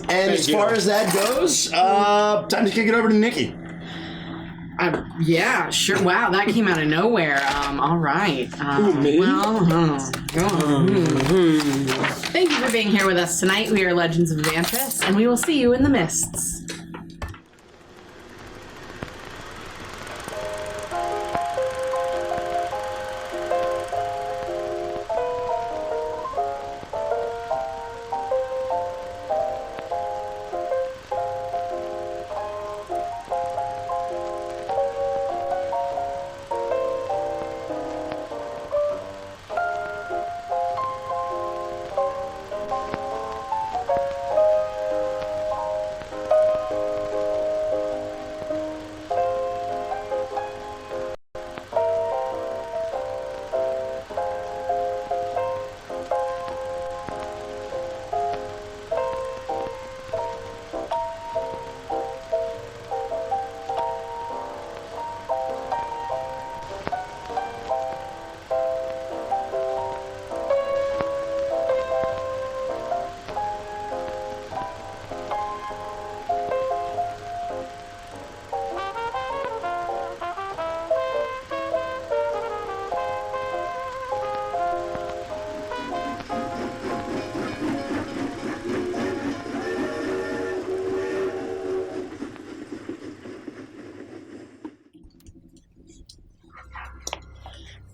And as far as that goes, time to kick it over to Nikki. Yeah, sure. Wow, that came out of nowhere. All right. Thank you for being here with us tonight. We are Legends of Vantress, and we will see you in the mists.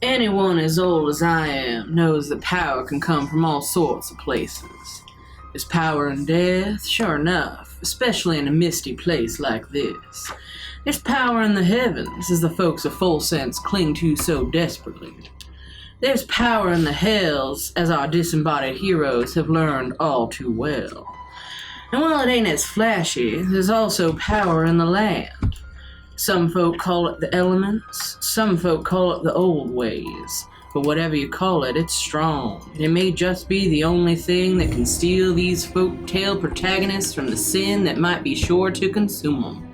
Anyone as old as I am knows that power can come from all sorts of places. There's power in death, sure enough, especially in a misty place like this. There's power in the heavens, as the folks of Full Sense cling to so desperately. There's power in the hells, as our disembodied heroes have learned all too well. And while it ain't as flashy, there's also power in the land. Some folk call it the elements, some folk call it the old ways. But whatever you call it, it's strong. It may just be the only thing that can steal these folk-tale protagonists from the sin that might be sure to consume them.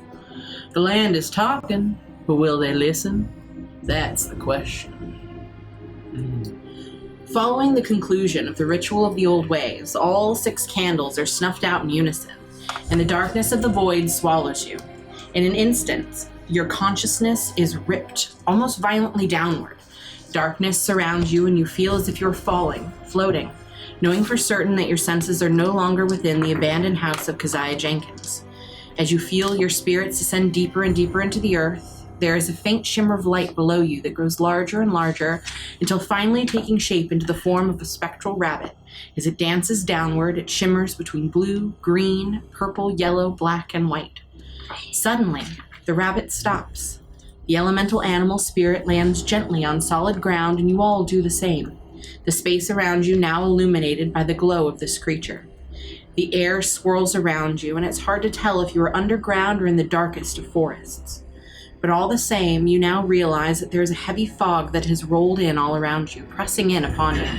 The land is talking, but will they listen? That's the question. Following the conclusion of the ritual of the old ways, all 6 candles are snuffed out in unison, and the darkness of the void swallows you. In an instant, your consciousness is ripped, almost violently downward. Darkness surrounds you and you feel as if you're falling, floating, knowing for certain that your senses are no longer within the abandoned house of Keziah Jenkins. As you feel your spirits descend deeper and deeper into the earth, there is a faint shimmer of light below you that grows larger and larger until finally taking shape into the form of a spectral rabbit. As it dances downward, it shimmers between blue, green, purple, yellow, black, and white. Suddenly, the rabbit stops. The elemental animal spirit lands gently on solid ground, and you all do the same. The space around you now illuminated by the glow of this creature. The air swirls around you, and it's hard to tell if you are underground or in the darkest of forests. But all the same, you now realize that there is a heavy fog that has rolled in all around you, pressing in upon you.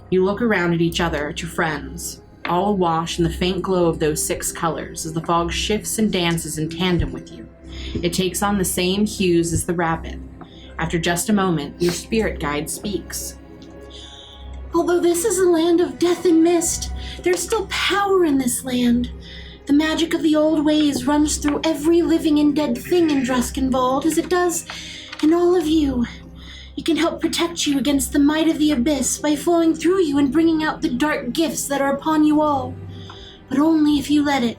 You look around at each other, at your friends, all awash in the faint glow of those 6 colors as the fog shifts and dances in tandem with you. It takes on the same hues as the rabbit. After just a moment, your spirit guide speaks. Although this is a land of death and mist, there's still power in this land. The magic of the old ways runs through every living and dead thing in Druskenwald, as it does in all of you. It can help protect you against the might of the abyss by flowing through you and bringing out the dark gifts that are upon you all. But only if you let it.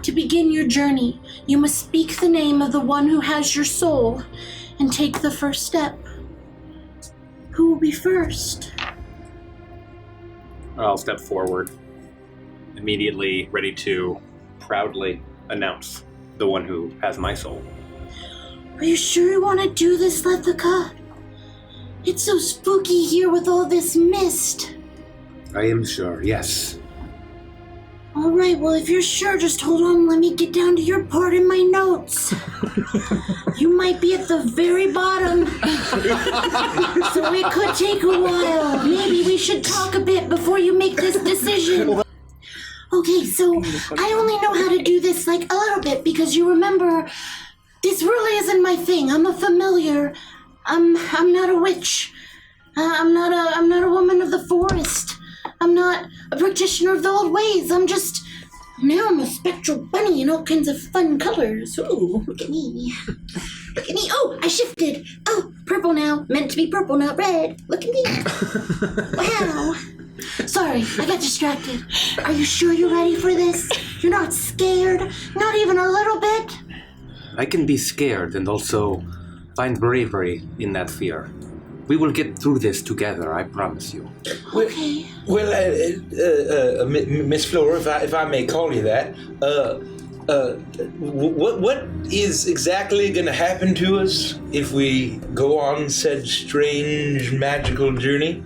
To begin your journey, you must speak the name of the one who has your soul and take the first step. Who will be first? I'll step forward, immediately ready to proudly announce the one who has my soul. Are you sure you want to do this, Lethica? It's so spooky here with all this mist. I am sure, yes. All right, well, if you're sure, just hold on. Let me get down to your part in my notes. You might be at the very bottom, so it could take a while. Maybe we should talk a bit before you make this decision. Okay, so I only know how to do this like a little bit because you remember, this really isn't my thing. I'm a familiar. I'm not a witch. I'm not a woman of the forest. I'm not a practitioner of the old ways. Now I'm a spectral bunny in all kinds of fun colors. Ooh, look at me. Look at me. Oh, I shifted. Oh, purple now. Meant to be purple, not red. Look at me. Wow. Sorry, I got distracted. Are you sure you're ready for this? You're not scared? Not even a little bit? I can be scared and also find bravery in that fear. We will get through this together, I promise you. Okay. Well, Miss Flora, if I may call you that, what is exactly going to happen to us if we go on said strange magical journey?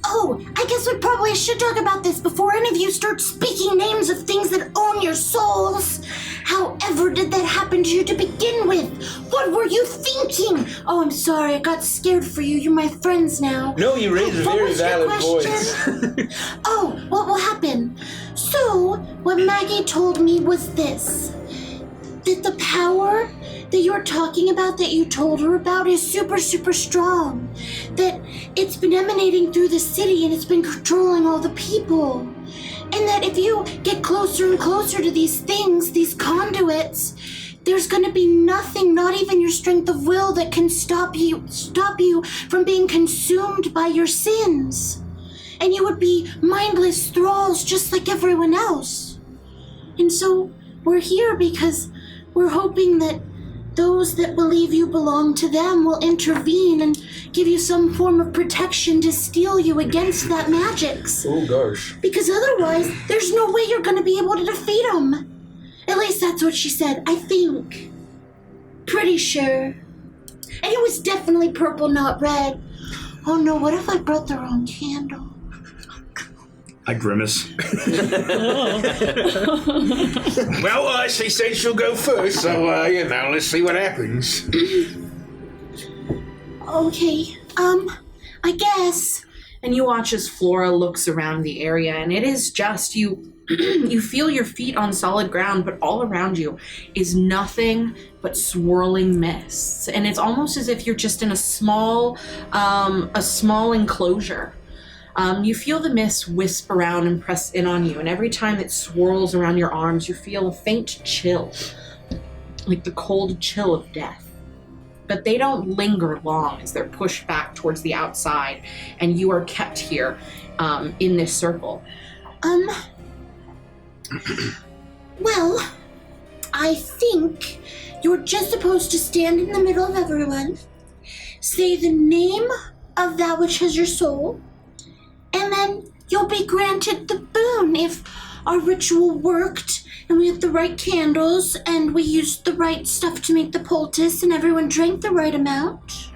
Oh, I guess we probably should talk about this before any of you start speaking names of things that own your souls. However did that happen to you to begin with? What were you thinking? Oh, I'm sorry, I got scared for you. You're my friends now. No, you raised a very valid voice. Oh, what will happen? So, what Maggie told me was this. That the power that you're talking about, that you told her about, is super, super strong. That it's been emanating through the city and it's been controlling all the people. And that if you get closer and closer to these things, these conduits, there's gonna be nothing, not even your strength of will, that can stop you from being consumed by your sins. And you would be mindless thralls just like everyone else. And so we're here because we're hoping that those that believe you belong to them will intervene and give you some form of protection to steel you against that magix. Oh, gosh. Because otherwise, there's no way you're going to be able to defeat them. At least that's what she said, I think. Pretty sure. And it was definitely purple, not red. Oh no, what if I brought the wrong candle? I grimace. Well, she said she'll go first, so, let's see what happens. Okay, I guess. And you watch as Flora looks around the area, and it is just you. You feel your feet on solid ground, but all around you is nothing but swirling mists, and it's almost as if you're just in a small enclosure. You feel the mist wisp around and press in on you, and every time it swirls around your arms, you feel a faint chill, like the cold chill of death. But they don't linger long as they're pushed back towards the outside, and you are kept here in this circle. Well, I think you're just supposed to stand in the middle of everyone, say the name of that which has your soul, and then you'll be granted the boon if our ritual worked and we had the right candles and we used the right stuff to make the poultice and everyone drank the right amount.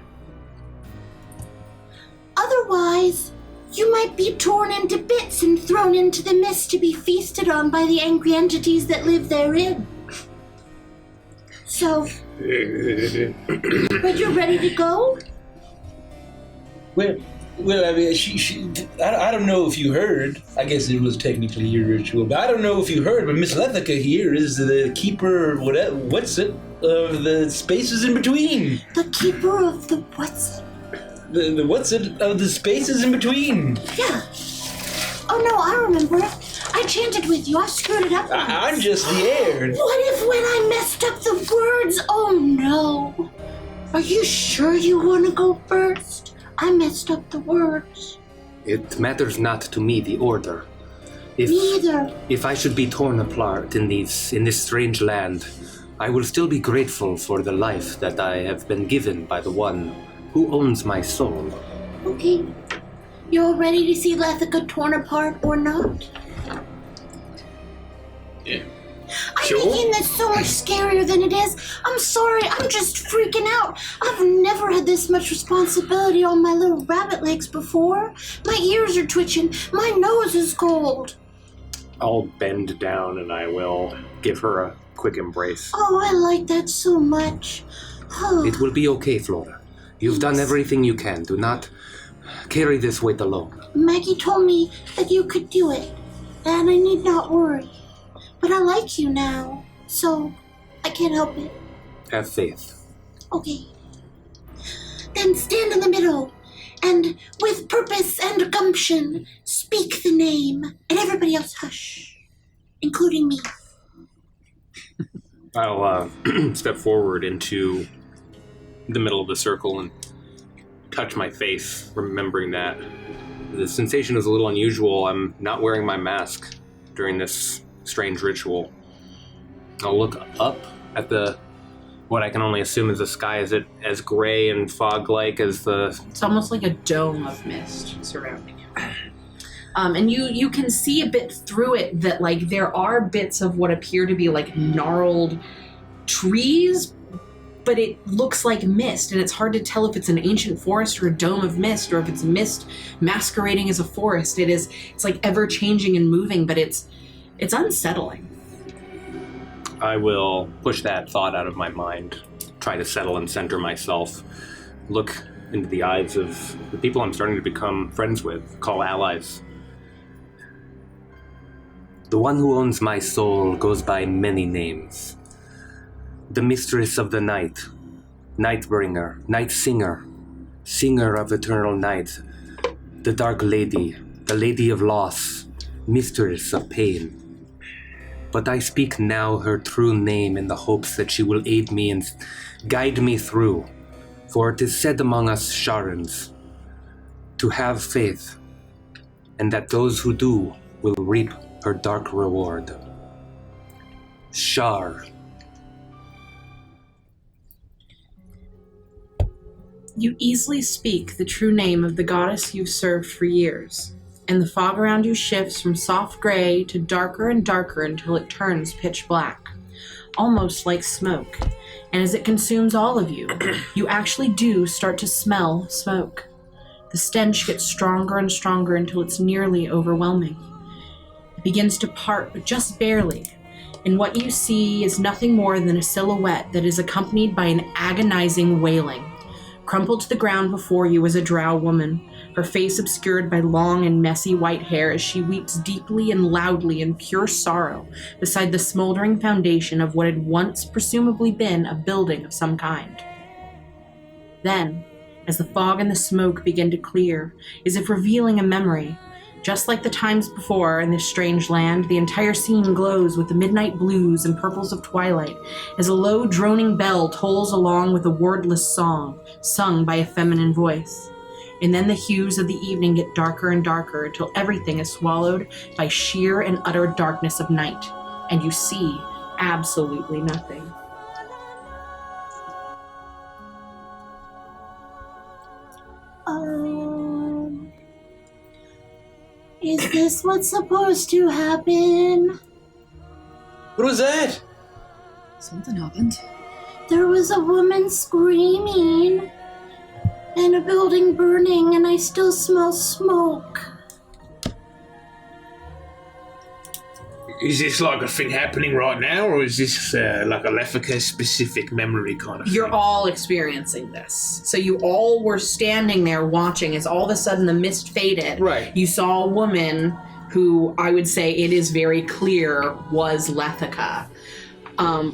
Otherwise, you might be torn into bits and thrown into the mist to be feasted on by the angry entities that live therein. So, but you're ready to go? Well, I mean, I don't know if you heard. I guess it was technically your ritual, but I don't know if you heard. But Miss Lethica here is the keeper. Of the spaces in between. The keeper of the what's it? The what's it of the spaces in between. Yeah. Oh no, I remember. I chanted with you. I screwed it up. I'm just the air. What if when I messed up the words? Oh no. Are you sure you want to go first? I messed up the words. It matters not to me, the order. Neither. If I should be torn apart in this strange land, I will still be grateful for the life that I have been given by the one who owns my soul. Okay. You all ready to see Lethica torn apart or not? Yeah. I'm making this so much scarier than it is. I'm sorry, I'm just freaking out. I've never had this much responsibility on my little rabbit legs before. My ears are twitching. My nose is cold. I'll bend down and I will give her a quick embrace. Oh, I like that so much. Oh. It will be okay, Flora. You've done everything you can. Do not carry this weight alone. Maggie told me that you could do it, and I need not worry. But I like you now, so I can't help it. Have faith. Okay. Then stand in the middle and with purpose and gumption, speak the name, and everybody else hush, including me. I'll step forward into the middle of the circle and touch my face, remembering that the sensation is a little unusual. I'm not wearing my mask during this strange ritual. I'll look up at what I can only assume is the sky. Is it as gray and fog-like as the... It's almost like a dome of mist surrounding it. And you can see a bit through it that, like, there are bits of what appear to be, like, gnarled trees, but it looks like mist, and it's hard to tell if it's an ancient forest or a dome of mist, or if it's mist masquerading as a forest. It's like ever-changing and moving, but it's unsettling. I will push that thought out of my mind, try to settle and center myself, look into the eyes of the people I'm starting to become friends with, call allies. The one who owns my soul goes by many names. The Mistress of the Night, Nightbringer, Night Singer, Singer of Eternal Night, the Dark Lady, the Lady of Loss, Mistress of Pain. But I speak now her true name in the hopes that she will aid me and guide me through. For it is said among us Sharans to have faith, and that those who do will reap her dark reward. Shar. You easily speak the true name of the goddess you've served for years, and the fog around you shifts from soft gray to darker and darker until it turns pitch black, almost like smoke. And as it consumes all of you, you actually do start to smell smoke. The stench gets stronger and stronger until it's nearly overwhelming. It begins to part, but just barely, and what you see is nothing more than a silhouette that is accompanied by an agonizing wailing. Crumpled to the ground before you is a drow woman, her face obscured by long and messy white hair as she weeps deeply and loudly in pure sorrow beside the smoldering foundation of what had once presumably been a building of some kind. Then, as the fog and the smoke begin to clear, as if revealing a memory, just like the times before in this strange land, the entire scene glows with the midnight blues and purples of twilight as a low droning bell tolls along with a wordless song, sung by a feminine voice. And then the hues of the evening get darker and darker until everything is swallowed by sheer and utter darkness of night, and you see absolutely nothing. Is this what's supposed to happen? What was that? Something happened. There was a woman screaming, and a building burning, and I still smell smoke. Is this like a thing happening right now, or is this like a Lefika-specific memory kind of thing? You're all experiencing this. So you all were standing there watching as all of a sudden the mist faded. Right. You saw a woman who I would say it is very clear was Lethika,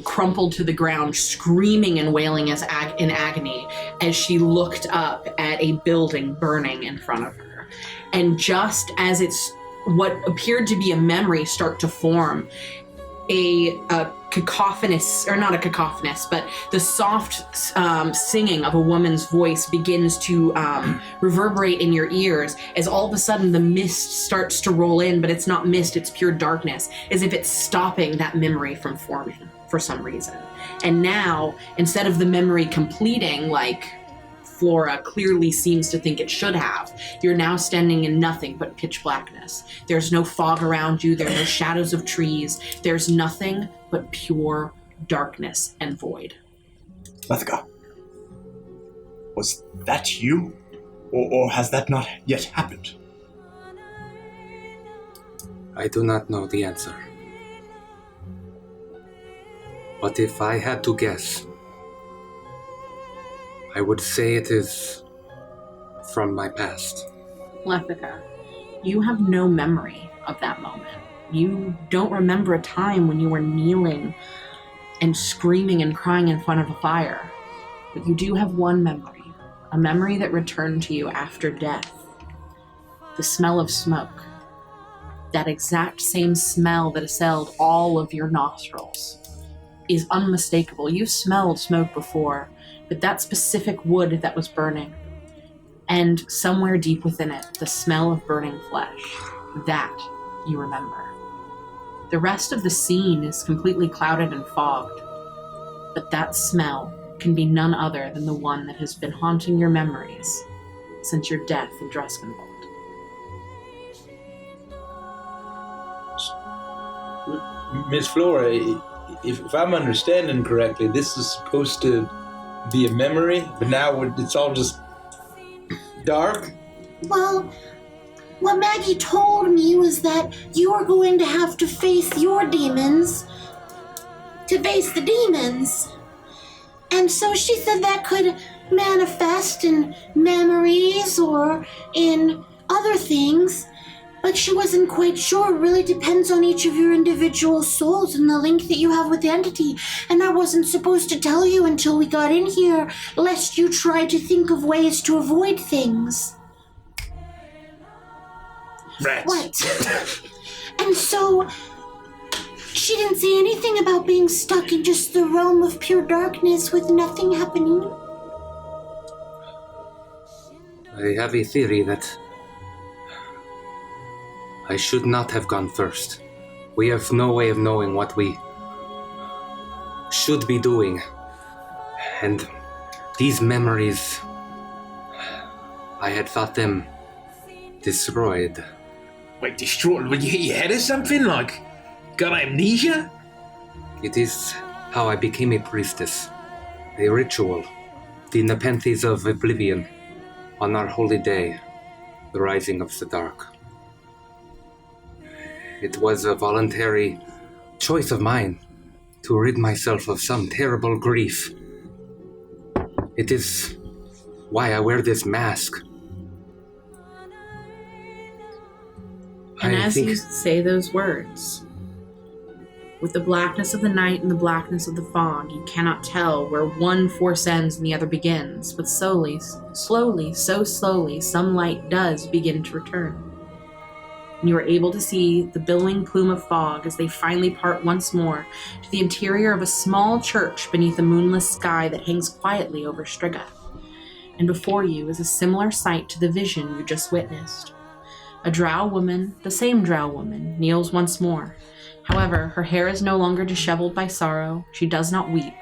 crumpled to the ground, screaming and wailing in agony as she looked up at a building burning in front of her. And just as what appeared to be a memory start to form, a cacophonous, or not a cacophonous, but the soft singing of a woman's voice begins to reverberate in your ears as all of a sudden the mist starts to roll in, but it's not mist, it's pure darkness, as if it's stopping that memory from forming for some reason. And now, instead of the memory completing like Flora clearly seems to think it should have, you're now standing in nothing but pitch blackness. There's no fog around you, there are no shadows of trees, there's nothing but pure darkness and void. Lethika, was that you? Or has that not yet happened? I do not know the answer. But if I had to guess, I would say it is from my past. Lethika, you have no memory of that moment. You don't remember a time when you were kneeling and screaming and crying in front of a fire. But you do have one memory A memory that returned to you after death. The smell of smoke. That exact same smell that assailed all of your nostrils is unmistakable. You've smelled smoke before, but that specific wood that was burning, and somewhere deep within it, the smell of burning flesh, that you remember. The rest of the scene is completely clouded and fogged, but that smell can be none other than the one that has been haunting your memories since your death in Dreskenwald. Miss Flora, if I'm understanding correctly, this is supposed to be a memory, but now it's all just dark? Well, what Maggie told me was that you were going to have to face your demons, to face the demons. And so she said that could manifest in memories or in other things, but she wasn't quite sure. It really depends on each of your individual souls and the link that you have with the entity. And I wasn't supposed to tell you until we got in here, lest you try to think of ways to avoid things. Rats. What? And so she didn't say anything about being stuck in just the realm of pure darkness with nothing happening. I have a theory that I should not have gone first. We have no way of knowing what we should be doing. And these memories, I had thought them destroyed. Wait, destroyed? Would you hit your head or something? Like, got amnesia? It is how I became a priestess. A ritual. The Nepenthes of Oblivion. On our holy day. The rising of the dark. It was a voluntary choice of mine to rid myself of some terrible grief. It is why I wear this mask. And as you say those words, with the blackness of the night and the blackness of the fog, you cannot tell where one force ends and the other begins, but slowly, so slowly, some light does begin to return. And you are able to see the billowing plume of fog as they finally part once more to the interior of a small church beneath a moonless sky that hangs quietly over Striga. And before you is a similar sight to the vision you just witnessed. A drow woman, the same drow woman, kneels once more. However, her hair is no longer disheveled by sorrow, she does not weep,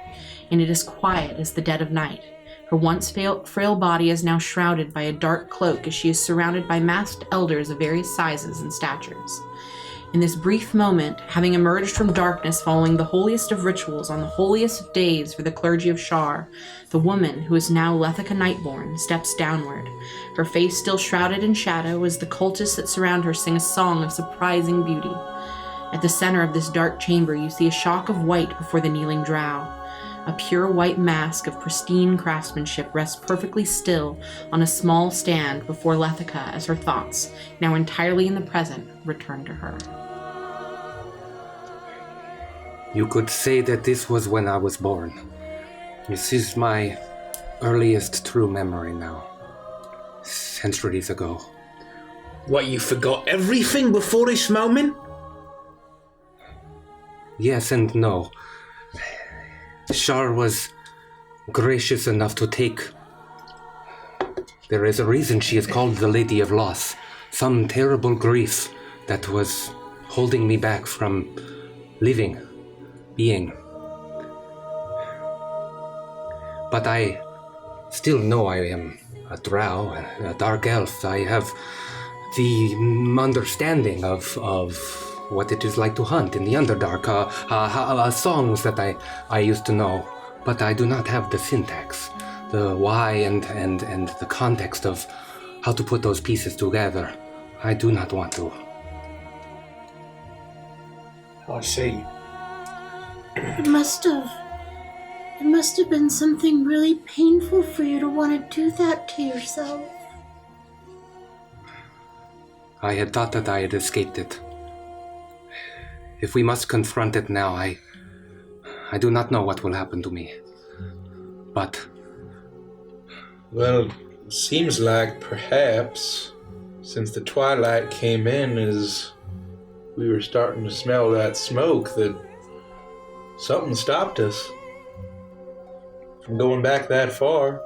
and it is quiet as the dead of night. Her once frail body is now shrouded by a dark cloak as she is surrounded by masked elders of various sizes and statures. In this brief moment, having emerged from darkness following the holiest of rituals on the holiest of days for the clergy of Shar, the woman, who is now Lethica Nightborn, steps downward, her face still shrouded in shadow as the cultists that surround her sing a song of surprising beauty. At the center of this dark chamber, you see a shock of white before the kneeling drow. A pure white mask of pristine craftsmanship rests perfectly still on a small stand before Lethica as her thoughts, now entirely in the present, return to her. You could say that this was when I was born. This is my earliest true memory now. Centuries ago. What, you forgot everything before this moment? Yes and no. Shar was gracious enough to take... There is a reason she is called the Lady of Loss. Some terrible grief that was holding me back from living, being. But I still know I am a drow, a dark elf. I have the understanding of what it is like to hunt in the Underdark, songs that I used to know, but I do not have the syntax, the why and the context of how to put those pieces together. I do not want to. I see. It must have been something really painful for you to want to do that to yourself. I had thought that I had escaped it. If we must confront it now, I do not know what will happen to me. But Well, it seems like perhaps since the twilight came in, as we were starting to smell that smoke, that something stopped us from going back that far.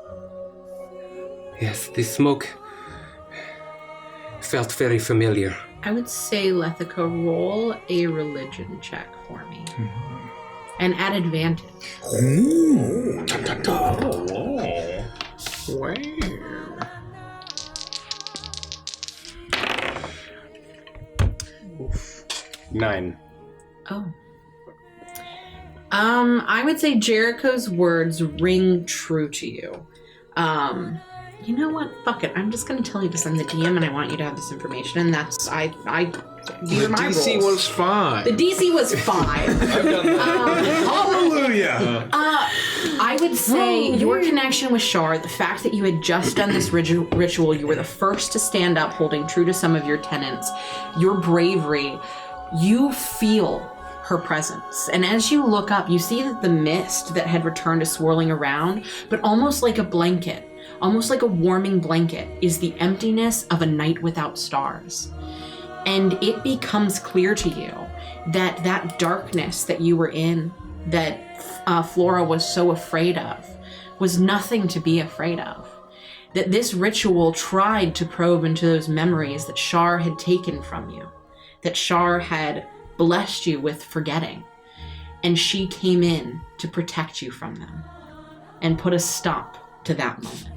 Yes, the smoke felt very familiar. I would say, Lethica, roll a religion check for me. And at advantage. Ooh. Wow. 9. Oh. I would say Jericho's words ring true to you. You know what? Fuck it. I'm just gonna tell you to send the DM, and I want you to have this information. And that's these are my rolls. DC was 5. The DC was 5. I've done that. Hallelujah! I would say your connection with Shar, the fact that you had just done this ritual, you were the first to stand up, holding true to some of your tenets, your bravery, you feel her presence. And as you look up, you see that the mist that had returned to swirling around, but almost like a blanket, almost like a warming blanket, is the emptiness of a night without stars. And it becomes clear to you that that darkness that you were in, that Flora was so afraid of, was nothing to be afraid of. That this ritual tried to probe into those memories that Shar had taken from you, that Shar had blessed you with forgetting, and she came in to protect you from them and put a stop to that moment.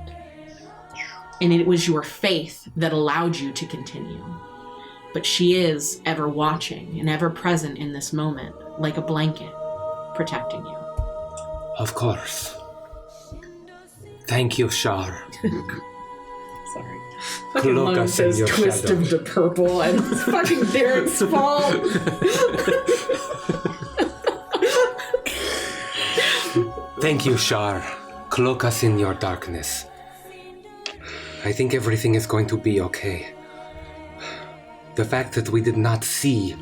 And it was your faith that allowed you to continue. But she is ever watching and ever present in this moment, like a blanket, protecting you. Of course. Thank you, Shar. Sorry. Cloak Fucking Lone us in says your twist shadow. of the purple, and it's fucking Derek's fault. Thank you, Shar. Cloak us in your darkness. I think everything is going to be okay. The fact that we did not see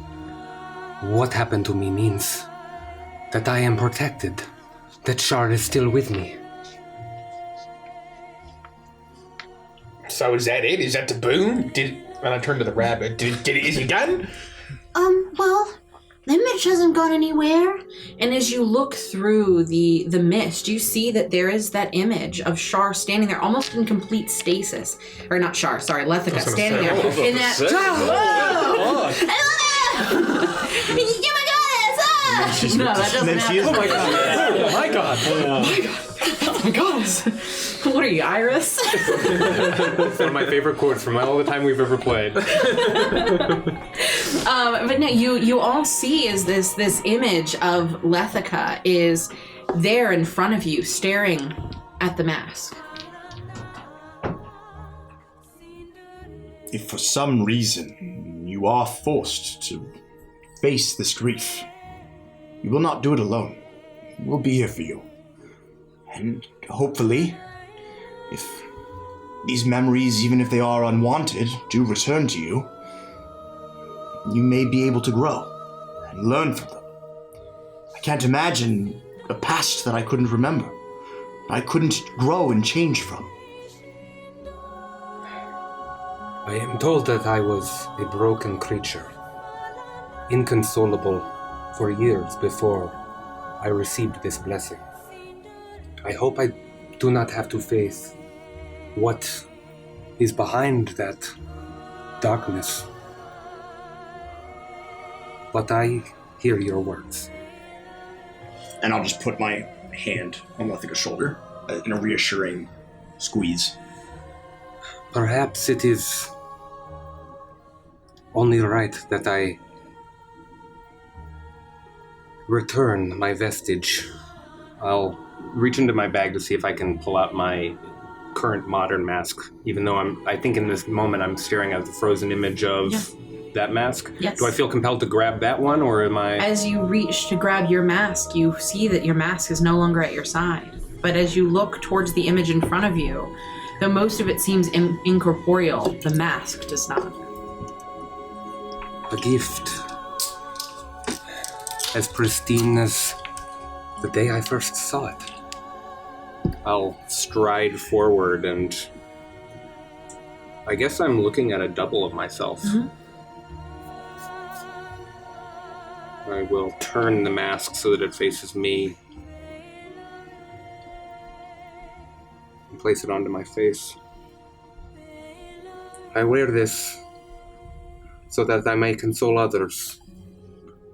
what happened to me means that I am protected, that Shar is still with me. So is that it? Is that the boon? And I turned to the rabbit. Is he done? Well, the image hasn't gone anywhere. And as you look through the mist, you see that there is that image of Shar standing there almost in complete stasis. Or not Shar, sorry, Lethica standing there in that... Whoa! You my goddess! Ah! No, that doesn't happen. Oh my god! Oh my god! Oh my goddess! What are you, Iris? It's one of my favorite quotes from all the time we've ever played. But no, you all see is this image of Lethica is there in front of you, staring at the mask. If for some reason you are forced to face this grief, you will not do it alone. We'll be here for you. And hopefully, if these memories, even if they are unwanted, do return to you, you may be able to grow and learn from them. I can't imagine a past that I couldn't remember, I couldn't grow and change from. I am told that I was a broken creature, inconsolable for years before I received this blessing. I hope I do not have to face what is behind that darkness. But I hear your words. And I'll just put my hand on Lethica's shoulder in a reassuring squeeze. Perhaps it is only right that I return my vestige. I'll reach into my bag to see if I can pull out my current modern mask, even though I think in this moment I'm staring at the frozen image of that mask. Yes. Do I feel compelled to grab that one, or am I... As you reach to grab your mask, you see that your mask is no longer at your side. But as you look towards the image in front of you, though most of it seems incorporeal, the mask does not. A gift as pristine as the day I first saw it. I'll stride forward, and I guess I'm looking at a double of myself. Mhm. I will turn the mask so that it faces me and place it onto my face. I wear this so that I may console others,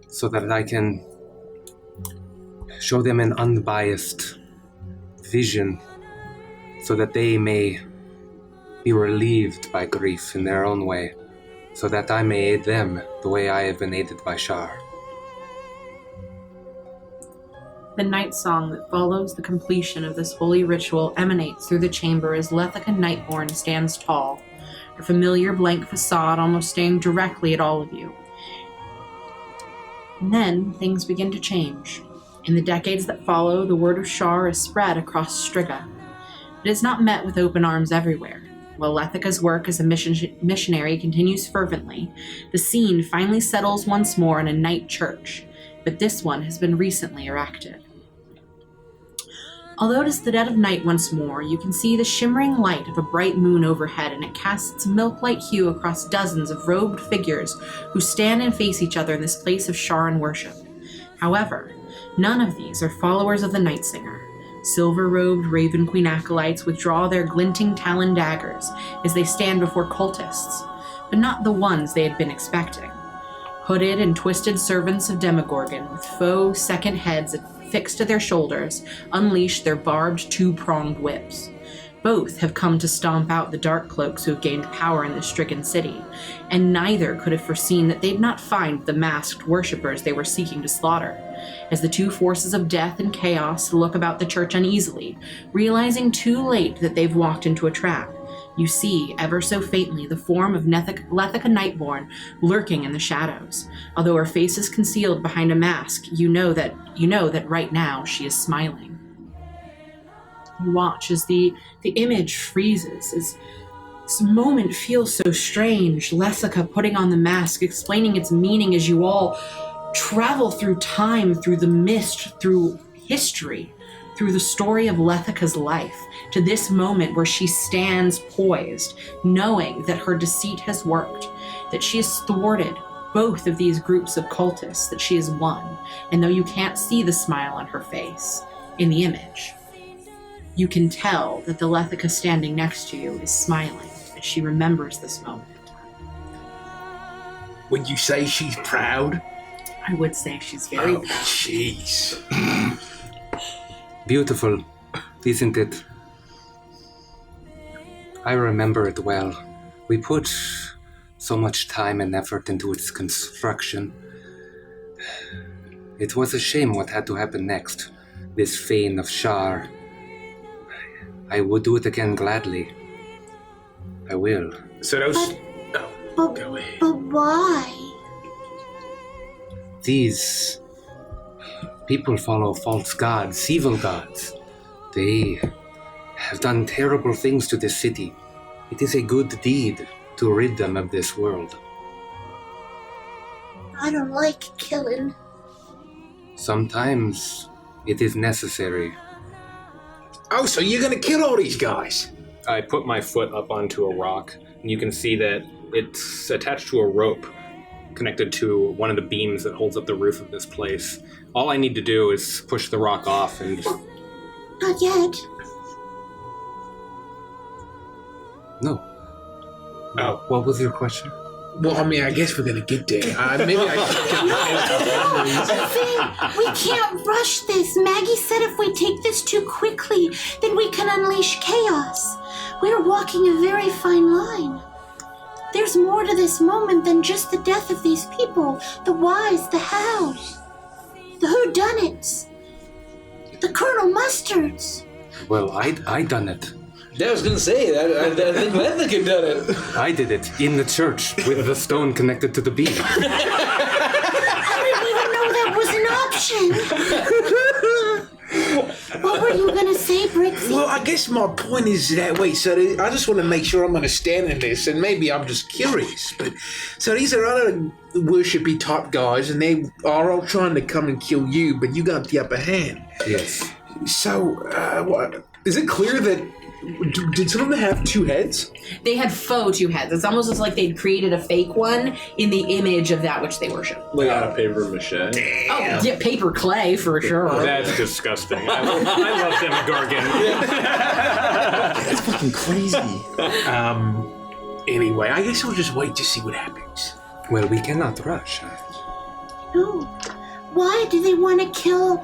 so that I can show them an unbiased vision, so that they may be relieved by grief in their own way, so that I may aid them the way I have been aided by Shar. The night song that follows the completion of this holy ritual emanates through the chamber as Lethica Nightborn stands tall, her familiar blank facade almost staring directly at all of you. And then things begin to change. In the decades that follow, the word of Shar is spread across Striga. It is not met with open arms everywhere. While Lethica's work as a missionary continues fervently, the scene finally settles once more in a night church, but this one has been recently erected. Although it is the dead of night once more, you can see the shimmering light of a bright moon overhead, and it casts its milk-white hue across dozens of robed figures who stand and face each other in this place of Sharan worship. However, none of these are followers of the Night Singer. Silver-robed Raven Queen acolytes withdraw their glinting talon daggers as they stand before cultists, but not the ones they had been expecting. Hooded and twisted servants of Demogorgon, with faux second heads fixed to their shoulders, unleash their barbed two-pronged whips. Both have come to stomp out the dark cloaks who have gained power in this stricken city, and neither could have foreseen that they'd not find the masked worshippers they were seeking to slaughter. As the two forces of death and chaos look about the church uneasily, realizing too late that they've walked into a trap, you see, ever so faintly, the form of Lethica Nightborn lurking in the shadows. Although her face is concealed behind a mask, you know that right now she is smiling. You watch as the image freezes, as this moment feels so strange. Lethica putting on the mask, explaining its meaning as you all travel through time, through the mist, through history, through the story of Lethica's life, to this moment where she stands poised, knowing that her deceit has worked, that she has thwarted both of these groups of cultists, that she has won. And though you can't see the smile on her face in the image, you can tell that the Lethica standing next to you is smiling as she remembers this moment. Would you say she's proud? I would say she's very proud. Jeez. Beautiful, isn't it? I remember it well. We put so much time and effort into its construction. It was a shame what had to happen next. This fane of Shar. I would do it again gladly. I will. So those... But, go ahead. but why? These people follow false gods, evil gods. They have done terrible things to this city. It is a good deed to rid them of this world. I don't like killing. Sometimes it is necessary. Oh, so you're gonna kill all these guys? I put my foot up onto a rock, and you can see that it's attached to a rope connected to one of the beams that holds up the roof of this place. All I need to do is push the rock off and... Not yet. No. Oh. What was your question? Well, I mean, I guess we're gonna get there. Maybe I We can't rush this. Maggie said if we take this too quickly, then we can unleash chaos. We're walking a very fine line. There's more to this moment than just the death of these people. The whys, the hows, the whodunits, the Colonel Mustards. Well, I done it. I was gonna say, I think Lethica done it. I did it in the church with the stone connected to the beam. I didn't even know that was an option. What were you gonna say, Brixie? Well, I guess my point is that, wait, so I just want to make sure I'm understanding this, and maybe I'm just curious, but so these are other worshipy type guys, and they are all trying to come and kill you, but you got the upper hand. Yes. So, what? Is it clear that... Did some of them have 2 heads? They had faux 2 heads. It's almost as like they'd created a fake one in the image of that which they worship. Like out of paper mache. Oh, yeah, paper clay for sure. That's disgusting. I love Demogorgon. That's fucking crazy. Anyway, I guess we'll just wait to see what happens. Well, we cannot rush. No. Why do they want to kill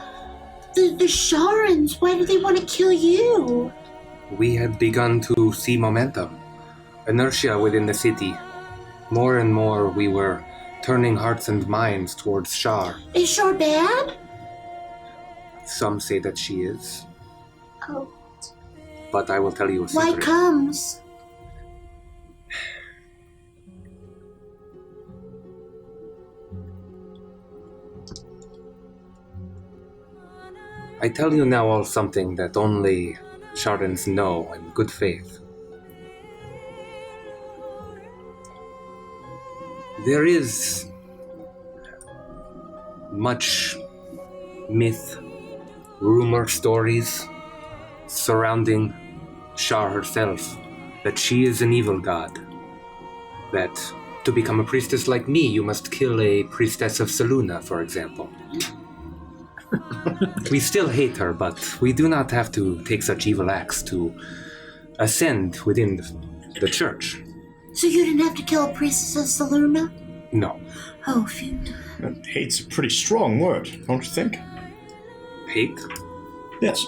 the Sharans? Why do they want to kill you? We had begun to see momentum, inertia within the city. More and more we were turning hearts and minds towards Shar. Is Shar bad? Some say that she is, Oh. but I will tell you a Why secret. comes? I tell you now all something that only Sharans know in good faith. There is much myth, rumor, stories surrounding Shar herself, that she is an evil god, that to become a priestess like me, you must kill a priestess of Saluna, for example. We still hate her, but we do not have to take such evil acts to ascend within the church. So you didn't have to kill a priestess of Saluna? No. Oh, phew. Hate's a pretty strong word, don't you think? Hate? Yes.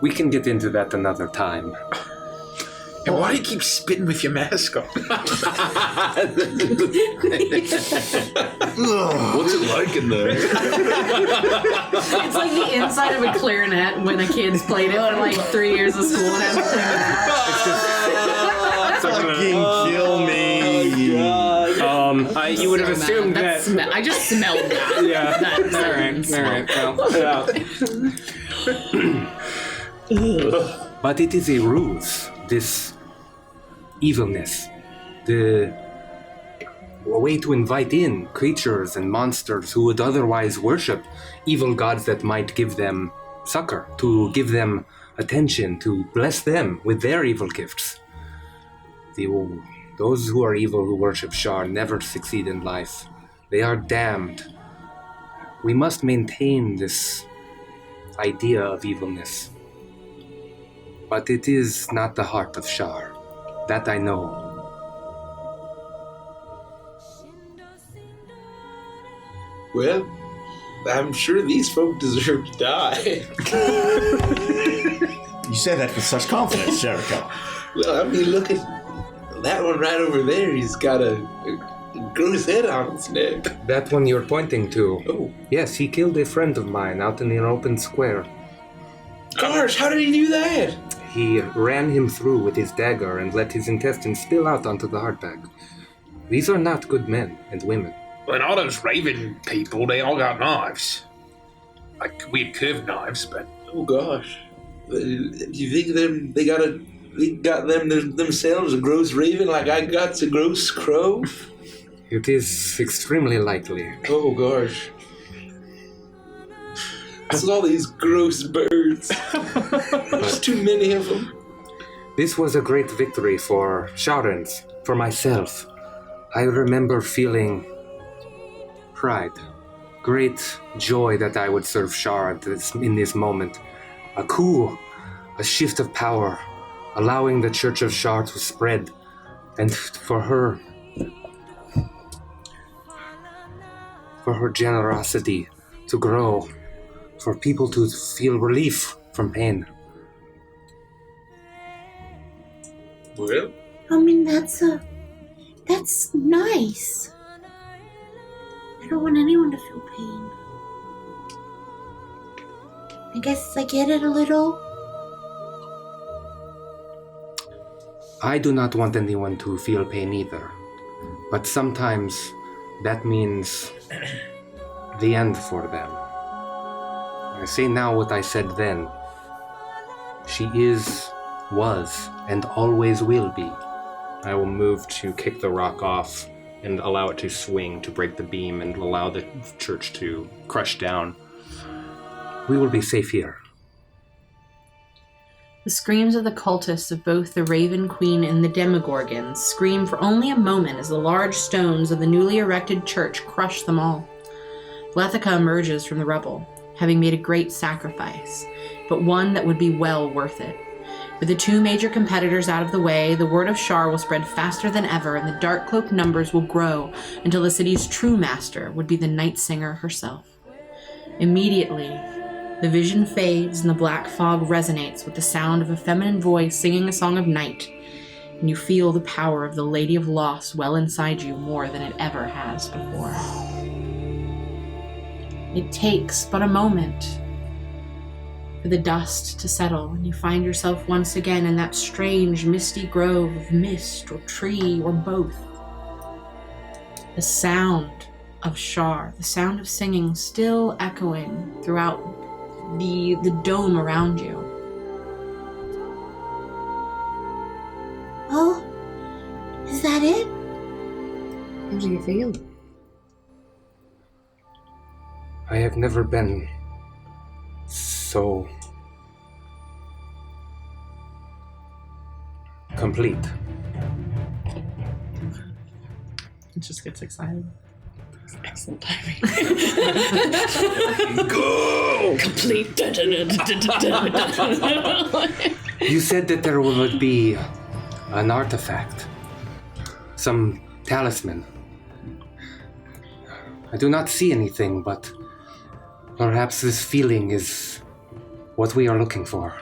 We can get into that another time. And why do you keep spitting with your mask on? What's it like in there? It's like the inside of a clarinet when a kid's played it in like 3 years of school and hasn't played it. Fucking kill me. You would have So assumed mad. that. I just smelled that. Yeah. That All right. But it is a ruse, this evilness. A way to invite in creatures and monsters who would otherwise worship evil gods that might give them succor, to give them attention, to bless them with their evil gifts. Those who are evil who worship Shar never succeed in life. They are damned. We must maintain this idea of evilness. But it is not the heart of Shar. That I know. Well, I'm sure these folk deserve to die. You say that with such confidence, Jericho. Well, I mean, look at that one right over there. He's got a gross head on his neck. That one you're pointing to. Oh. Yes, he killed a friend of mine out in an open square. Gosh, how did he do that? He ran him through with his dagger and let his intestines spill out onto the hardback. These are not good men and women. Well, and all those raven people, they all got knives. Like weird curved knives, but... Oh gosh. Do you think they got themselves a gross raven like I got a gross crow? It is extremely likely. Oh gosh. It's all these gross birds. There's too many of them. This was a great victory for Sharans, for myself. I remember feeling pride, great joy that I would serve Shar in this moment. A coup, a shift of power, allowing the Church of Shar to spread, and for her generosity to grow, for people to feel relief from pain. Well, I mean, that's nice. I don't want anyone to feel pain. I guess I get it a little. I do not want anyone to feel pain either, but sometimes that means the end for them. I say now what I said then. She is, was, and always will be. I will move to kick the rock off and allow it to swing to break the beam and allow the church to crush down. We will be safe here. The screams of the cultists of both the Raven Queen and the Demogorgons scream for only a moment as the large stones of the newly erected church crush them all. Lethica emerges from the rubble, having made a great sacrifice, but one that would be well worth it. With the two major competitors out of the way, the word of Shar will spread faster than ever, and the Darkcloak numbers will grow until the city's true master would be the Night Singer herself. Immediately, the vision fades and the black fog resonates with the sound of a feminine voice singing a song of night, and you feel the power of the Lady of Loss well inside you more than it ever has before. It takes but a moment for the dust to settle, and you find yourself once again in that strange misty grove of mist or tree or both. The sound of Shar, the sound of singing still echoing throughout the dome around you. Oh, is that it? How do you feel? I have never been so complete. It just gets excited. Excellent timing. Go! Complete. You said that there would be an artifact, some talisman. I do not see anything, but perhaps this feeling is what we are looking for.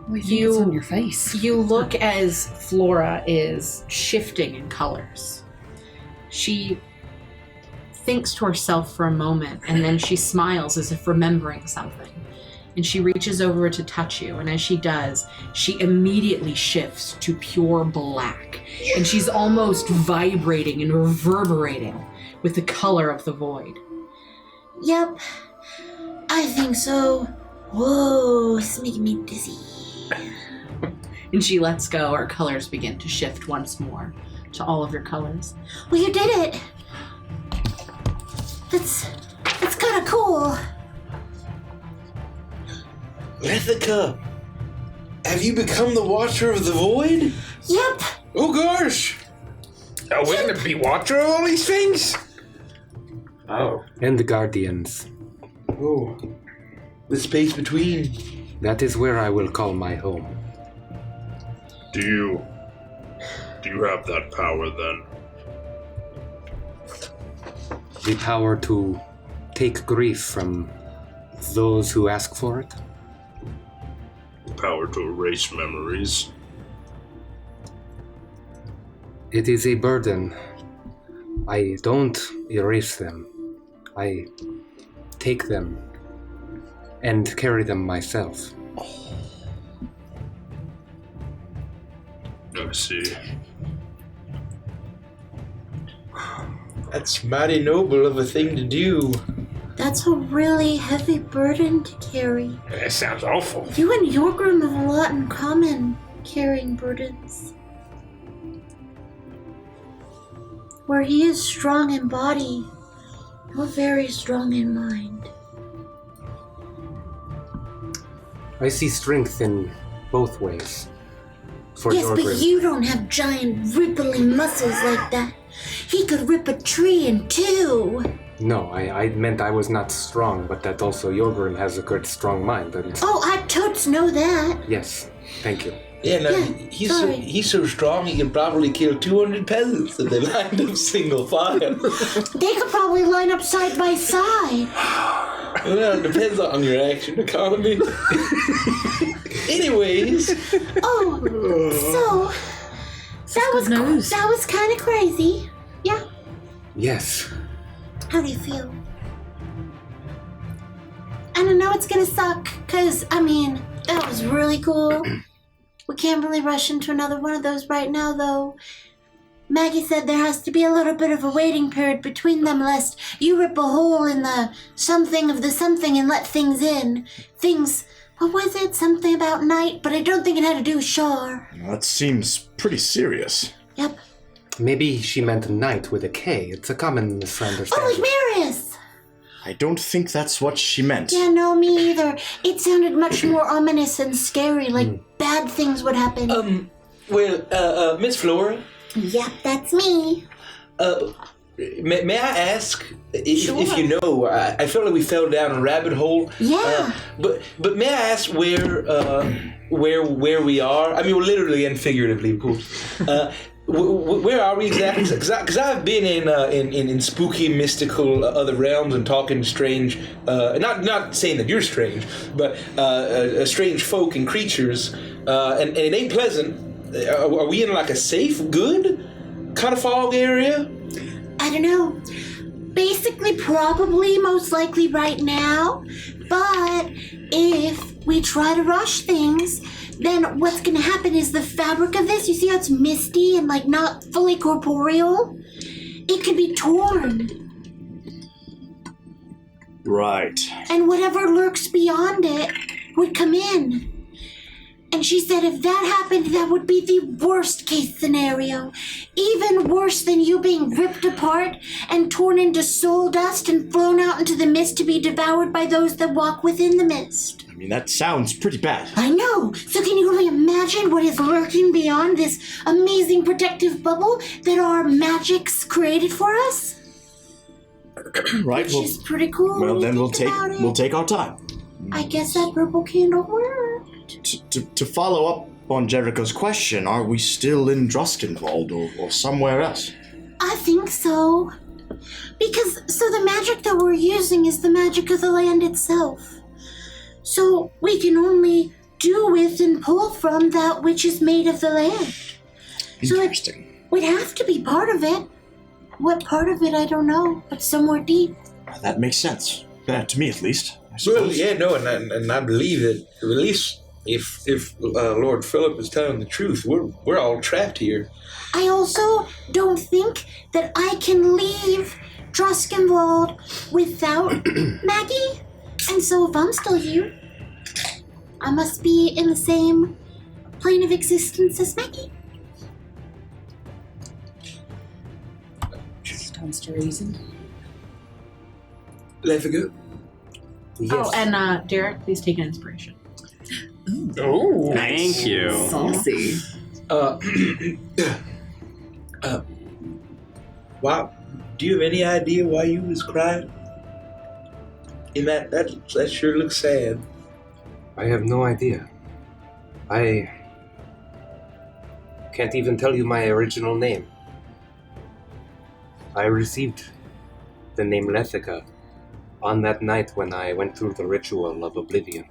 We think it's on your face. You look as Flora is shifting in colors. She thinks to herself for a moment, and then she smiles as if remembering something. And she reaches over to touch you, and as she does, she immediately shifts to pure black. And she's almost vibrating and reverberating with the color of the void. Yep, I think so. Whoa, it's making me dizzy. And she lets go. Her colors begin to shift once more to all of your colors. Well, you did it. That's kind of cool. Lethica, have you become the Watcher of the Void? Yep. Oh gosh! Are we gonna be watcher of all these things? Oh. And the Guardians. Oh. The space between. That is where I will call my home. Do you have that power then? The power to take grief from those who ask for it? Power to erase memories? It is a burden. I don't erase them. I take them and carry them myself. I see. That's mighty noble of a thing to do. That's a really heavy burden to carry. That sounds awful. You and Yorgrim have a lot in common, carrying burdens. Where he is strong in body, you're very strong in mind. I see strength in both ways. For Yes, your but group. you don't have giant rippling muscles like that. He could rip a tree in two. No, I meant I was not strong, but that also Yorgrim has a good strong mind. And Oh, I totes know that. yes, thank you. Yeah, no, Yeah, sorry. he's so strong he can probably kill 200 peasants if they lined up single file. They could probably line up side by side. Well, it depends on your action economy. Anyways, Oh, so that was kind of crazy. Yeah. Yes. How do you feel? And I know it's gonna suck, cause I mean that was really cool. We can't really rush into another one of those right now, though. Maggie said there has to be a little bit of a waiting period between them, lest you rip a hole in the something of the something and let things in. Things. What was it? Something about night, but I don't think it had to do with Shar. That seems pretty serious. Yep. Maybe she meant knight with a K. It's a common Oh, like misunderstanding. Marius! I don't think that's what she meant. Yeah, no, me either. It sounded much more ominous and scary, like bad things would happen. Miss Flora, Yep, that's me. may I ask if you know? I felt like we fell down a rabbit hole. Yeah. But may I ask where we are? I mean, literally and figuratively, of course. Where are we exactly? Because I've been in spooky, mystical other realms and talking to strange. Not saying that you're strange, but strange folk and creatures, and it ain't pleasant. Are we in like a safe, good kind of fog area? I don't know. Basically, probably, most likely right now. But if we try to rush things, then what's going to happen is the fabric of this, you see how it's misty and like not fully corporeal? It could be torn. Right. And whatever lurks beyond it would come in. And she said if that happened, that would be the worst case scenario. Even worse than you being ripped apart and torn into soul dust and flown out into the mist to be devoured by those that walk within the mist. I mean, that sounds pretty bad. I know. So can you really imagine what is lurking beyond this amazing protective bubble that our magics created for us? Right. Which is pretty cool. Well, when then you we'll think about it. take our time. I guess that purple candle worked. To follow up on Jericho's question, are we still in Druskenwald or somewhere else? I think so. Because, so the magic that we're using is the magic of the land itself. So we can only do with and pull from that which is made of the land. Interesting. So we'd have to be part of it. What part of it, I don't know, but somewhere deep. That makes sense. To me, at least. I Well, suppose. yeah, no, and I believe that at least if Lord Philip is telling the truth, we're all trapped here. I also don't think that I can leave Druskenwald without Maggie. And so if I'm still here, I must be in the same plane of existence as Maggie. Stands to reason. Lethica? Yes. Oh, and Derek, please take an inspiration. Oh, Thank you. Saucy. Wow. Do you have any idea why you was crying? And that sure looks sad. I have no idea. I can't even tell you my original name. I received the name Lethica on that night when I went through the ritual of oblivion.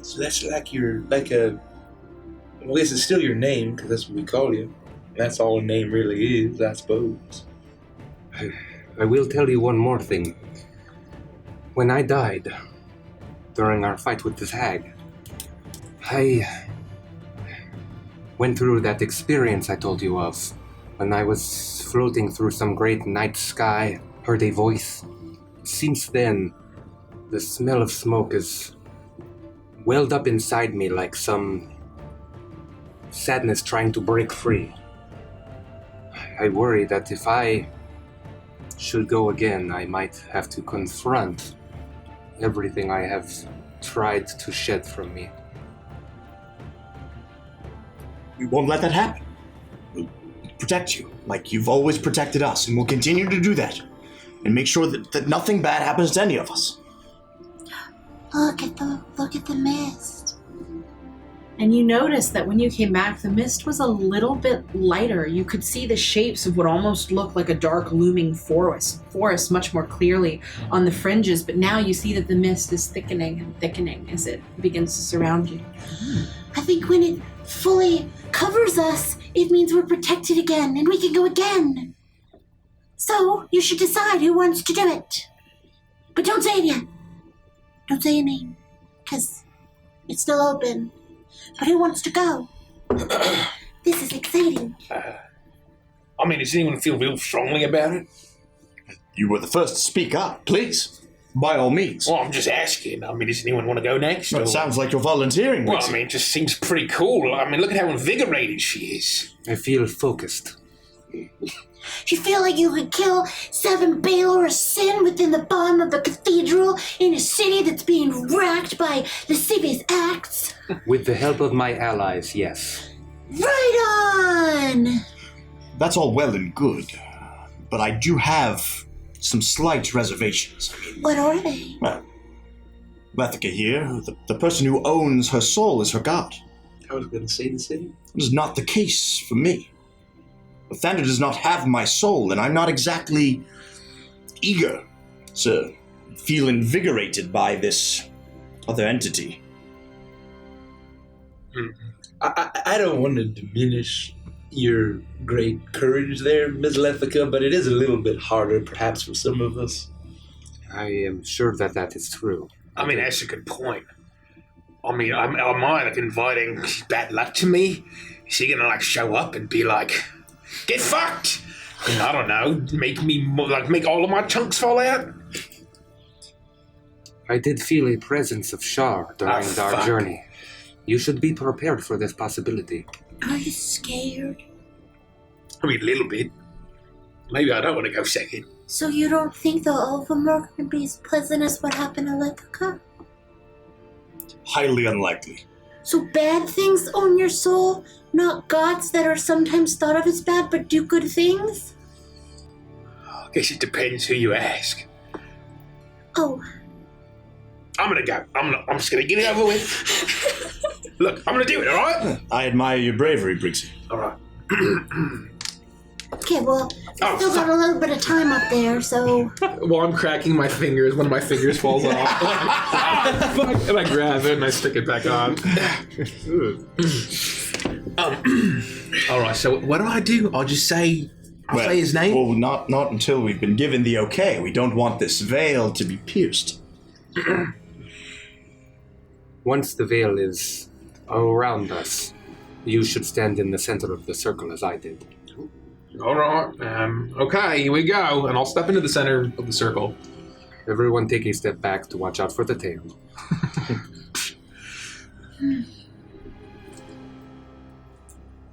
So that's I guess it's still your name, because that's what we call you. That's all a name really is, I suppose. I will tell you one more thing. When I died, during our fight with this hag, I went through that experience I told you of. When I was floating through some great night sky, heard a voice. Since then, the smell of smoke has welled up inside me like some sadness trying to break free. I worry that if I should go again, I might have to confront everything I have tried to shed from me. We won't let that happen. We'll protect you, like you've always protected us, and we'll continue to do that. And make sure that nothing bad happens to any of us. Look at the mist. And you noticed that when you came back, the mist was a little bit lighter. You could see the shapes of what almost looked like a dark looming forest much more clearly on the fringes, but now you see that the mist is thickening and thickening as it begins to surround you. I think when it fully covers us, it means we're protected again, and we can go again. So, you should decide who wants to do it. But don't say it yet. Don't say your name, because it's still open. But who wants to go? This is exciting. I mean, does anyone feel real strongly about it? You were the first to speak up, please. By all means. Well, I'm just asking. I mean, does anyone want to go next? It sounds like you're volunteering. Well, Wixie. I mean, it just seems pretty cool. I mean, look at how invigorated she is. I feel focused. Do you feel like you could kill 7 Baelor of sin within the bottom of a cathedral in a city that's being racked by lascivious acts? With the help of my allies, yes. Right on! That's all well and good, but I do have some slight reservations. What are they? Well, Lethica here, the person who owns her soul is her god. I was going to say the same. It is not the case for me. Lathander does not have my soul, and I'm not exactly eager to feel invigorated by this other entity. I don't want to diminish your great courage there, Ms. Lethica, but it is a little bit harder, perhaps, for some of us. I am sure that is true. I mean, that's a good point. I mean, am I like inviting bad luck to me? Is he gonna like show up and be like, "Get fucked"? And I don't know, make all of my chunks fall out? I did feel a presence of Shar during our fuck. journey. You should be prepared for this possibility. Are you scared? I mean, a little bit. Maybe I don't want to go second. So you don't think the Ulvim are going to be as pleasant as what happened to Lethica? Highly unlikely. So bad things own your soul, not gods that are sometimes thought of as bad but do good things? I guess it depends who you ask. Oh, I'm gonna go. I'm just gonna get it over with. Look, I'm gonna do it, alright? I admire your bravery, Briggsy. Alright. okay, well, Oh, still got a little bit of time up there, so... While I'm cracking my fingers, one of my fingers falls off. Fuck, and I grab it and I stick it back on. Alright, so what do? I'll just say... I'll say his name? Well, not until we've been given the okay. We don't want this veil to be pierced. Once the veil is around us, you should stand in the center of the circle as I did. Alright, okay, here we go. And I'll step into the center of the circle. Everyone take a step back to watch out for the tail.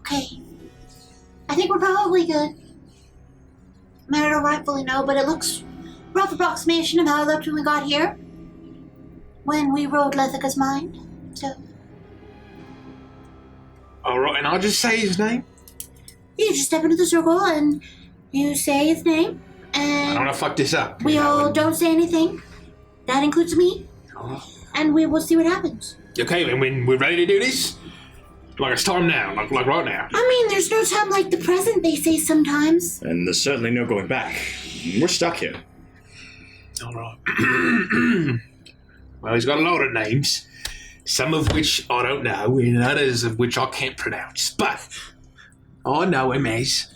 Okay. I think we're probably good. I don't rightfully know, but it looks rough approximation of how it looked when we got here. When we rode Lethica's mind. So, Alright, and I'll just say his name. you just step into the circle and you say his name. I And don't want to fuck this up. we all don't say anything. That includes me. And we will see what happens. Okay, and when we're ready to do this, like it's time now, like right now. I mean, there's no time like the present, they say sometimes. And there's certainly no going back. We're stuck here. Alright. Well, he's got a lot of names, some of which I don't know, and others of which I can't pronounce. But I know him as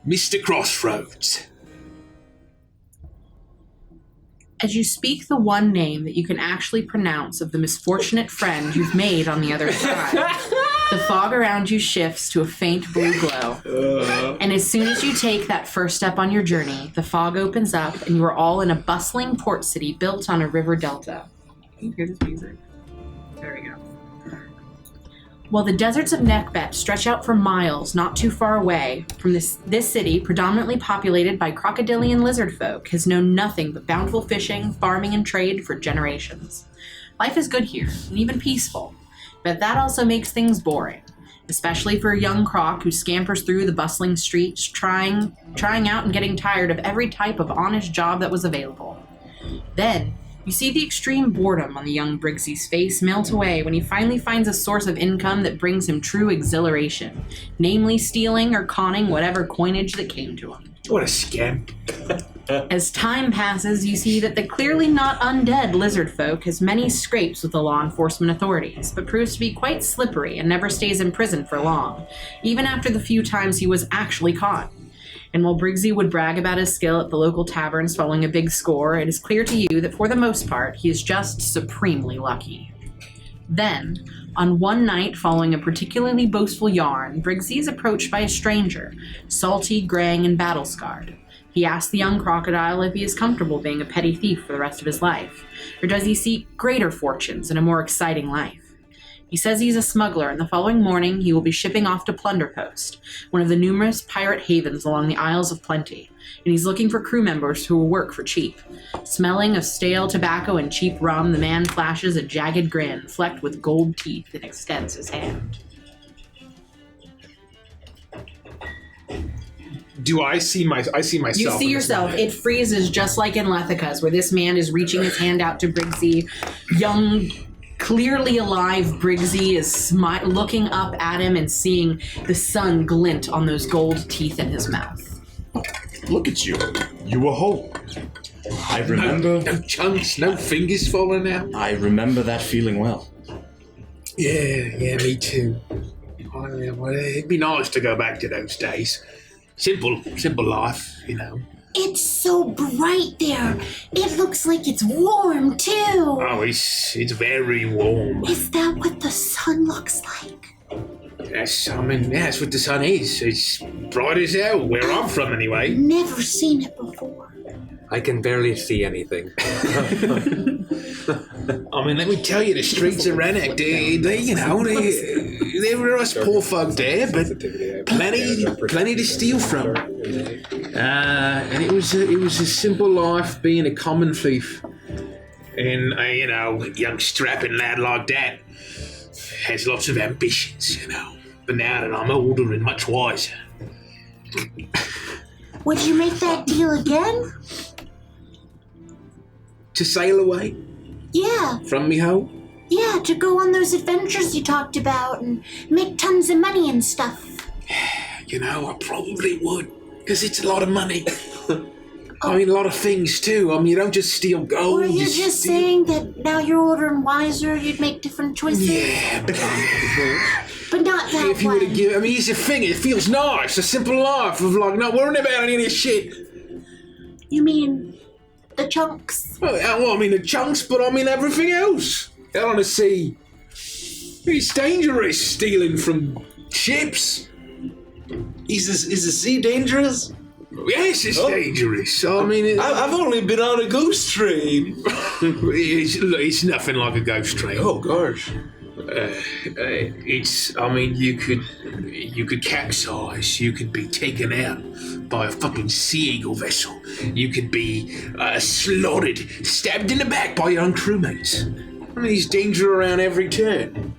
Mr. Crossroads. As you speak the one name that you can actually pronounce of the misfortunate friend you've made on the other side, the fog around you shifts to a faint blue glow. And as soon as you take that first step on your journey, the fog opens up and you are all in a bustling port city built on a river delta. Can you hear this music? There we go. While the deserts of Nekbet stretch out for miles not too far away from this city, predominantly populated by crocodilian lizard folk, has known nothing but bountiful fishing, farming, and trade for generations. Life is good here, and even peaceful, but that also makes things boring, especially for a young croc who scampers through the bustling streets, trying out and getting tired of every type of honest job that was available. Then, you see the extreme boredom on the young Briggsy's face melt away when he finally finds a source of income that brings him true exhilaration, namely stealing or conning whatever coinage that came to him. What a scamp. As time passes, you see that the clearly not undead lizard folk has many scrapes with the law enforcement authorities, but proves to be quite slippery and never stays in prison for long, even after the few times he was actually caught. And while Briggsy would brag about his skill at the local taverns following a big score, it is clear to you that for the most part, he is just supremely lucky. Then, on one night following a particularly boastful yarn, Briggsy is approached by a stranger, salty, graying, and battle-scarred. He asks the young crocodile if he is comfortable being a petty thief for the rest of his life, or does he seek greater fortunes and a more exciting life. He says he's a smuggler, and the following morning he will be shipping off to Plunder Post, one of the numerous pirate havens along the Isles of Plenty, and he's looking for crew members who will work for cheap. Smelling of stale tobacco and cheap rum, the man flashes a jagged grin, flecked with gold teeth, and extends his hand. Do I see I see myself? You see in this yourself. moment. It freezes just like in Lethica's, where this man is reaching his hand out to Briggsy. Young, clearly alive Briggsy is looking up at him and seeing the sun glint on those gold teeth in his mouth. Look at you. You were whole. I remember. No chunks, no fingers falling out. I remember that feeling well. Yeah, me too. Well, it'd be nice to go back to those days. Simple life, you know. It's so bright there. It looks like it's warm, too. Oh, it's very warm. Is that what the sun looks like? That's what the sun is. It's bright as hell, where I'm from anyway. Never seen it before. I can barely see anything. I mean, let me tell you, the streets of Rennick, there are us poor folk there, but plenty to steal from. And it was a simple life being a common thief. And, a young strapping lad like that has lots of ambitions, But now that I'm older and much wiser. Would you make that deal again? To sail away Yeah. from me home? Yeah, to go on those adventures you talked about and make tons of money and stuff. I probably would, because it's a lot of money. I mean, a lot of things, too. I mean, you don't just steal gold. Or you're just saying that now you're older and wiser, you'd make different choices? Yeah, but But not that if you were to one. give... I mean, here's the thing. It feels nice. A simple life of, not worrying about any of this shit. You mean the chunks? Well, I mean the chunks, but I mean everything else. Out on the sea. It's dangerous stealing from ships. Is the sea dangerous? Yes, it's dangerous. I mean, I've only been on a ghost train. it's nothing like a ghost train. Oh gosh. You could capsize. You could be taken out by a fucking sea eagle vessel. You could be slaughtered, stabbed in the back by your own crewmates. I mean, there's danger around every turn.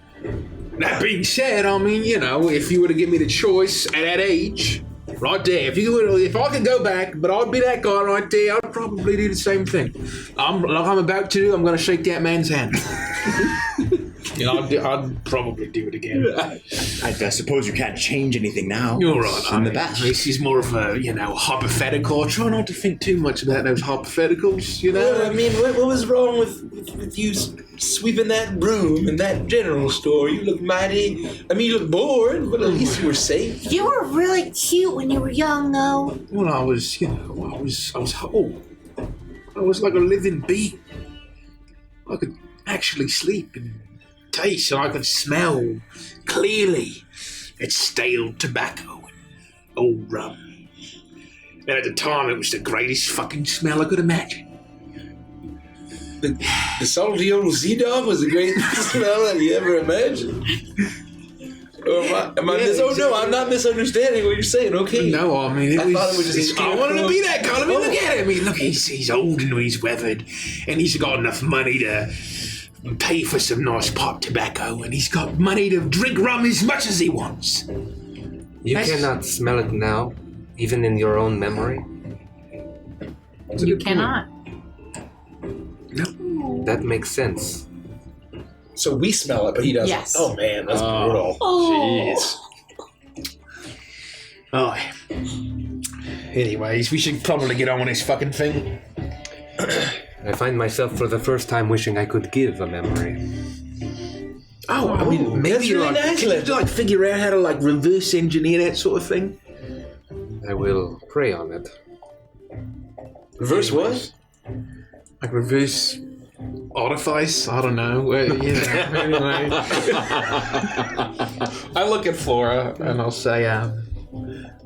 That being said, if you were to give me the choice at that age, right there, if I could go back, but I'd be that guy right there, I'd probably do the same thing. I'm about to do. I'm going to shake that man's hand. I'd probably do it again. I suppose you can't change anything now. You're right. It's in the past. This is more of a, hypothetical. I try not to think too much about those hypotheticals, Well, I mean, what was wrong with you sweeping that broom in that general store? You look mighty... I mean, you look bored, but at least you were safe. You were really cute when you were young, though. Well, I was whole. I was like a living being. I could actually sleep and taste, and I could smell clearly. It's stale tobacco and old rum. And at the time, it was the greatest fucking smell I could imagine. The salty old sea dog was the greatest smell that you ever imagined. Or am I no, I'm not misunderstanding what you're saying. Okay. No, I mean, I thought it was just a I wanted to be that guy. I mean, look at him. I mean, look, he's old and he's weathered, and he's got enough money to pay for some nice pipe tobacco, and he's got money to drink rum as much as he wants. You cannot smell it now, even in your own memory. You cannot. No. That makes sense. So we smell it, but he doesn't. Yes. Oh man, that's brutal. Jeez. Oh. Anyways, we should probably get on with this fucking thing. I find myself for the first time wishing I could give a memory. Oh, I mean, maybe that's really nice. can you figure out how to reverse engineer that sort of thing? I will pray on it. Reverse what? Like reverse artifice? I don't know. Anyway. I look at Flora and I'll say, do I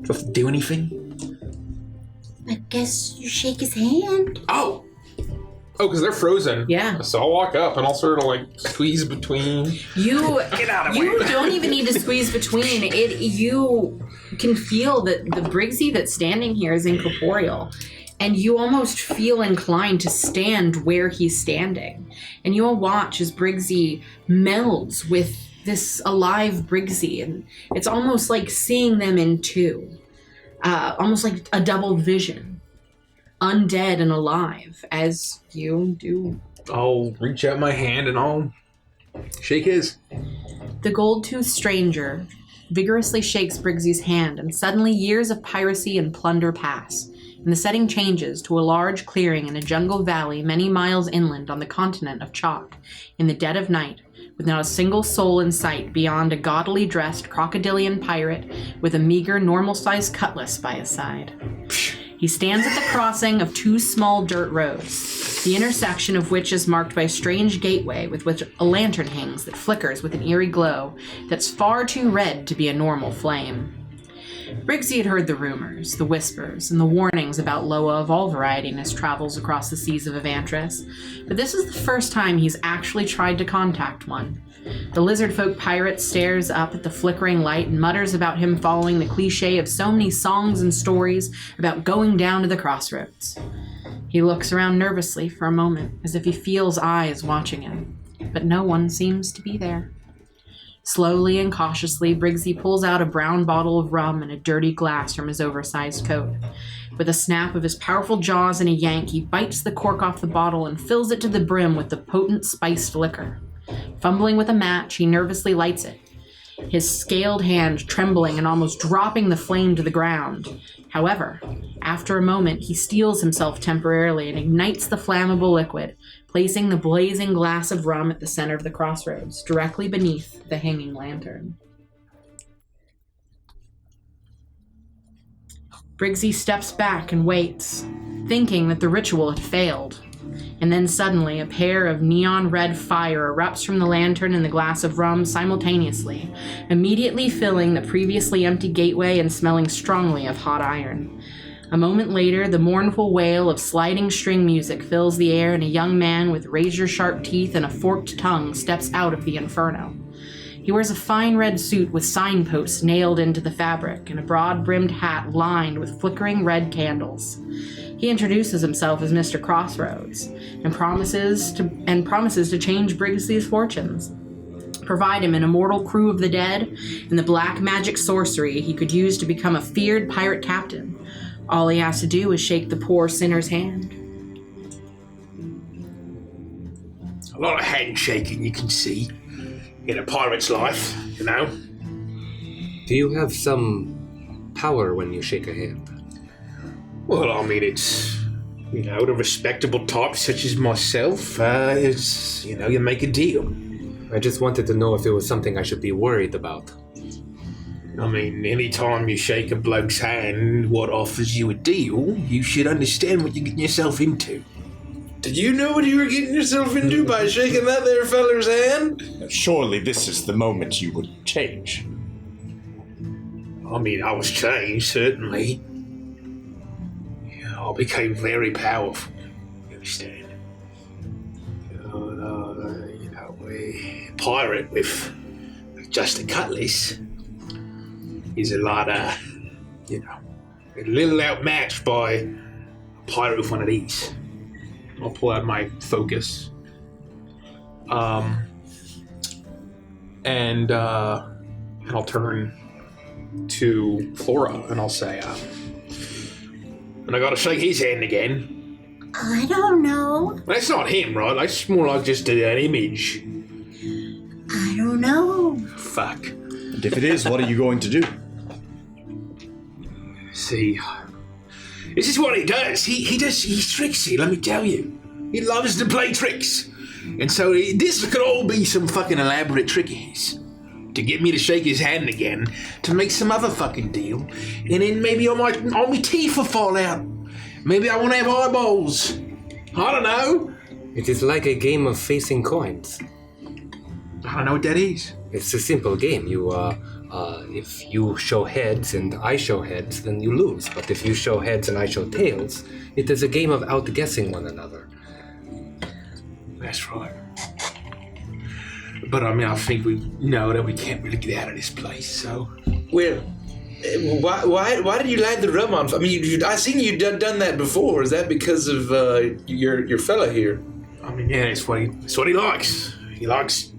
have to do anything? I guess you shake his hand. Oh, Oh, because they're frozen. Yeah. So I'll walk up and I'll sort of like squeeze between. Get out of You don't even need to squeeze between. You can feel that the Briggsy that's standing here is incorporeal. And you almost feel inclined to stand where he's standing. And you'll watch as Briggsy melds with this alive Briggsy. And it's almost like seeing them in two. Almost like a double vision. Undead and alive, as you do. I'll reach out my hand and I'll shake his. The gold-toothed stranger vigorously shakes Briggsy's hand, and suddenly years of piracy and plunder pass, and the setting changes to a large clearing in a jungle valley many miles inland on the continent of Chalk, in the dead of night, with not a single soul in sight beyond a gaudily dressed crocodilian pirate with a meager, normal-sized cutlass by his side. He stands at the crossing of two small dirt roads, the intersection of which is marked by a strange gateway with which a lantern hangs that flickers with an eerie glow that's far too red to be a normal flame. Briggsy had heard the rumors, the whispers, and the warnings about Loa of all variety in his travels across the seas of Evantris, but this is the first time he's actually tried to contact one. The lizard-folk pirate stares up at the flickering light and mutters about him following the cliche of so many songs and stories about going down to the crossroads. He looks around nervously for a moment, as if he feels eyes watching him, but no one seems to be there. Slowly and cautiously, Briggsy pulls out a brown bottle of rum and a dirty glass from his oversized coat. With a snap of his powerful jaws and a yank, he bites the cork off the bottle and fills it to the brim with the potent spiced liquor. Fumbling with a match, he nervously lights it, his scaled hand trembling and almost dropping the flame to the ground. However, after a moment, he steels himself temporarily and ignites the flammable liquid, placing the blazing glass of rum at the center of the crossroads, directly beneath the hanging lantern. Briggsy steps back and waits, thinking that the ritual had failed. And then suddenly, a pair of neon red fire erupts from the lantern and the glass of rum simultaneously, immediately filling the previously empty gateway and smelling strongly of hot iron. A moment later, the mournful wail of sliding string music fills the air, and a young man with razor-sharp teeth and a forked tongue steps out of the inferno. He wears a fine red suit with signposts nailed into the fabric and a broad-brimmed hat lined with flickering red candles. He introduces himself as Mr. Crossroads and promises to change Briggsy's fortunes, provide him an immortal crew of the dead, and the black magic sorcery he could use to become a feared pirate captain. All he has to do is shake the poor sinner's hand. A lot of handshaking you can see in a pirate's life, you know. Do you have some power when you shake a hand? Well, I mean, it's, you know, the respectable type such as myself, it's, you know, you make a deal. I just wanted to know if it was something I should be worried about. I mean, any time you shake a bloke's hand, what offers you a deal, you should understand what you're getting yourself into. Did you know what you were getting yourself into by shaking that there feller's hand? Surely this is the moment you would change. I mean, I was changed, certainly. I became very powerful, you understand? A pirate with just a cutlass is a lot of, you know, a little outmatched by a pirate with one of these. I'll pull out my focus. And I'll turn to Flora and I'll say, and I gotta shake his hand again. I don't know. That's not him, right? That's more like just an image. I don't know. Fuck. And if it is, what are you going to do? See, this is what he does. He's tricksy, let me tell you. He loves to play tricks. And so this could all be some fucking elaborate trick of his. To get me to shake his hand again, to make some other fucking deal, and then maybe all my teeth will fall out. Maybe I won't have eyeballs. I don't know. It is like a game of facing coins. I don't know what that is. It's a simple game. If you show heads and I show heads, then you lose. But if you show heads and I show tails, it is a game of outguessing one another. That's right. But I mean, I think we know that we can't really get out of this place, so... Well, why did you light the rum on? I mean, I seen you done that before. Is that because of your fella here? I mean, yeah, it's what he likes. He likes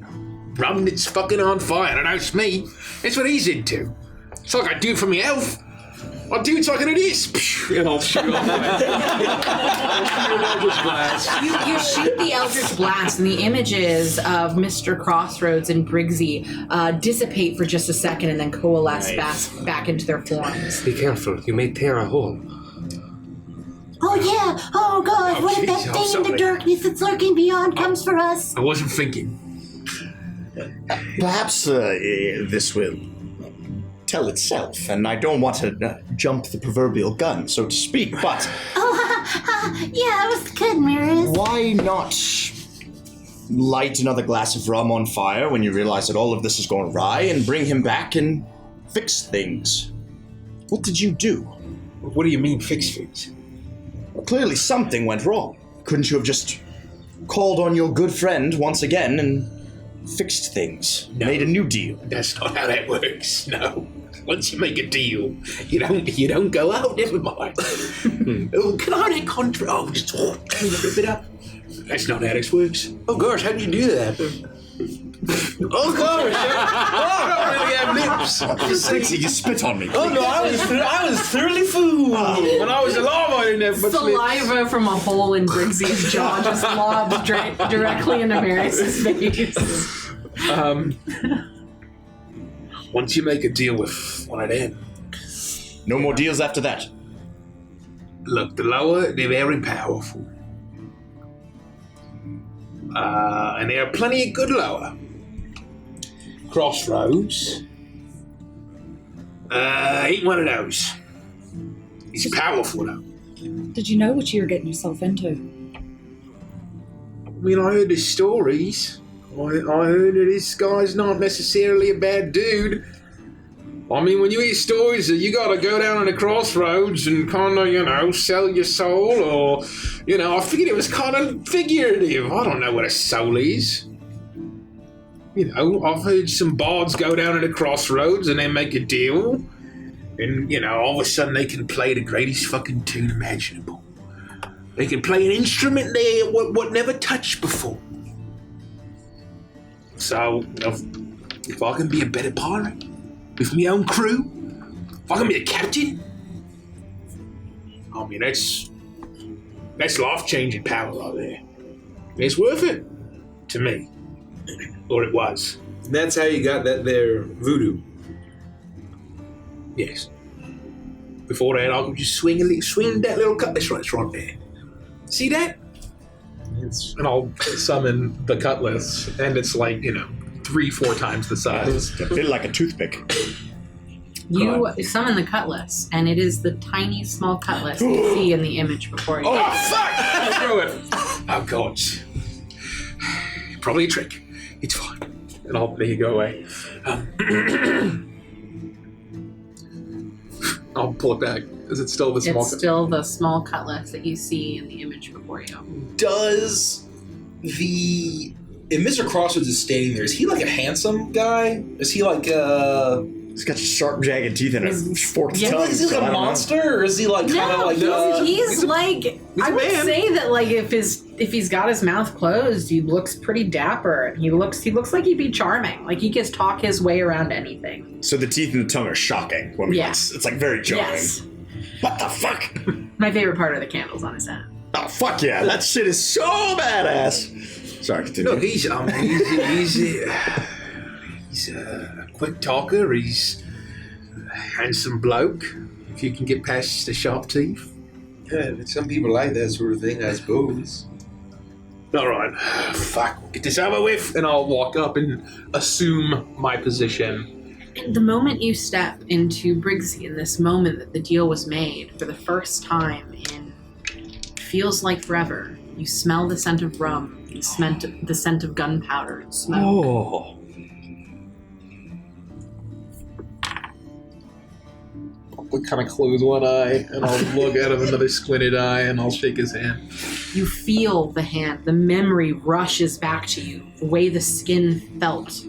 rum that's fucking on fire. And that's me. That's what he's into. It's like I do for me elf. I do it like it is. And I'll shoot off You shoot the Eldritch Blast, and the images of Mr. Crossroads and Briggsy dissipate for just a second and then coalesce back into their forms. Be careful, you may tear a hole. Oh yeah! Oh god! What if that thing in the darkness that's lurking beyond comes for us? I wasn't thinking. Perhaps this will tell itself, and I don't want to jump the proverbial gun, so to speak, but... Yeah, that was good, Mirrors. Why not light another glass of rum on fire when you realize that all of this is going awry and bring him back and fix things? What did you do? What do you mean, fix things? Well, clearly something went wrong. Couldn't you have just called on your good friend once again and fixed things? No. Made a new deal? That's not how that works, no. Once you make a deal, you don't go, oh, never mind. Oh, can I have contract? Oh, just rip it up. That's not how this works. Oh gosh, how did you do that? Oh gosh! Oh, I don't really have lips. Sexy, you spit on me. Oh no, I was thoroughly fooled. When I was alive, I didn't have much lips. Saliva from a hole in Briggsy's jaw just lobs directly into Marius's face. Once you make a deal with one of them, No more deals after that. look, the lower, they're very powerful. And there are plenty of good lower. Crossroads. Ain't one of those. He's powerful though. Did you know what you were getting yourself into? I mean, I heard the stories. I heard that this guy's not necessarily a bad dude. I mean, when you hear stories that you gotta go down to the crossroads and kind of, sell your soul, or, I figured it was kind of figurative. I don't know what a soul is. I've heard some bards go down to the crossroads and they make a deal, and, all of a sudden they can play the greatest fucking tune imaginable. They can play an instrument there what never touched before. So, if I can be a better pirate with my own crew, if I can be a captain, I mean, that's life-changing power right there. It's worth it to me, or it was. And that's how you got that there voodoo. Yes. Before that, I could just swing that little cutlass right there. See that? And I'll summon the cutlass, and it's like, 3-4 times the size. A bit like a toothpick. You summon the cutlass, and it is the tiny, small cutlass that you see in the image before you. Oh, fuck! Throw it. Oh, God. Probably a trick. It's fine. And I'll make it go away. I'll pull it back. Is it still the small It's still the small cutlass that you see in the image before you. Does if Mr. Crossroads is standing there, is he like a handsome guy? Is he like He's got sharp, jagged teeth and a forked tongue. Is he like a monster, or is he like kind of No, like he's like I would man. say that like if he's got his mouth closed, he looks pretty dapper, and he looks like he'd be charming. Like he can talk his way around anything. So the teeth and the tongue are shocking. It's like very jarring. Yes. What the fuck? My favorite part are the candles on his head. Oh, fuck yeah. That shit is so badass. Sorry, continue. No, he's a quick talker. He's a handsome bloke. If you can get past the sharp teeth. Yeah, some people like that sort of thing, I suppose. All right. Fuck. Get this over with. And I'll walk up and assume my position. The moment you step into Briggsy, in this moment that the deal was made for the first time in feels like forever, you smell the scent of rum, the scent of gunpowder and smoke. Oh. I'll kind of close one eye, and I'll look out of another squinted eye, and I'll shake his hand. You feel the hand. The memory rushes back to you. The way the skin felt.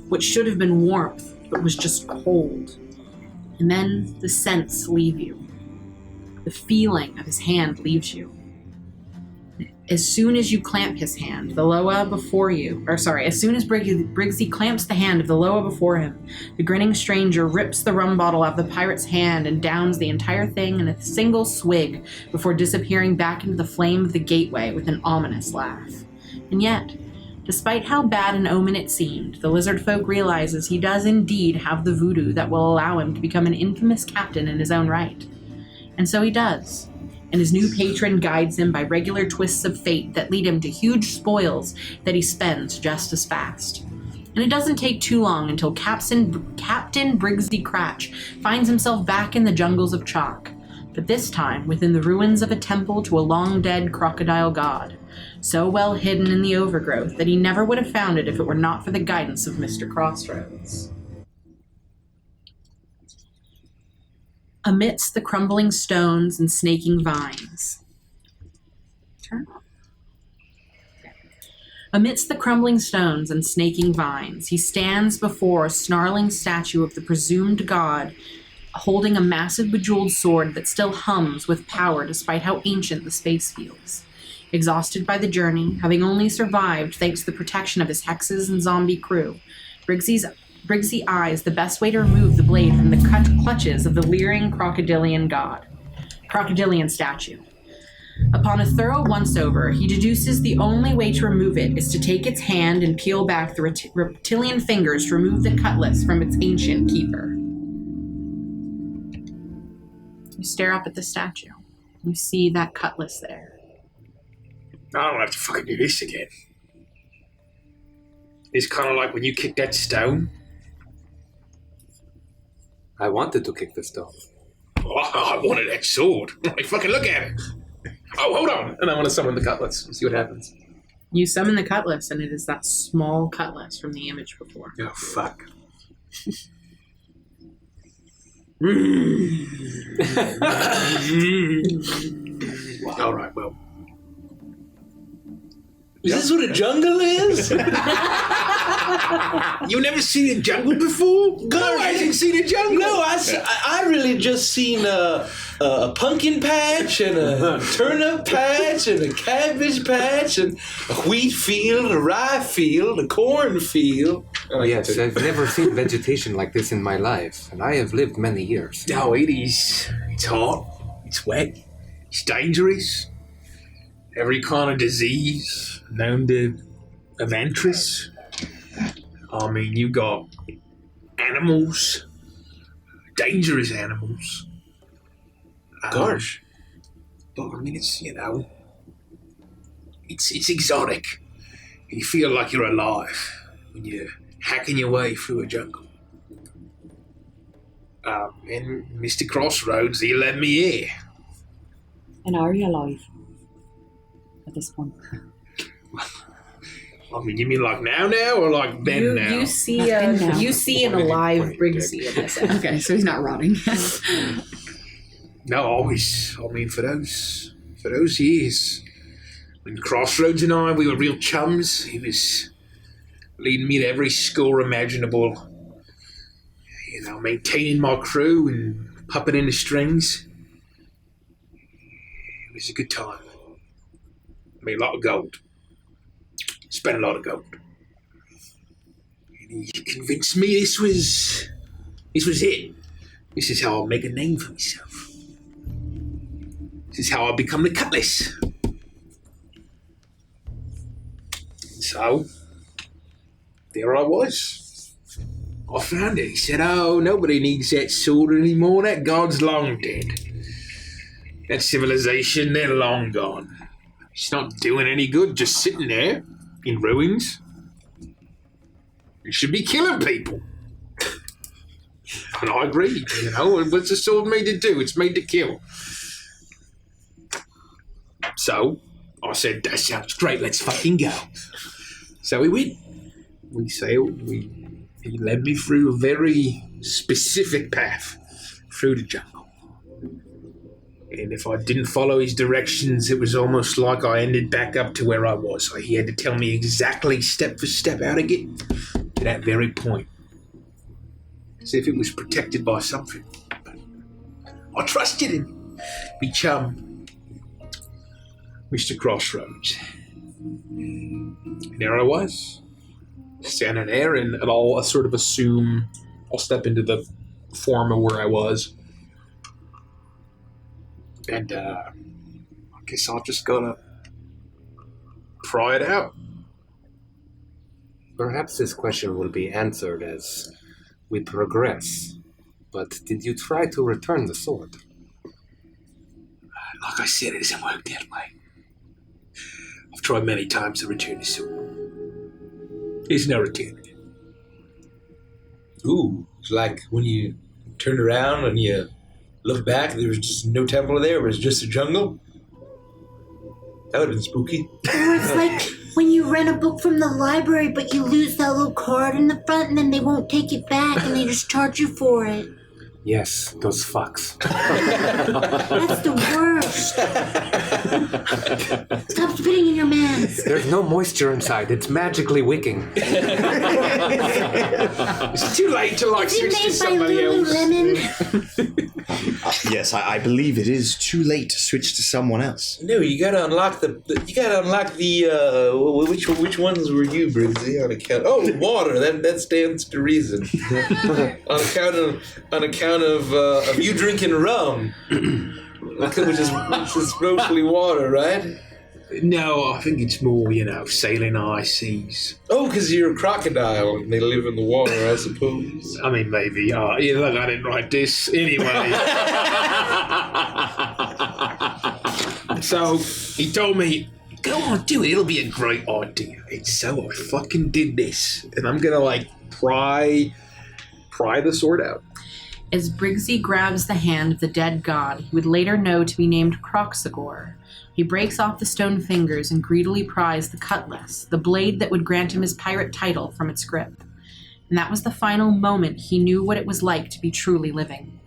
What should have been warmth, but was just cold. And then the scents leave you. The feeling of his hand leaves you. As soon as you clamp his hand, the Loa before you, as soon as Briggsy clamps the hand of the Loa before him, the grinning stranger rips the rum bottle out of the pirate's hand and downs the entire thing in a single swig before disappearing back into the flame of the gateway with an ominous laugh. And yet, despite how bad an omen it seemed, the lizard folk realizes he does indeed have the voodoo that will allow him to become an infamous captain in his own right. And so he does. And his new patron guides him by regular twists of fate that lead him to huge spoils that he spends just as fast. And it doesn't take too long until Captain Briggsy Cratch finds himself back in the jungles of chalk, but this time within the ruins of a temple to a long-dead crocodile god, so well hidden in the overgrowth that he never would have found it if it were not for the guidance of Mr. Crossroads. Amidst the crumbling stones and snaking vines. Amidst the crumbling stones and snaking vines, he stands before a snarling statue of the presumed god, holding a massive bejeweled sword that still hums with power despite how ancient the space feels. Exhausted by the journey, having only survived thanks to the protection of his hexes and zombie crew, Briggsy eyes the best way to remove the blade from the clutches of the leering crocodilian statue. Upon a thorough once-over, he deduces the only way to remove it is to take its hand and peel back the reptilian fingers to remove the cutlass from its ancient keeper. You stare up at the statue. You see that cutlass there. I don't have to fucking do this again. It's kind of like when you kick that stone. I wanted to kick the stone. Oh, I wanted that sword. Like, fucking look at it. Oh, hold on. And I want to summon the cutlass and see what happens. You summon the cutlass, and it is that small cutlass from the image before. Oh, fuck. All right, well. Is this what a jungle is? You never seen a jungle before? No, I haven't seen a jungle. No, I really just seen a pumpkin patch and a turnip patch and a cabbage patch and a wheat field, a rye field, a corn field. Oh, yes, I've never seen vegetation like this in my life, and I have lived many years. No, it is. It's hot. It's wet. It's dangerous. Every kind of disease known to Eventris. I mean, you got animals, dangerous animals. Gosh. But I mean, it's, it's exotic. You feel like you're alive when you're hacking your way through a jungle. And Mr. Crossroads, he led me here. And are you alive at this point? I mean, you mean like now or like then now? You see an alive Briggsy in this. Okay, so he's not rotting. No, always. I mean, for those years, when Crossroads and I, we were real chums. He was leading me to every score imaginable. Maintaining my crew and puppeting the strings. It was a good time. I mean, a lot of gold. Spent a lot of gold. And he convinced me this was it. This is how I'll make a name for myself. This is how I'll become the Cutlass. So, there I was. I found it. He said, oh, nobody needs that sword anymore. That god's long dead. That civilization, they're long gone. It's not doing any good just sitting there in ruins. You should be killing people. And I agree. What's the sword made to do? It's made to kill. So, I said, that sounds great. Let's fucking go. So we went. We sailed. He led me through a very specific path through the jungle. And if I didn't follow his directions, it was almost like I ended back up to where I was. Like he had to tell me exactly step for step how to get to that very point. As if it was protected by something. But I trusted him. Me chum, Mr. Crossroads. And there I was, standing there, and I'll sort of assume, I'll step into the form of where I was. And I guess I'll just gotta pry it out. Perhaps this question will be answered as we progress. But did you try to return the sword? Like I said, it doesn't work that way. I've tried many times to return the sword. There's no returning it. Ooh, it's like when you turn around and you look back, there was just no temple there, it was just a jungle. That would have been spooky. Or it's like when you rent a book from the library, but you lose that little card in the front, and then they won't take it back, and they just charge you for it. Yes, those fucks. That's the worst. Stop spitting in your mask. There's no moisture inside. It's magically wicking. It's too late to Is switch to it made by somebody else. Lululemon? Yes, I believe it is too late to switch to someone else. No, you gotta unlock the which ones were you, Briggsy? On account water. That stands to reason. on account of you drinking rum, which is mostly water, right? No, I think it's more, sailing high seas. Oh, because you're a crocodile and they live in the water, I suppose. I mean, maybe. Look, I didn't write this anyway. So he told me, go on, do it. It'll be a great idea. And so I fucking did this. And I'm going to, pry the sword out. As Briggsy grabs the hand of the dead god he would later know to be named Croxagore, he breaks off the stone fingers and greedily pries the cutlass, the blade that would grant him his pirate title, from its grip. And that was the final moment he knew what it was like to be truly living.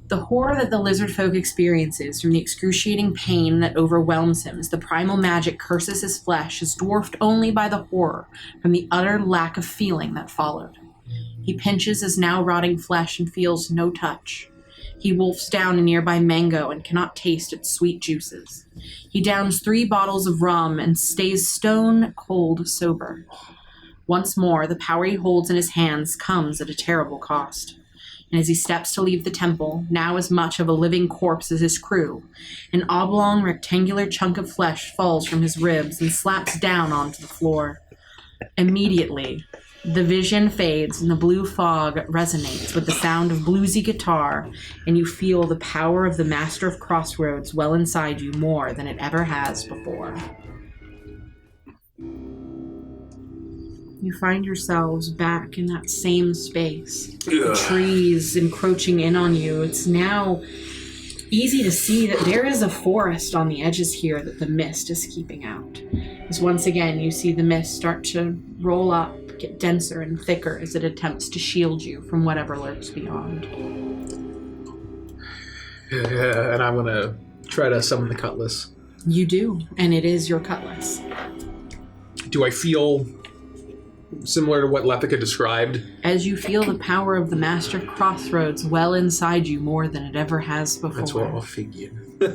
The horror that the lizard folk experiences from the excruciating pain that overwhelms him as the primal magic curses his flesh is dwarfed only by the horror from the utter lack of feeling that followed. He pinches his now rotting flesh and feels no touch. He wolfs down a nearby mango and cannot taste its sweet juices. He downs 3 bottles of rum and stays stone cold sober. Once more, the power he holds in his hands comes at a terrible cost. And as he steps to leave the temple, now as much of a living corpse as his crew, an oblong rectangular chunk of flesh falls from his ribs and slaps down onto the floor. Immediately, the vision fades and the blue fog resonates with the sound of bluesy guitar, and you feel the power of the Master of Crossroads well inside you more than it ever has before. You find yourselves back in that same space. The trees encroaching in on you. It's now easy to see that there is a forest on the edges here that the mist is keeping out. As once again you see the mist start to roll up, get denser and thicker as it attempts to shield you from whatever lurks beyond. And I'm going to try to summon the cutlass. You do, and it is your cutlass. Do I feel similar to what Lepika described? As you feel the power of the Master of Crossroads well inside you more than it ever has before. That's what I figured. All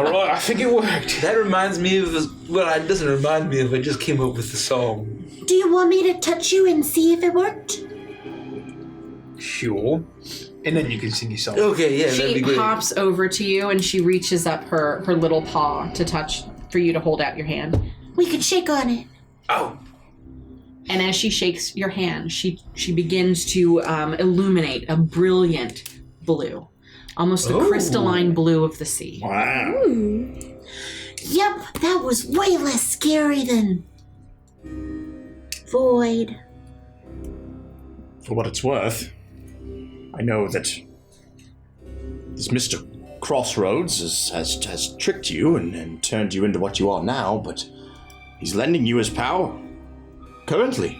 right, I think it worked. That reminds me of, it doesn't remind me of, I just came up with the song. Do you want me to touch you and see if it worked? Sure. And then you can sing your song. Okay, yeah, that'd be She great. hops over to you and she reaches up her little paw to touch, for you to hold out your hand. We could shake on it. Oh. And as she shakes your hand, she begins to illuminate a brilliant blue. Almost the crystalline blue of the sea. Wow. Yep, that was way less scary than Void. For what it's worth, I know that this Mr. Crossroads has tricked you and turned you into what you are now, but he's lending you his power. Currently.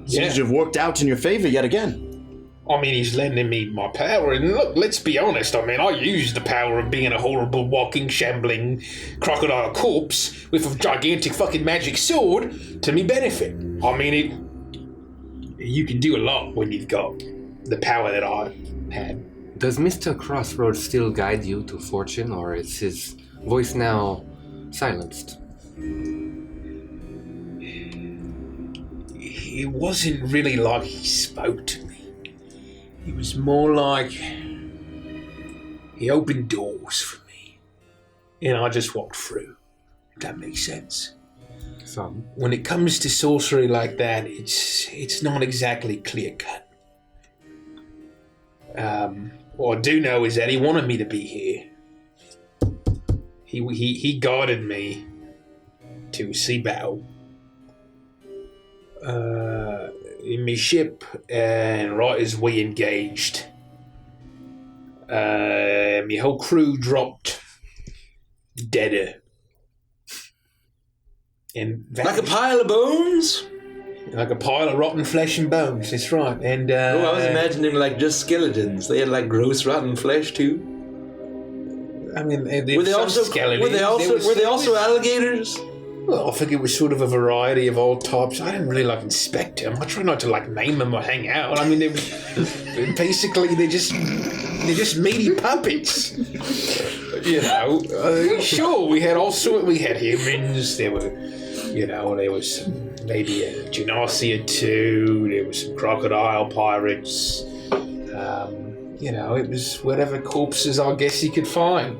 Seems to have worked out in your favor yet again. I mean, he's lending me my power, and look, let's be honest, I mean, I used the power of being a horrible, walking, shambling crocodile corpse with a gigantic fucking magic sword to me benefit. I mean, you can do a lot when you've got the power that I had. Does Mr. Crossroads still guide you to fortune, or is his voice now silenced? It wasn't really like he spoke to me. It was more like he opened doors for me, and I just walked through, if that makes sense. Some. When it comes to sorcery like that, it's not exactly clear-cut. What I do know is that he wanted me to be here. He guided me to sea battle. In my ship, and right as we engaged, my whole crew dropped deader. And Like a pile of bones? like a pile of rotten flesh and bones, that's right. And I was imagining like just skeletons. They had like gross rotten flesh too. I mean, Were they also alligators? Well, I think it was sort of a variety of all types. I didn't really inspect them. I try not to name them or hang out. I mean, basically they're just meaty puppets. Sure, we had all sorts. We had humans. There was maybe a genasi or two. There was some crocodile pirates. It was whatever corpses I guess he could find.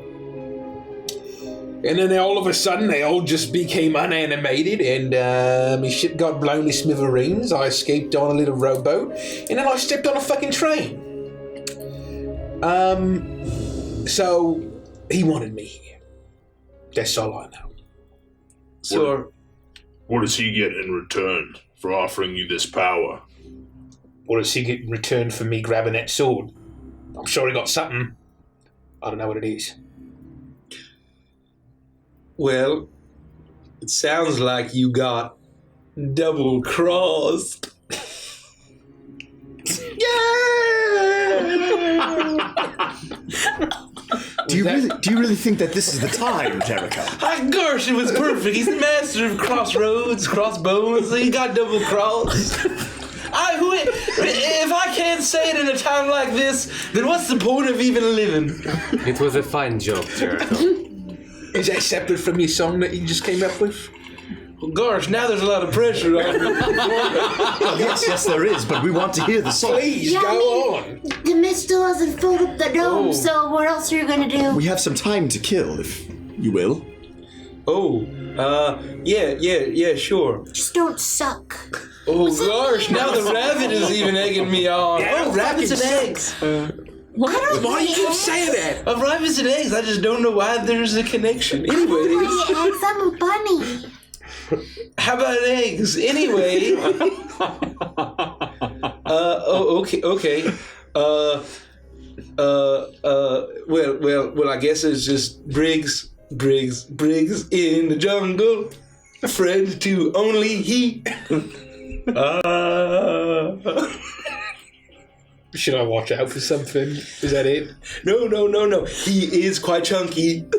And then all of a sudden, they all just became unanimated, and my ship got blown to smithereens. I escaped on a little rowboat, and then I stepped on a fucking train. So he wanted me here. That's all I know. So, What does he get in return for offering you this power? What does he get in return for me grabbing that sword? I'm sure he got something. I don't know what it is. well, it sounds like you got double crossed. Do you really think that this is the time, Jericho? Gosh, it was perfect. He's the master of crossroads, crossbones. So he got double crossed. If I can't say it in a time like this, then what's the point of even living? It was a fine joke, Jericho. Is that separate from your song that you just came up with? Well, gosh, now there's a lot of pressure on me. Yes, there is, but we want to hear the song. Please, Yeah, go on. The mist still hasn't filled up the dome, so what else are you gonna do? We have some time to kill, if you will. Yeah, sure. Just don't suck. Oh gosh, now the rabbit is even egging me on. Yeah, rabbits and fucking eggs. Why do you keep saying that? Rabbits and eggs, I just don't know why there's a connection. Anyways, Eggs, I'm a bunny. how about eggs? Anyway. Okay. Well, I guess it's just Briggs in the jungle. A friend to only he. Should I watch out for something? Is that it? No. He is quite chunky. and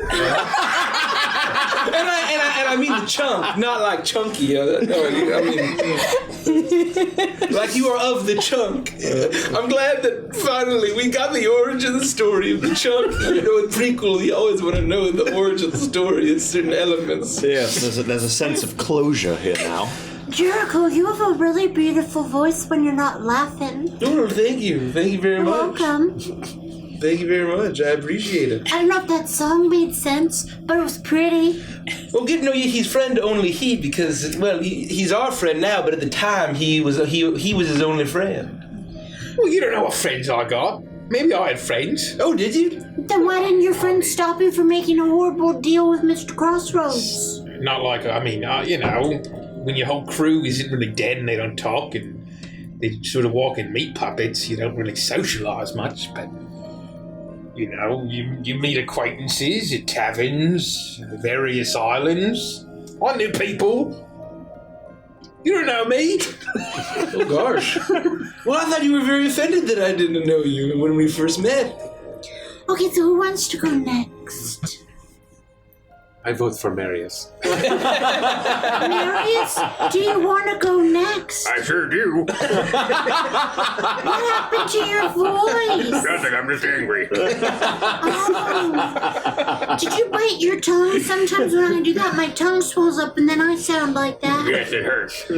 I mean the chunk, not like chunky. No, I mean like you are of the chunk. I'm glad that finally we got the origin story of the chunk. In prequel, you always want to know the origin story of certain elements. Yes, there's a sense of closure here now. Jericho, you have a really beautiful voice when you're not laughing. Oh, thank you. Thank you very You're much. welcome. Thank you very much. I appreciate it. I don't know if that song made sense, but it was pretty. Well, he's friend to only he because, well, he's our friend now, but at the time he was his only friend. Well, you don't know what friends I got. Maybe I had friends. Oh, did you? Then why didn't your friend stop you from making a horrible deal with Mr. Crossroads? Not like, when your whole crew isn't really dead and they don't talk and they sort of walk in meat puppets, you don't really socialize much, but, you meet acquaintances at taverns, various islands. I knew people. You don't know me. Oh, gosh. Well, I thought you were very offended that I didn't know you when we first met. Okay, so who wants to go next? I vote for Marius. Marius, do you want to go next? I sure do. What happened to your voice? Nothing, I'm just angry. Oh. Did you bite your tongue? Sometimes when I do that, my tongue swells up and then I sound like that. Yes, it hurts. Can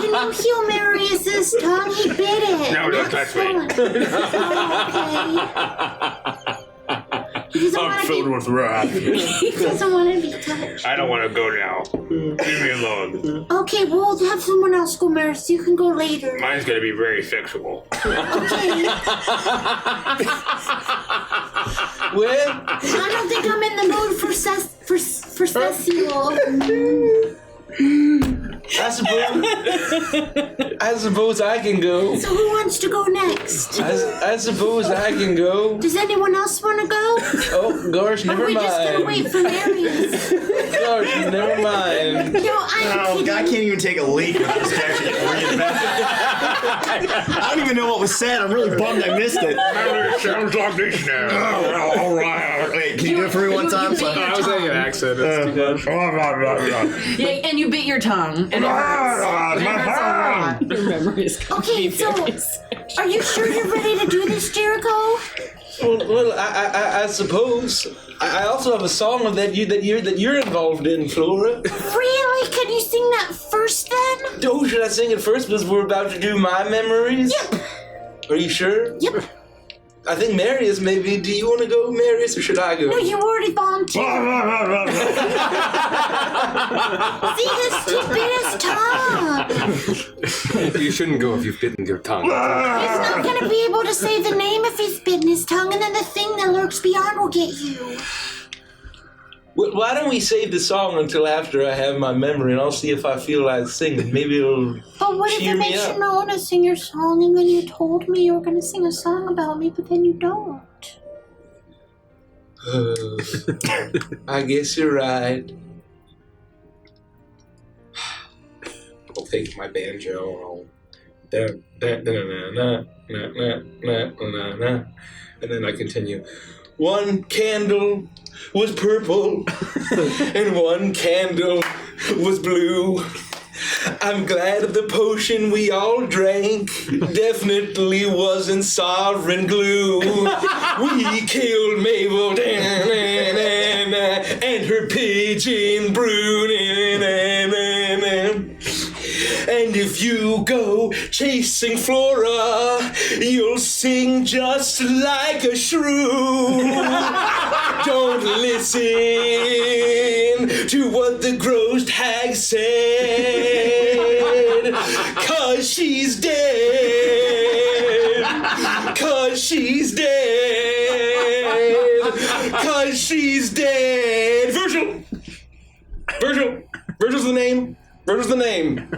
you heal Marius's tongue? He bit it. No, don't touch me. Oh, okay. He doesn't I'm want to filled be. with wrath. He doesn't want to be touched. I don't want to go now. Leave me alone. Okay, well, we'll have someone else go, Marius. You can go later. Mine's going to be very sexual. Okay. Well, I don't think I'm in the mood for sexual. I suppose I can go. So who wants to go next? I suppose I can go. Does anyone else want to go? Oh, gosh, Or never are we just gonna mind. wait for Marius? Gosh, never mind. No, I'm Oh, kidding. I can't even take a leak without this character getting reinvented. I don't even know what was said. I'm really bummed I missed it. It sounds like this now. Oh, all right. Wait, can you do it for me one time? You I was saying an accent. Yeah, and you bit your tongue. And it hurts. It hurts a lot. Your memory is Okay, so are you sure you're ready to do this, Jericho? Well, I suppose. I also have a song that you're involved in, Flora. Really? Can you sing that first then? Oh, should I sing it first because we're about to do my memories? Yep. Are you sure? Yep. I think Marius maybe. Do you want to go, Marius, or should I go? No, you already volunteered. See, he bit his tongue. You shouldn't go if you've bitten your tongue. He's not gonna be able to say the name if he's bitten his tongue, and then the thing that lurks beyond will get you. Why don't we save the song until after I have my memory, and I'll see if I feel like singing. Maybe it'll But what if cheer it me makes up. you not want to sing your song, and then you told me you were gonna sing a song about me, but then you don't? I guess you're right. I'll take my banjo and and then I continue. One candle was purple and one candle was blue. I'm glad the potion we all drank definitely wasn't sovereign glue. We killed Mabel and her pigeon brood. And if you go chasing Flora, you'll sing just like a shrew. Don't listen to what the ghost hag said, 'cause she's dead. 'Cause she's dead. 'Cause she's dead. Virgil's the name. Virgil's the name.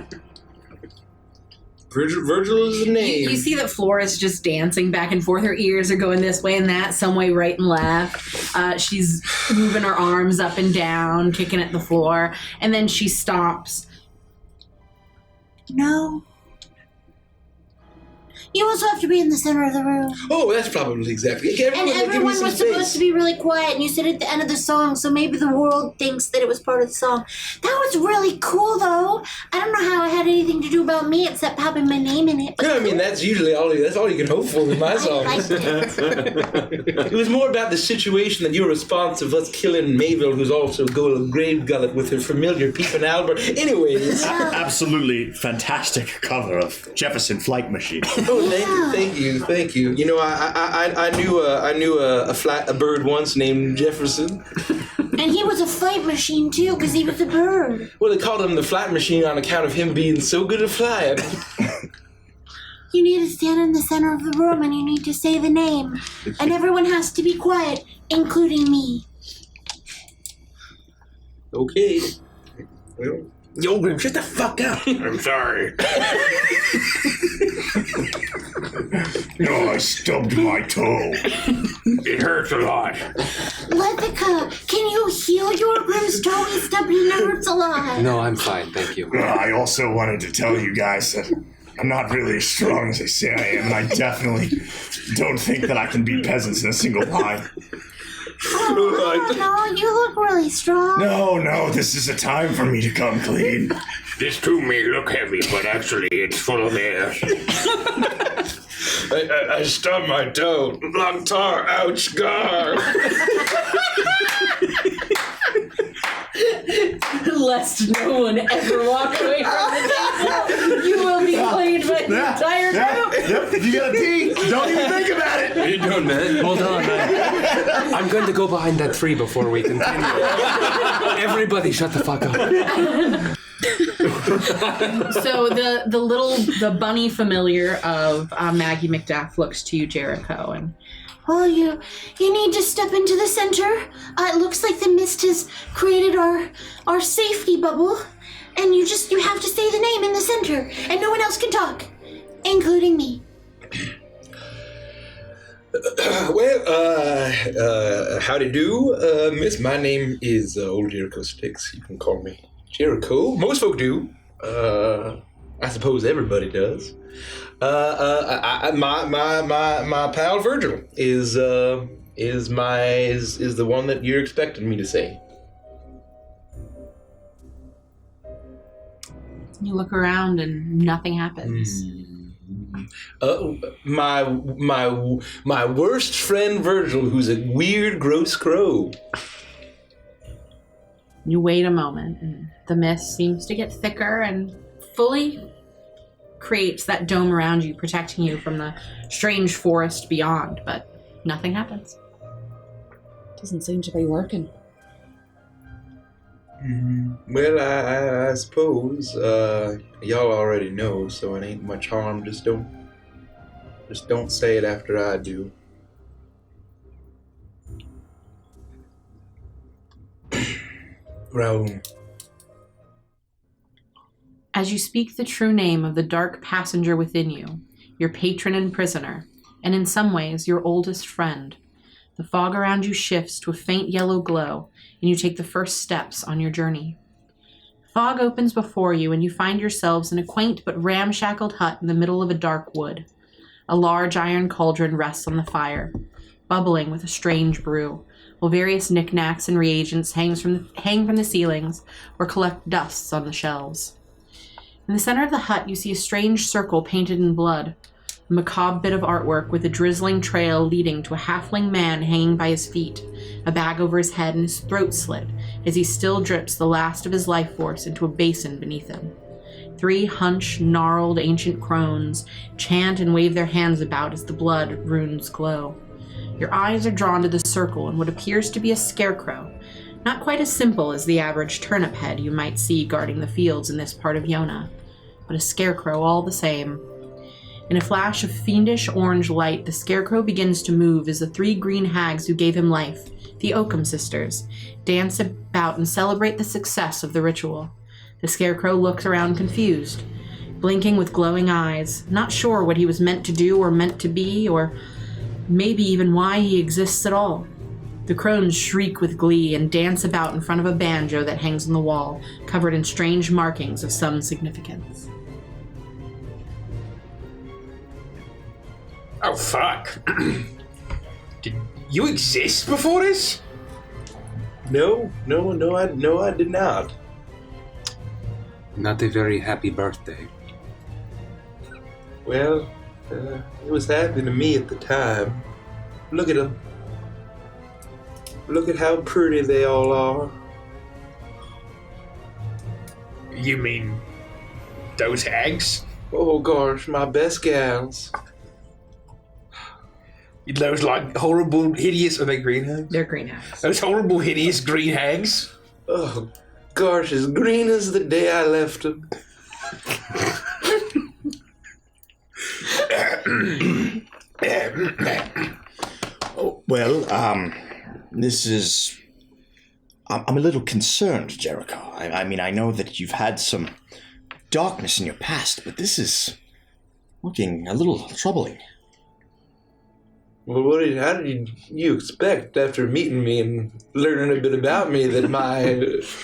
Virgil is the name. You see that Flora's just dancing back and forth. Her ears are going this way and that, some way right and left. She's moving her arms up and down, kicking at the floor, and then she stops. No. You also have to be in the center of the room. Oh, that's probably exactly. And everyone was supposed to be really quiet, and you said at the end of the song, so maybe the world thinks that it was part of the song. That was really cool, though. I don't know how it had anything to do about me except having my name in it. Yeah, I mean, that's usually all you can hope for with my I songs. liked it. It was more about the situation and your response of us killing Mayville, who's also going grave gullet with her familiar Peepin' Albert. Anyways. Absolutely fantastic cover of Jefferson Flight Machine. Oh, thank you. You know, I knew a bird once named Jefferson. And he was a flight machine, too, because he was a bird. Well, they called him the flight machine on account of him being so good at flying. You need to stand in the center of the room, and you need to say the name. And everyone has to be quiet, including me. Okay. Well, Yogrim, shut the fuck up. I'm sorry. Oh, I stubbed my toe. It hurts a lot. Lethica, can you heal your Grimstoe? Stubby hurts a lot. No, I'm fine, thank you. I also wanted to tell you guys that I'm not really as strong as I say I am, and I definitely don't think that I can beat peasants in a single line. Oh, no, you look really strong. No, this is a time for me to come clean. This too may look heavy, but actually it's full of air. I stubbed my toe. Lantar, ouch, gar. Lest no one ever walk away from the table, you will be played by the entire group. Yep, if you got a pee, don't even think about it. What are you doing, man? Hold on, man. I'm going to go behind that tree before we continue. Everybody shut the fuck up. So the bunny familiar of Maggie McDuff looks to you, Jericho, and Well, you need to step into the center. It looks like the mist has created our safety bubble, and you have to say the name in the center, and no one else can talk, including me. Howdy do, miss. My name is Old Jericho Sticks. You can call me Jericho. Most folk do. I suppose everybody does. My pal Virgil is the one that you're expecting me to say. you look around and nothing happens. My worst friend Virgil, who's a weird, gross crow. You wait a moment, and the mist seems to get thicker and fully creates that dome around you, protecting you from the strange forest beyond, but nothing happens. Doesn't seem to be working. Well, I suppose y'all already know, so it ain't much harm. Just don't say it after I do. Raoul. As you speak the true name of the dark passenger within you, your patron and prisoner, and in some ways your oldest friend, the fog around you shifts to a faint yellow glow, and you take the first steps on your journey. Fog opens before you, and you find yourselves in a quaint but ramshackled hut in the middle of a dark wood. A large iron cauldron rests on the fire, bubbling with a strange brew, while various knickknacks and reagents hang from the ceilings or collect dusts on the shelves. In the center of the hut, you see a strange circle painted in blood, a macabre bit of artwork with a drizzling trail leading to a halfling man hanging by his feet, a bag over his head and his throat slit as he still drips the last of his life force into a basin beneath him. 3 hunched, gnarled ancient crones chant and wave their hands about as the blood runes glow. Your eyes are drawn to the circle and what appears to be a scarecrow, not quite as simple as the average turnip head you might see guarding the fields in this part of Yona, but a scarecrow all the same. In a flash of fiendish orange light, the scarecrow begins to move as the 3 green hags who gave him life, the Oakham sisters, dance about and celebrate the success of the ritual. The scarecrow looks around confused, blinking with glowing eyes, not sure what he was meant to do or meant to be, or maybe even why he exists at all. The crones shriek with glee and dance about in front of a banjo that hangs on the wall, covered in strange markings of some significance. Oh, fuck. Did you exist before this? No, I did not. Not a very happy birthday. Well, it was happening to me at the time. Look at them. Look at how pretty they all are. You mean those hags? Oh gosh, my best gals. Those like horrible, hideous, are they green hags? They're green hags. Those horrible, hideous green hags? Oh gosh, as green as the day I left them. This is... I'm a little concerned, Jericho. I mean, I know that you've had some darkness in your past, but this is looking a little troubling. Well, how did you expect after meeting me and learning a bit about me that my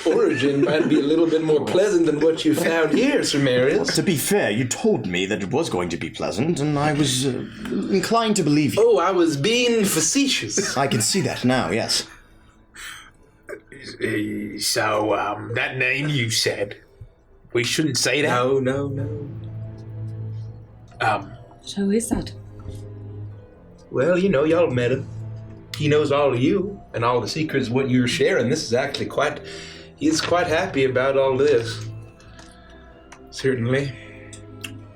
origin might be a little bit more pleasant than what you found here, Sir Marius? To be fair, you told me that it was going to be pleasant, and I was inclined to believe you. Oh, I was being facetious. I can see that now, yes. So, that name you said, we shouldn't say that? No. So who is that? Well, y'all met him. He knows all of you and all the secrets what you're sharing. This is actually he's quite happy about all this. Certainly.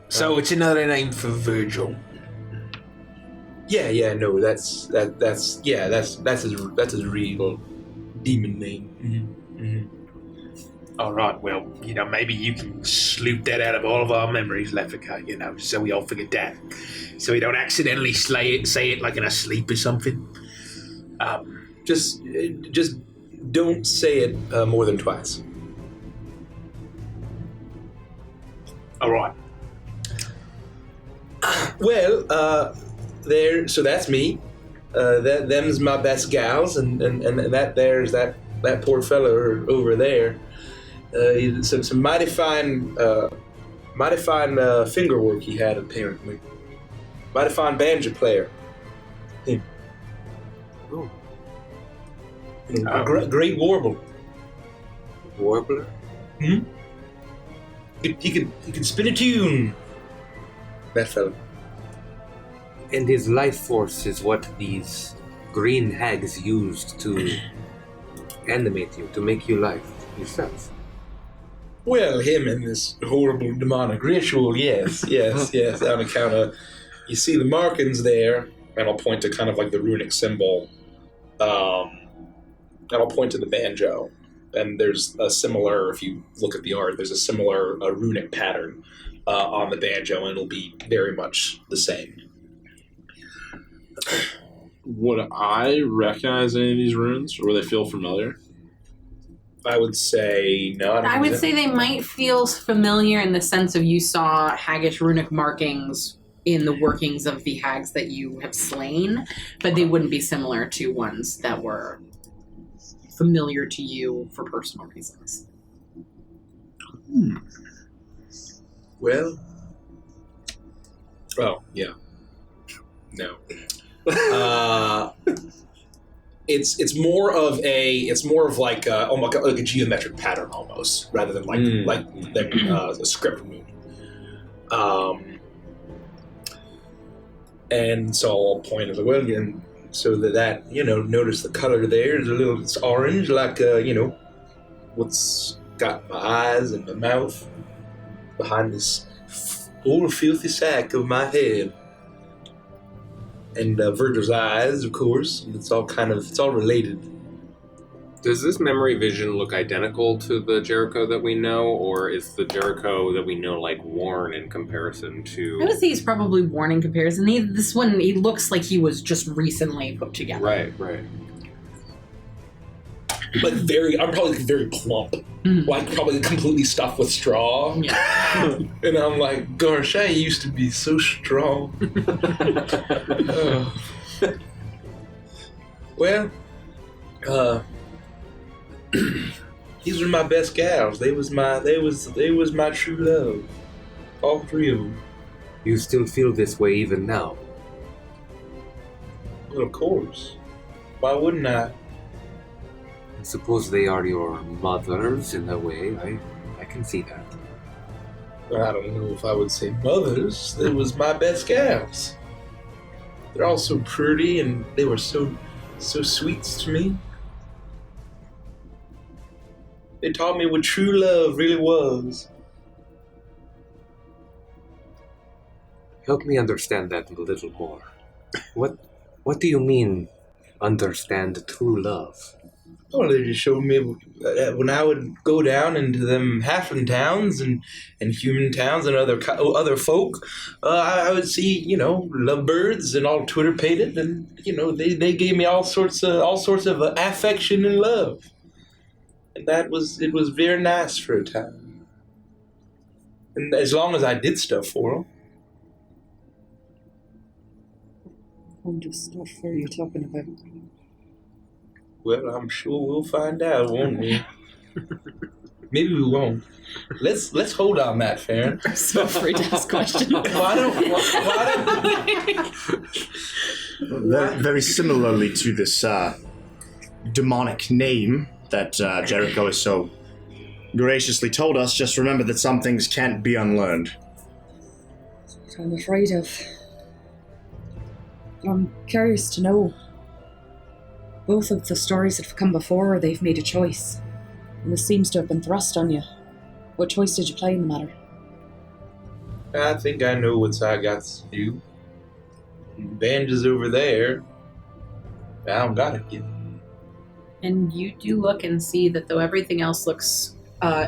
So it's another name for Virgil. Yeah, no, that's his real demon name. Mm-hmm. All right, well, maybe you can sloop that out of all of our memories, Lefika, so we all forget that. So we don't accidentally say it like in our sleep or something. Just don't say it more than twice. All right. Well, so that's me. Them's my best gals, and there's that poor fellow over there. Some mighty fine finger work he had, apparently. Mighty fine banjo player. Him. Oh. Great warble. Warbler? Hmm? He could spin a tune. That fellow. And his life force is what these green hags used to animate you, to make you life yourself. Well, him and this horrible demonic ritual, yes, on account of, you see the markings there, and I'll point to kind of like the runic symbol, and I'll point to the banjo, and there's a similar, if you look at the art, there's a similar runic pattern on the banjo, and it'll be very much the same. Would I recognize any of these runes, or would they feel familiar? I would say no. I would say they might feel familiar in the sense of you saw haggish runic markings in the workings of the hags that you have slain, but they wouldn't be similar to ones that were familiar to you for personal reasons. Well, yeah, no. It's more of like a geometric pattern almost, rather than a script rune. And so I'll point at the well again, so that notice the color there is it's orange, like what's got my eyes and my mouth behind this old filthy sack of my head. And Virgil's eyes, of course. It's all related. Does this memory vision look identical to the Jericho that we know, or is the Jericho that we know worn in comparison to? I would say he's probably worn in comparison. This one, he looks like he was just recently put together. Right. I'm probably very plump. Mm-hmm. Probably completely stuffed with straw. Yeah. And I'm like, gosh, I used to be so strong. Well, these were my best gals. They was my true love. All three of them. You still feel this way even now? Well, of course. Why wouldn't I? I suppose they are your mothers in a way. I can see that. I don't know if I would say mothers. They was my best gals. They're all so pretty, and they were so sweet to me. They taught me what true love really was. Help me understand that a little more. What do you mean, understand true love? Well, they just showed me when I would go down into them halfling towns and human towns and other folk, I would see lovebirds and all Twitter painted, and they gave me all sorts of affection and love, and it was very nice for a time, and as long as I did stuff for them. kind of stuff are you talking about? Well, I'm sure we'll find out, won't we? Maybe we won't. Let's hold on that, Farron. I'm so afraid to ask questions. Why don't Very similarly to this demonic name that Jericho has so graciously told us, just remember that some things can't be unlearned. That's what I'm afraid of. But I'm curious to know. Both of the stories that have come before, they've made a choice. And this seems to have been thrust on you. What choice did you play in the matter? I think I know what I got to do. Banjo's over there. I don't got it yet. And you do look and see that though everything else looks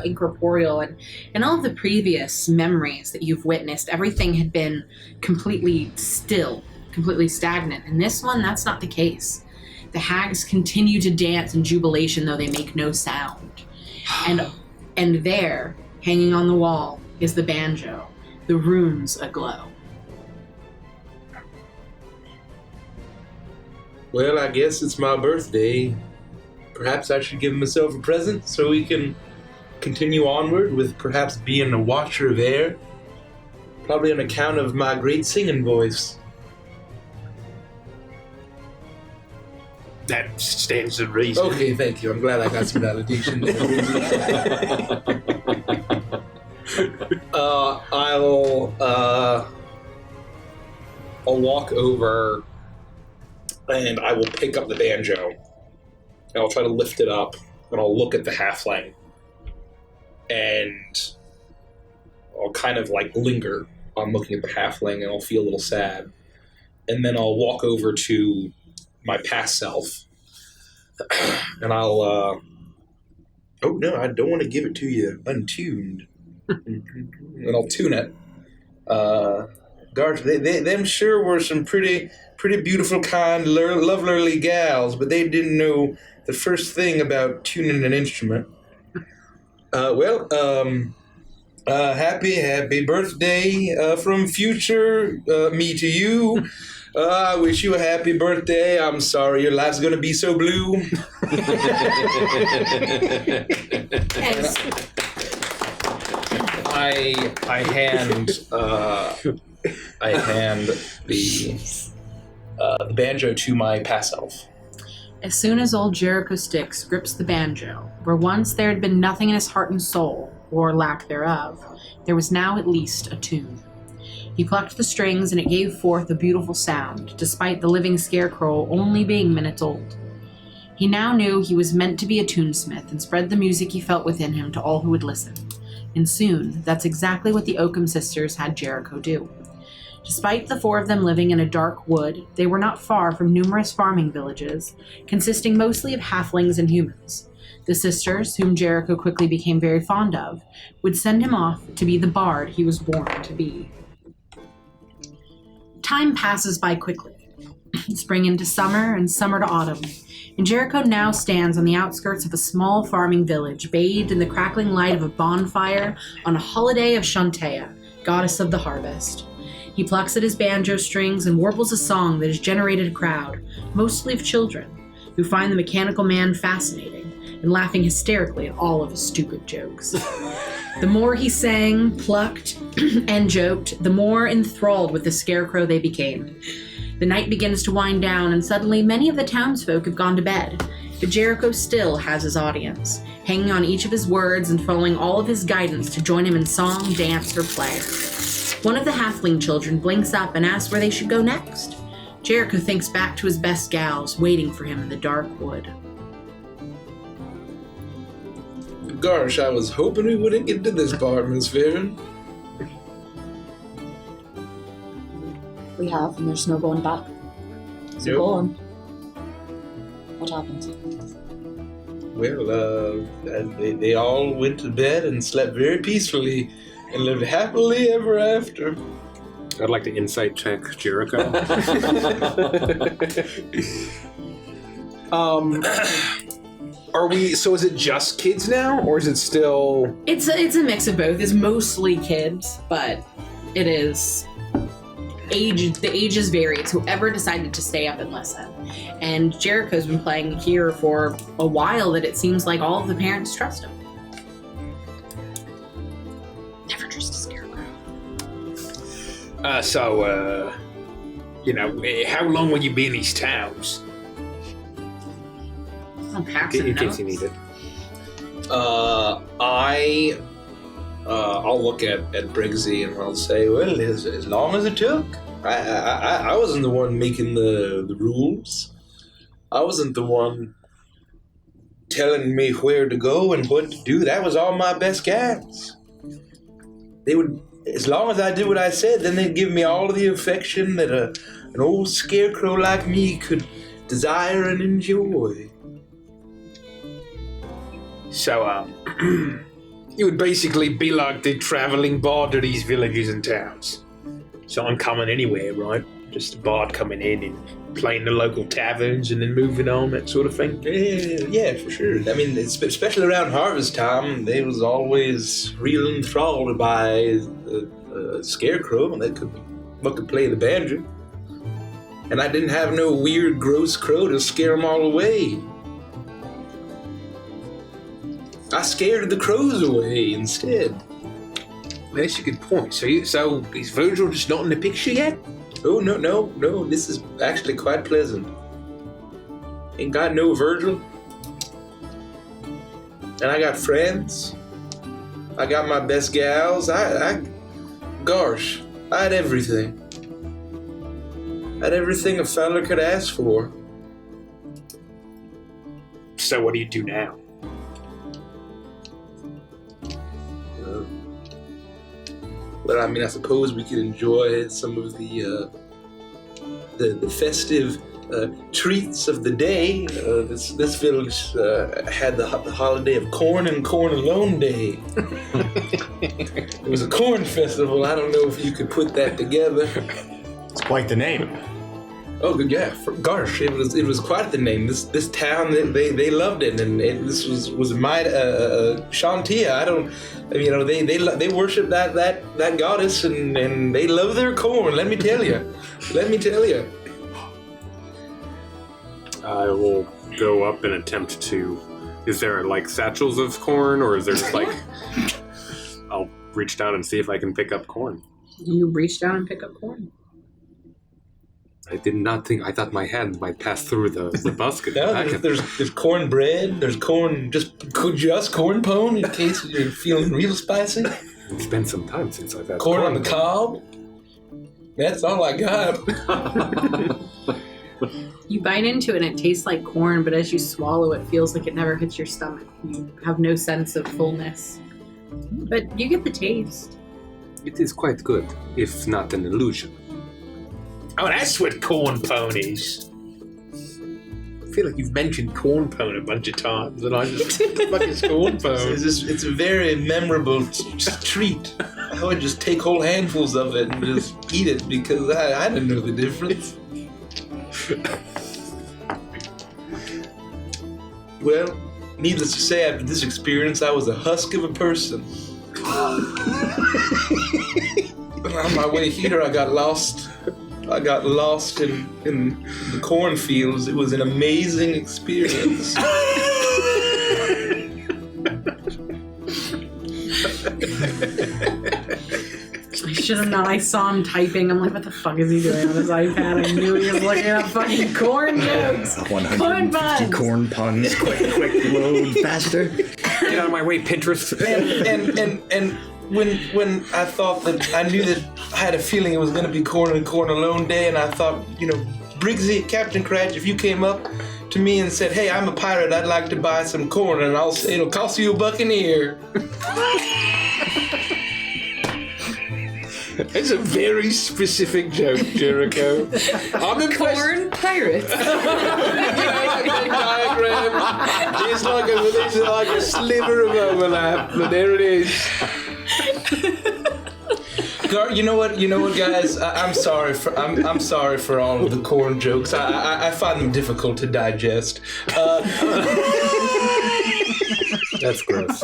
incorporeal, and all of the previous memories that you've witnessed, everything had been completely still, completely stagnant. And this one, that's not the case. The hags continue to dance in jubilation, though they make no sound. And there, hanging on the wall, is the banjo, the runes aglow. Well, I guess it's my birthday. Perhaps I should give myself a present so we can continue onward with perhaps being a watcher of air. Probably on account of my great singing voice. That stands to reason. Okay, thank you. I'm glad I got some validation. I'll walk over and I will pick up the banjo and I'll try to lift it up and I'll look at the halfling and I'll kind of like linger on looking at the halfling and I'll feel a little sad. And then I'll walk over to my past self and I'll oh no, I don't want to give it to you untuned. And I'll tune it. Gosh, them sure were some pretty beautiful, kind, lovely gals, but they didn't know the first thing about tuning an instrument. Happy birthday from future me to you. I wish you a happy birthday. I'm sorry your life's gonna be so blue. I hand the banjo to my past self. As soon as old Jericho Styx grips the banjo, where once there had been nothing in his heart and soul, or lack thereof, there was now at least a tune. He plucked the strings and it gave forth a beautiful sound, despite the living scarecrow only being minutes old. He now knew he was meant to be a tunesmith and spread the music he felt within him to all who would listen. And soon, that's exactly what the Oakham sisters had Jericho do. Despite the four of them living in a dark wood, they were not far from numerous farming villages, consisting mostly of halflings and humans. The sisters, whom Jericho quickly became very fond of, would send him off to be the bard he was born to be. Time passes by quickly. Spring into summer and summer to autumn, and Jericho now stands on the outskirts of a small farming village, bathed in the crackling light of a bonfire on a holiday of Shantea, goddess of the harvest. He plucks at his banjo strings and warbles a song that has generated a crowd, mostly of children, who find the mechanical man fascinating and laughing hysterically at all of his stupid jokes. The more he sang, plucked, and joked, the more enthralled with the scarecrow they became. The night begins to wind down, and suddenly many of the townsfolk have gone to bed, but Jericho still has his audience, hanging on each of his words and following all of his guidance to join him in song, dance, or play. One of the halfling children blinks up and asks where they should go next. Jericho thinks back to his best gals waiting for him in the dark wood. Gosh, I was hoping we wouldn't get to this part, Miss Farron. We have, and there's no going back. So Nope. go on. What happened? Well, they all went to bed and slept very peacefully and lived happily ever after. I'd like to insight check Jericho. Are we? So is it just kids now, or is it still? It's a mix of both. It's mostly kids, but it is the ages vary. It's whoever decided to stay up and listen. And Jericho's been playing here for a while that it seems like all of the parents trust him. Never trust a scarecrow. How long will you be in these towns? I'll pass In it case you need it. I'll look at Briggsy and I'll say, well, as long as it took. I wasn't the one making the rules. I wasn't the one telling me where to go and what to do. That was all my best guys. They would, as long as I did what I said, then they'd give me all of the affection that an old scarecrow like me could desire and enjoy. So, it would basically be like the traveling bard to these villages and towns. So I'm coming anywhere, right? Just a bard coming in and playing the local taverns and then moving on, that sort of thing. Yeah, for sure. I mean, especially around harvest time, they was always real enthralled by a scarecrow that could play the banjo. And I didn't have no weird, gross crow to scare them all away. I scared the crows away instead. That's a good point. So is Virgil just not in the picture yet? Oh, no. This is actually quite pleasant. Ain't got no Virgil. And I got friends. I got my best gals. Gosh, I had everything. I had everything a fella could ask for. So what do you do now? Well, I mean, I suppose we could enjoy some of the festive treats of the day. This village had the holiday of corn and corn alone day. It was a corn festival. I don't know if you could put that together. It's quite the name. Oh, yeah. Gosh, it was quite the name. This town, they loved it, and this was my Shantia. They worship that goddess, and they love their corn. Let me tell you. I will go up and attempt to. Is there like satchels of corn, or is there just like? I'll reach down and see if I can pick up corn. You reach down and pick up corn. I did not think. I thought my hand might pass through the basket. No, there's cornbread. There's corn, just corn pone in case you're feeling real spicy. It's been some time since I've had corn on the cob. That's all I got. You bite into it and it tastes like corn, but as you swallow, it feels like it never hits your stomach. You have no sense of fullness, but you get the taste. It is quite good, if not an illusion. Oh, that's what corn pone is. I feel like you've mentioned corn pone a bunch of times, and I just what the fuck is corn pone? It's a very memorable treat. I would just take whole handfuls of it and just eat it because I didn't know the difference. Well, needless to say, after this experience, I was a husk of a person. On my way here, I got lost in the cornfields. It was an amazing experience. I should have known. I saw him typing. I'm like, what the fuck is he doing on his iPad? I knew he was looking up fucking corn jokes. 150 corn puns. Quick, load faster. Get out of my way, Pinterest. And when I thought that I knew that I had a feeling it was going to be corn and corn alone day, and I thought, Briggsy, Captain Cratch, if you came up to me and said, hey, I'm a pirate, I'd like to buy some corn, and I'll say it'll cost you $1 an ear. It's a very specific joke, Jericho. I'm impressed. Corn pirates. Diagram. It's like a sliver of overlap, but there it is. You know what, guys? I'm sorry for all of the corn jokes. I find them difficult to digest. That's gross.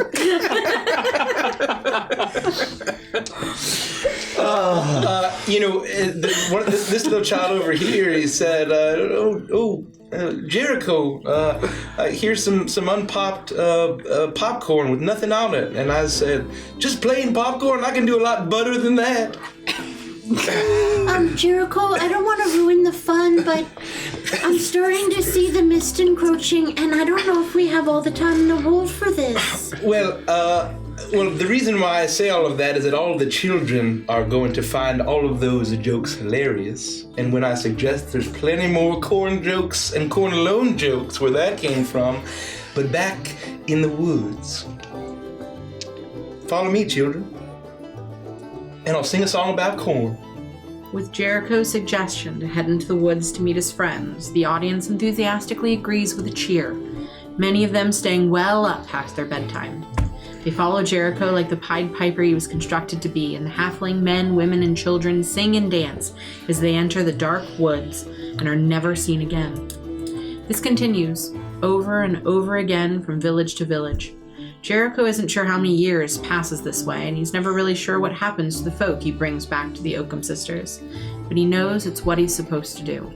This little child over here, he said, Jericho, here's some unpopped popcorn with nothing on it. And I said, just plain popcorn? I can do a lot better than that. Jericho, I don't want to ruin the fun, but I'm starting to see the mist encroaching, and I don't know if we have all the time in the world for this. Well, the reason why I say all of that is that all of the children are going to find all of those jokes hilarious. And when I suggest there's plenty more corn jokes and corn alone jokes where that came from, but back in the woods. Follow me, children. And I'll sing a song about corn. With Jericho's suggestion to head into the woods to meet his friends, the audience enthusiastically agrees with a cheer, many of them staying well up past their bedtime. They follow Jericho like the Pied Piper he was constructed to be, and the halfling men, women, and children sing and dance as they enter the dark woods and are never seen again. This continues over and over again from village to village. Jericho isn't sure how many years passes this way, and he's never really sure what happens to the folk he brings back to the Oakham sisters, but he knows it's what he's supposed to do.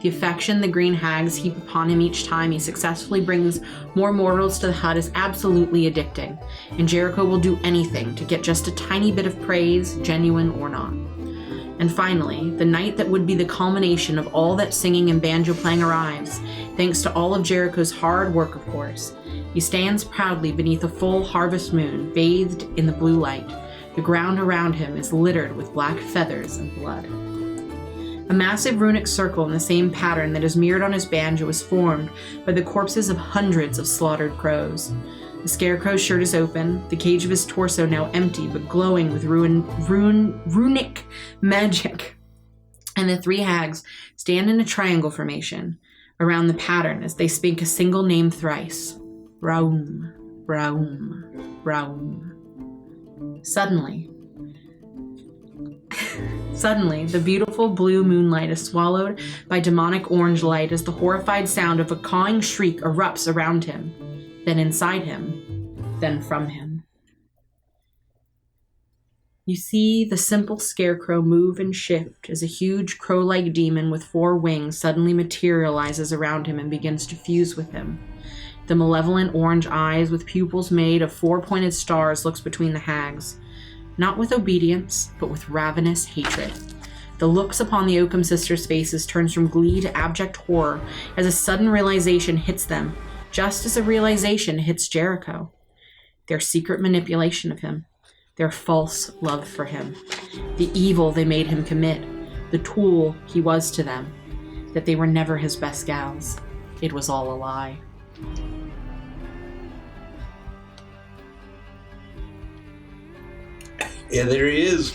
The affection the green hags heap upon him each time he successfully brings more mortals to the hut is absolutely addicting, and Jericho will do anything to get just a tiny bit of praise, genuine or not. And finally, the night that would be the culmination of all that singing and banjo playing arrives, thanks to all of Jericho's hard work, of course. He stands proudly beneath a full harvest moon, bathed in the blue light. The ground around him is littered with black feathers and blood. A massive runic circle in the same pattern that is mirrored on his banjo is formed by the corpses of hundreds of slaughtered crows. The scarecrow's shirt is open, the cage of his torso now empty but glowing with runic magic. And the three hags stand in a triangle formation around the pattern as they speak a single name thrice. Raum, Raum, Raum. Suddenly, the beautiful blue moonlight is swallowed by demonic orange light as the horrified sound of a cawing shriek erupts around him, then inside him, then from him. You see the simple scarecrow move and shift as a huge crow-like demon with 4 wings suddenly materializes around him and begins to fuse with him. The malevolent orange eyes with pupils made of 4-pointed stars looks between the hags, not with obedience, but with ravenous hatred. The looks upon the Oakham sisters' faces turns from glee to abject horror as a sudden realization hits them, just as a realization hits Jericho. Their secret manipulation of him, their false love for him, the evil they made him commit, the tool he was to them, that they were never his best gals. It was all a lie. Yeah, there he is.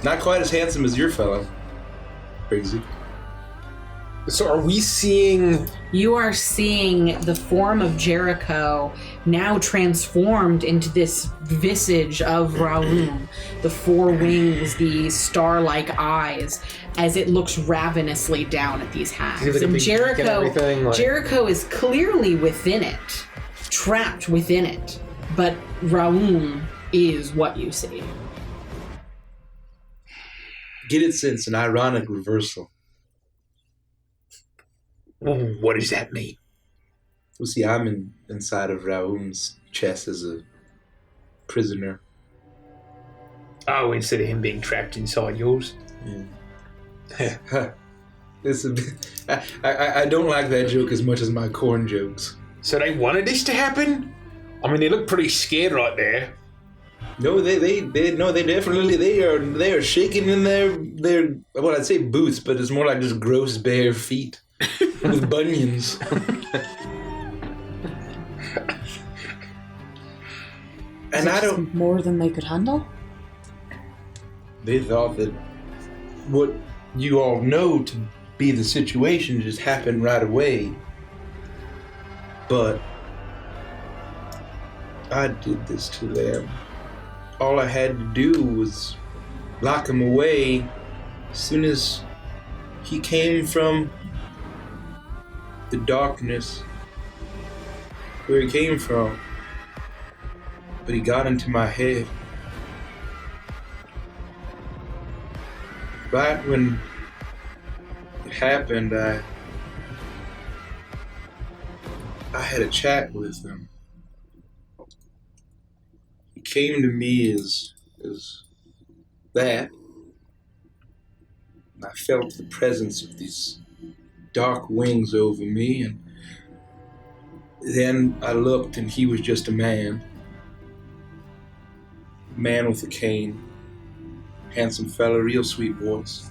Not quite as handsome as your fellow. Crazy. So are we seeing... You are seeing the form of Jericho now transformed into this visage of Raum. The 4 wings, the star-like eyes, as it looks ravenously down at these hags. Like and Jericho is clearly within it, trapped within it. But Raum is what you see. Get it since an ironic reversal. What does that mean? Well, see, I'm inside of Raum's chest as a prisoner. Oh, instead of him being trapped inside yours? Yeah. I don't like that joke as much as my corn jokes. So they wanted this to happen? I mean, they look pretty scared right there. No, they definitely they are shaking in their well, I'd say boots, but it's more like just gross bare feet with bunions. And I don't more than they could handle. They thought that what you all know to be the situation just happened right away, but I did this to them. All I had to do was lock him away as soon as he came from the darkness where he came from. but he got into my head. Right when it happened, I had a chat with him. He came to me as that. And I felt the presence of these dark wings over me, and then I looked and he was just a man. Man with a cane. Handsome fella, real sweet voice.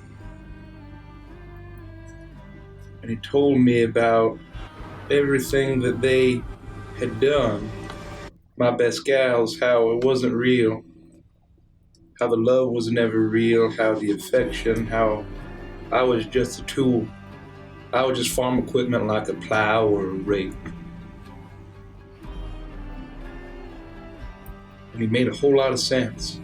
And he told me about everything that they had done. My best gals, how it wasn't real. How the love was never real, how the affection, how I was just a tool. I was just farm equipment like a plow or a rake. And he made a whole lot of sense.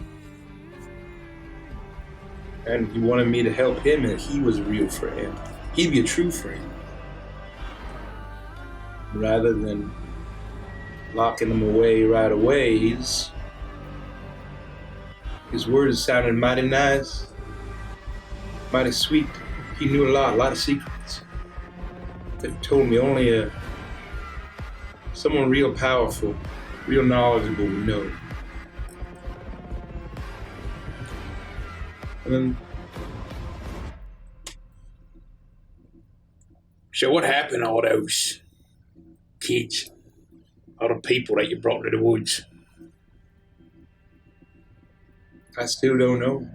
And he wanted me to help him, and he was a real friend. He'd be a true friend. Rather than locking them away right away, his words sounded mighty nice, mighty sweet. He knew a lot of secrets. That he told me only someone real powerful, real knowledgeable would know. And then, So what happened to all those kids? All the people that you brought to the woods? I still don't know.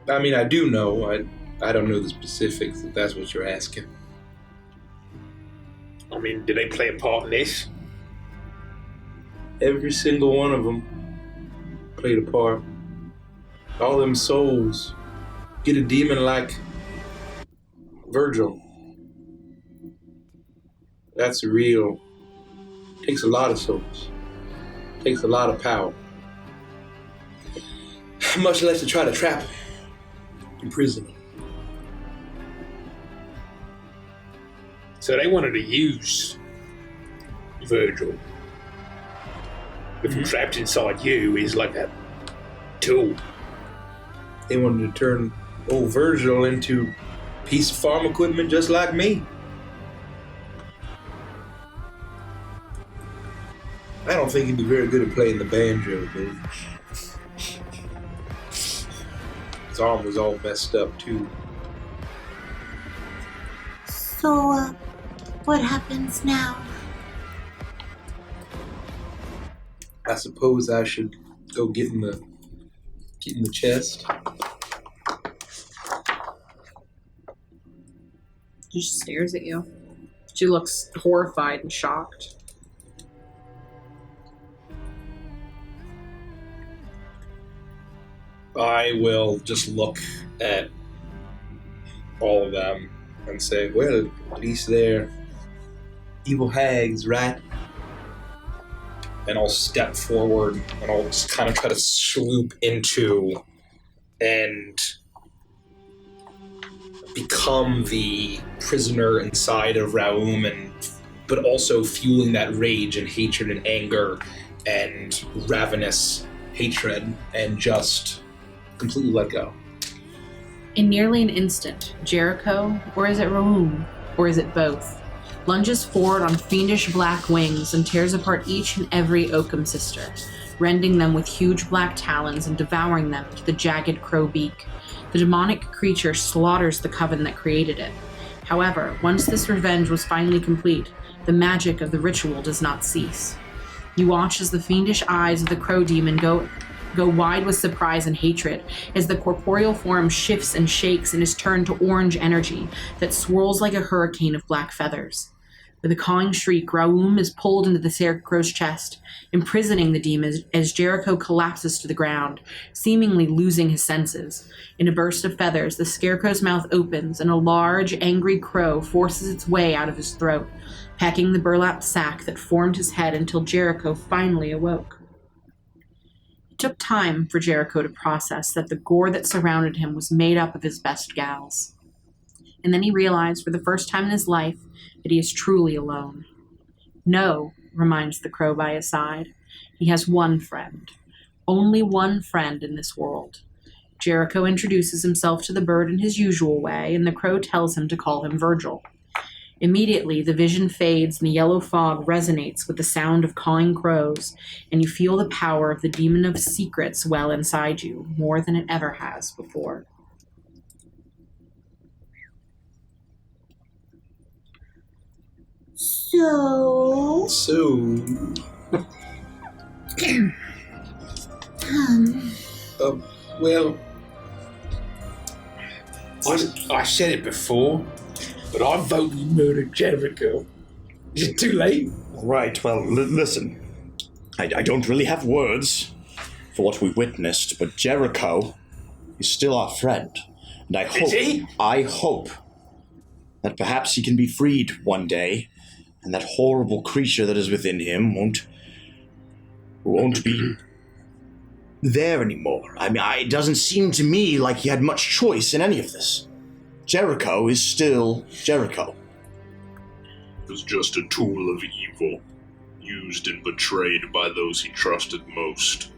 I mean, I do know. I don't know the specifics, if that's what you're asking. I mean, did they play a part in this? Every single one of them played a part. All them souls. Get a demon like Virgil. That's real. Takes a lot of souls. Takes a lot of power. Much less to try to trap him. Imprison him. So they wanted to use Virgil. If I'm trapped inside you, is like a tool. They wanted to turn old Virgil into a piece of farm equipment just like me. I don't think he'd be very good at playing the banjo, but his arm was all messed up too. So, what happens now? I suppose I should go get in the chest. She just stares at you. She looks horrified and shocked. I will just look at all of them and say, well, at least they're evil hags, right? And I'll step forward and I'll just kind of try to swoop into and become the prisoner inside of Raum, but also fueling that rage and hatred and anger and ravenous hatred, and just completely let go. In nearly an instant, Jericho, or is it Raum, or is it both, lunges forward on fiendish black wings and tears apart each and every Oakham sister, rending them with huge black talons and devouring them to the jagged crow beak. The demonic creature slaughters the coven that created it. However, once this revenge was finally complete, the magic of the ritual does not cease. You watch as the fiendish eyes of the crow demon go wide with surprise and hatred as the corporeal form shifts and shakes and is turned to orange energy that swirls like a hurricane of black feathers. With a cawing shriek, Raum is pulled into the scarecrow's chest, imprisoning the demon as Jericho collapses to the ground, seemingly losing his senses. In a burst of feathers, the scarecrow's mouth opens and a large, angry crow forces its way out of his throat, pecking the burlap sack that formed his head until Jericho finally awoke. It took time for Jericho to process that the gore that surrounded him was made up of his best gals. And then he realized for the first time in his life that he is truly alone. No, reminds the crow by his side, He has one friend. Only one friend in this world. Jericho introduces himself to the bird in his usual way, and the crow tells him to call him Virgil. Immediately, the vision fades and the yellow fog resonates with the sound of cawing crows, and you feel the power of the demon of secrets well inside you, more than it ever has before. So, Well, I said it before, but I vote you murder Jericho. Is it too late? Right, well, listen. I don't really have words for what we witnessed, but Jericho is still our friend. And I hope that perhaps he can be freed one day, and that horrible creature that is within him won't be there anymore. I mean, it doesn't seem to me like he had much choice in any of this. Jericho is still Jericho. He was just a tool of evil, used and betrayed by those he trusted most.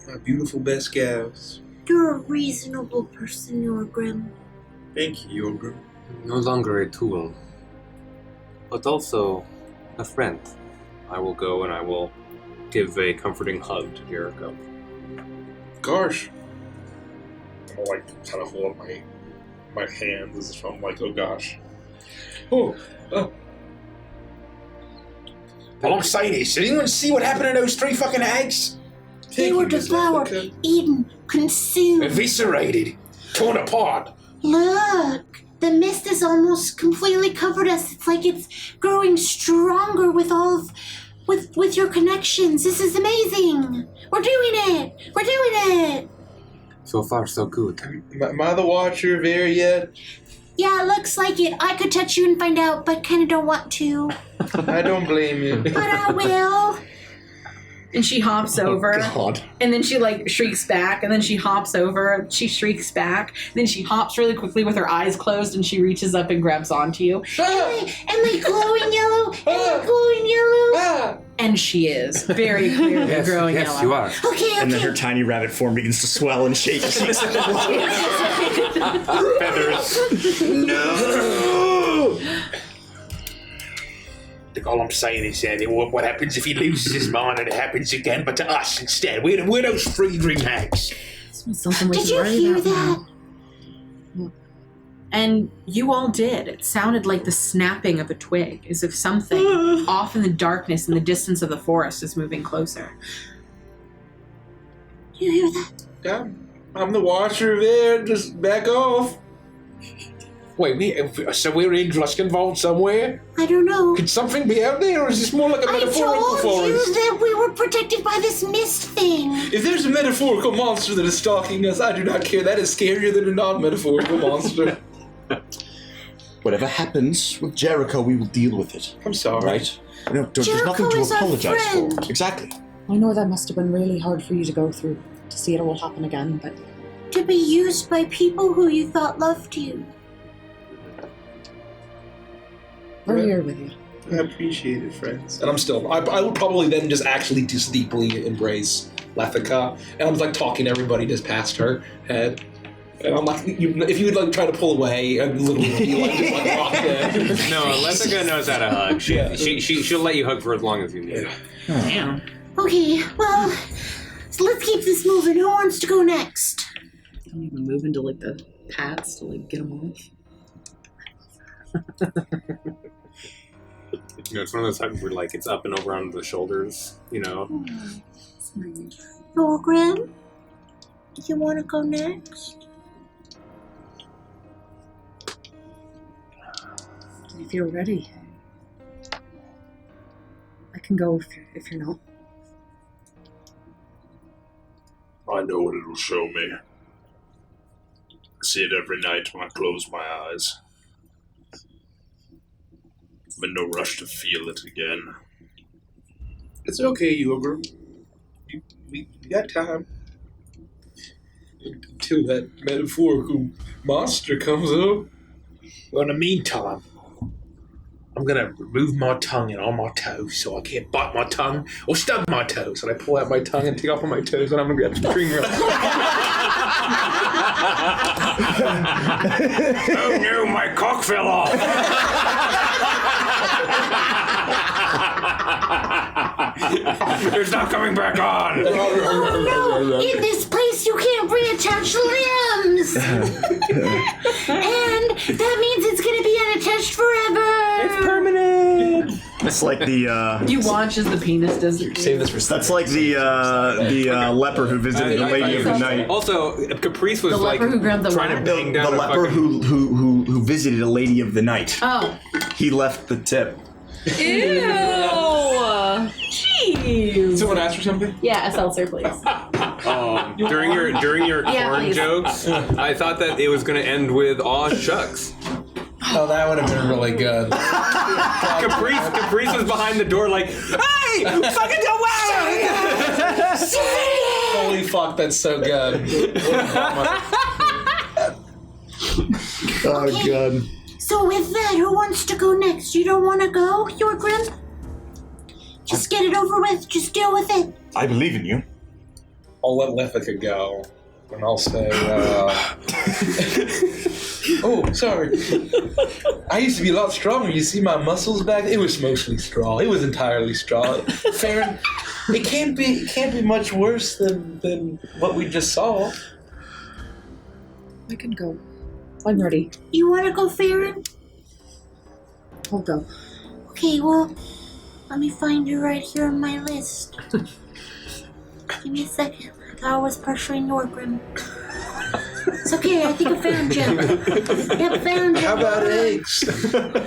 My beautiful best gals. you're a reasonable person, Yorgrim. Thank you, Yorgrim. No longer a tool, but also a friend. I will go and I will give a comforting hug to Jericho. Gosh. I'm like kind of hold up my hands as if I'm like, oh gosh. All I'm saying is, did anyone see what happened to those 3 fucking eggs? They were devoured, eaten, consumed. Eviscerated, torn apart. Look, the mist has almost completely covered us. It's like it's growing stronger with all of, with your connections. This is amazing. We're doing it. We're doing it. So far, so good. Am I the Watcher of Air yet? Yeah, it looks like it. I could touch you and find out, but kind of don't want to. I don't blame you. But I will. And she hops over. God. And then she shrieks back, and then she hops over, she shrieks back, then she hops really quickly with her eyes closed, and she reaches up and grabs onto you. Am I glowing yellow? Am I glowing yellow? And she is very clearly growing yes, yellow. you are. Okay. And then her tiny rabbit form begins to swell and shake. Feathers. No! Look, all I'm saying is that what happens if he loses his mind and it happens again, but to us instead? We're those free dream hags. Something we Did should you worry hear about that? now. And you all did. It sounded like the snapping of a twig, as if something off in the darkness in the distance of the forest is moving closer. Do you hear that? Yeah, I'm the Watcher of Air. Just back off. Wait, so we're in Luskin Vault somewhere? I don't know. Could something be out there, or is this more like a I metaphorical told you forest? that we were protected by this mist thing. If there's a metaphorical monster that is stalking us, I do not care. That is scarier than a non-metaphorical monster. Whatever happens with Jericho, we will deal with it. I'm sorry. Right? There's Jericho nothing to is our apologize friend. for. Exactly. I know that must have been really hard for you to go through, to see it all happen again, but To be used by people who you thought loved you. we're here with you. I appreciate it, friends. And I'm still. I would probably then just actually just deeply embrace Lethica, and I'm like talking to everybody just past her head. And I'm like, if you would like try to pull away, I'd literally be like just like rock dead. No, Lethica knows how to hug. She'll let you hug for as long as you need. Damn. Okay, well, so let's keep this moving. Who wants to go next? I'm even moving to the pads to get them off. It's one of those hugs where it's up and over on the shoulders, Yorgrim, do you want to go next? If you're ready, I can go if you're not. I know what it'll show me. I see it every night when I close my eyes. I'm in no rush to feel it again. It's okay, Yorgrim. We got time. Until that metaphorical monster comes up. Well, in the meantime, I'm I'm gonna remove my tongue and all my toes so I can't bite my tongue or stub my toes. And I pull out my tongue and take off on my toes, and I'm gonna grab some string rope. Oh no, my cock fell off! It's not coming back on! Oh no! In this place, you can't reattach limbs! And that means it's gonna be unattached forever! It's permanent! It's like the You watch as the penis does it. Save this for that's like the leper who visited the Lady of the Night. Also, Caprice was The like leper who grabbed the trying what? to bang The down a leper fucking... who visited a Lady of the Night. Oh. He left the tip. Ew! Jeez! Someone asked for something? Yeah, a seltzer, please. During your Yeah, corn please. jokes, I thought that it was going to end with "aw shucks." Oh, that would have been really good. Caprice was behind the door like, "Hey, fucking go wow!" Holy fuck, that's so good. Oh god. So with that, who wants to go next? You don't want to go, Yorgrim? Just get it over with. Just deal with it. I believe in you. I'll let Lethica go, and I'll say, oh, sorry. I used to be a lot stronger. You see my muscles back? It was mostly straw. It was entirely straw. Farron, it can't be much worse than what we just saw. I can go. I'm ready. You want to go, Farron? I'll go. Okay, well, let me find you right here on my list. Give me a second. I thought I was pressuring Yorgrim. It's okay, I think I found you. Yep, found you. How about eggs?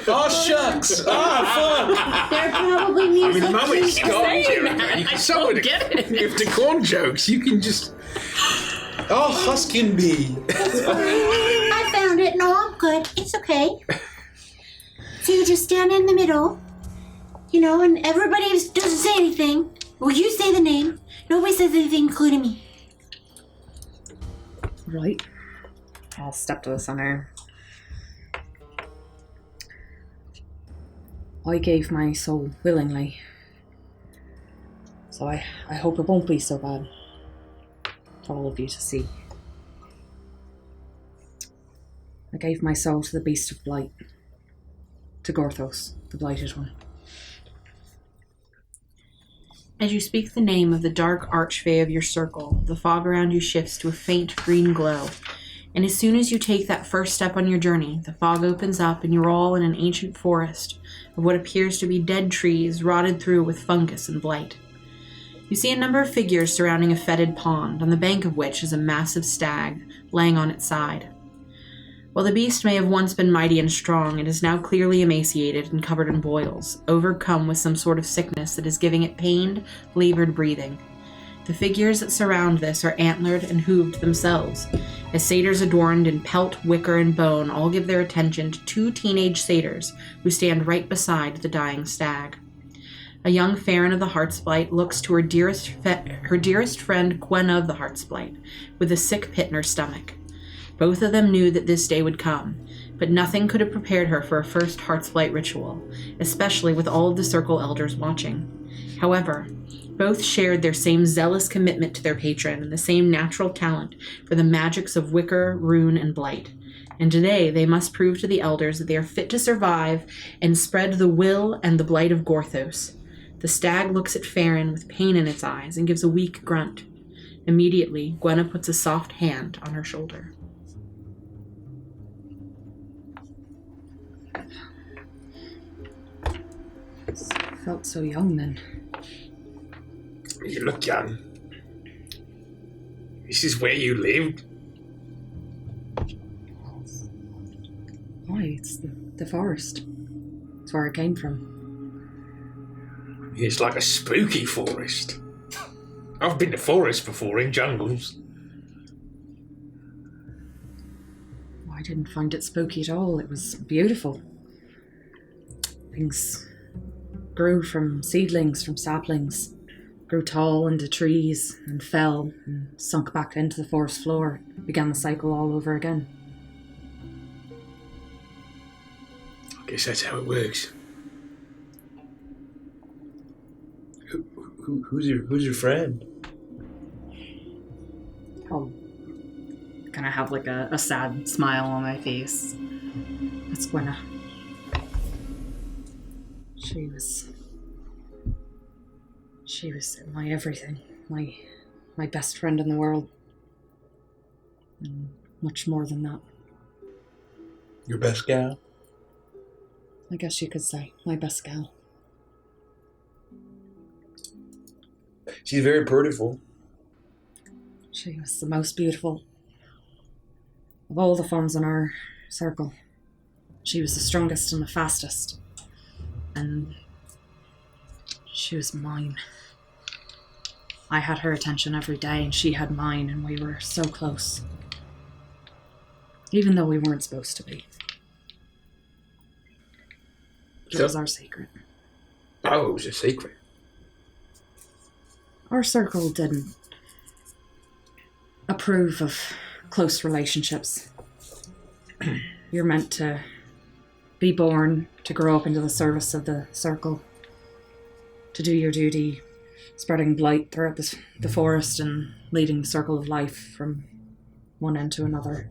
Oh, shucks. Oh, fuck. They're probably music. The moment too. it's gone, you can someone if the corn jokes, you can just. Oh, Huskin Bee. I found it. No, I'm good. It's okay. So you just stand in the middle, and everybody doesn't say anything. Well, you say the name. Nobody says anything, including me. Right. I'll step to the center. I gave my soul willingly. So I hope it won't be so bad for all of you to see. I gave my soul to the beast of blight. To Gorthos, the blighted one. As you speak the name of the dark archfey of your circle, the fog around you shifts to a faint green glow. And as soon as you take that first step on your journey, the fog opens up and you're all in an ancient forest of what appears to be dead trees rotted through with fungus and blight. You see a number of figures surrounding a fetid pond, on the bank of which is a massive stag laying on its side. While the beast may have once been mighty and strong, it is now clearly emaciated and covered in boils, overcome with some sort of sickness that is giving it pained, labored breathing. The figures that surround this are antlered and hooved themselves, as satyrs adorned in pelt, wicker, and bone all give their attention to two teenage satyrs who stand right beside the dying stag. A young Farron of the Heartsblight looks to her dearest friend Gwenna of the Heartsblight, with a sick pit in her stomach. Both of them knew that this day would come, but nothing could have prepared her for a first Heartsblight ritual, especially with all of the Circle Elders watching. However, both shared their same zealous commitment to their patron and the same natural talent for the magics of Wicker, Rune, and Blight. And today they must prove to the Elders that they are fit to survive and spread the will and the blight of Gorthos. The stag looks at Farron with pain in its eyes and gives a weak grunt. Immediately, Gwenna puts a soft hand on her shoulder. Felt so young then. You look young. This is where you lived? Why, it's the forest. It's where I came from. It's like a spooky forest. I've been to forests before, in jungles. I didn't find it spooky at all. It was beautiful. Things grew from seedlings, from saplings, grew tall into trees and fell and sunk back into the forest floor. Began the cycle all over again. I guess that's how it works. Who's your friend? I'll kind of have like a sad smile on my face. That's Gwenna. She was my everything, my best friend in the world. And much more than that. Your best gal? I guess you could say, my best gal. She's very beautiful. She was the most beautiful of all the forms in our circle. She was the strongest and the fastest. And she was mine. I had her attention every day and she had mine, and we were so close. Even though we weren't supposed to be. It was our secret. Oh, it was a secret. Our circle didn't approve of close relationships. You're meant to be born, to grow up into the service of the circle, to do your duty, spreading blight throughout the forest and leading the circle of life from one end to another.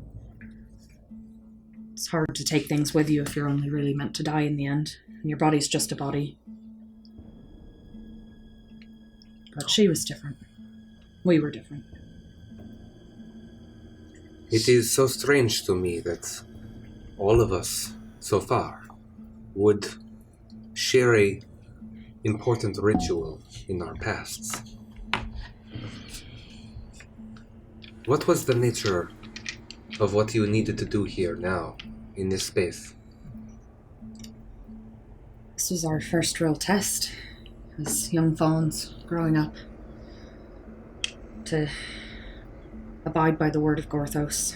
It's hard to take things with you if you're only really meant to die in the end, and your body's just a body. But she was different. We were different. It is so strange to me that all of us, so far, would share a important ritual in our pasts. What was the nature of what you needed to do here now, in this space? This was our first real test as young fawns growing up, to abide by the word of Gorthos,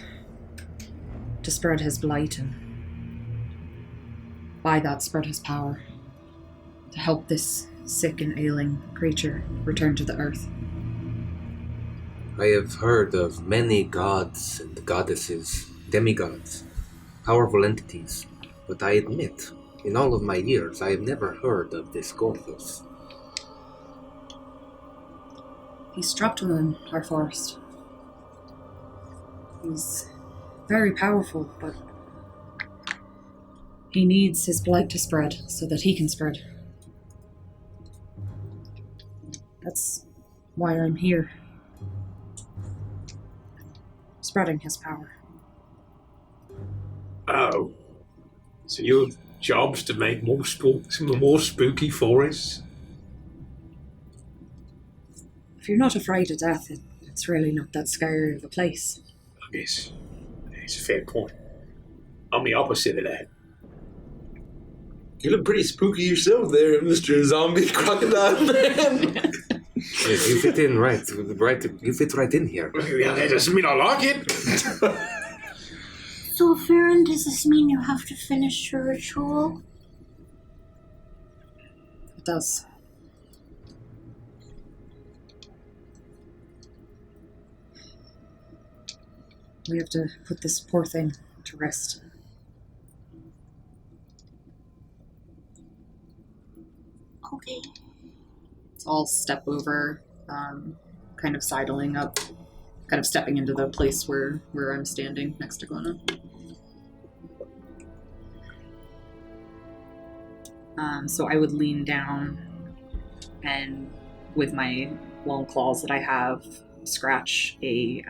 to spread his blight and by that spread his power, to help this sick and ailing creature return to the earth. I have heard of many gods and goddesses, demigods, powerful entities, but I admit, in all of my years, I have never heard of this Gorthos. He's trapped within our forest. He's very powerful, but he needs his blight to spread so that he can spread. That's why I'm here. Spreading his power. Oh. So your job's to make more spooky forests? If you're not afraid of death, it's really not that scary of a place. I guess it's a fair point. I'm the opposite of that. You look pretty spooky yourself there, Mr. Zombie Crocodile Man. Yes, you fit in right. You fit right in here. Yeah, that doesn't mean I like it. So, Farron, does this mean you have to finish your ritual? It does. We have to put this poor thing to rest. Okay. So I'll step over, kind of sidling up, kind of stepping into the place where I'm standing next to Glenna. So I would lean down and with my long claws that I have, scratch a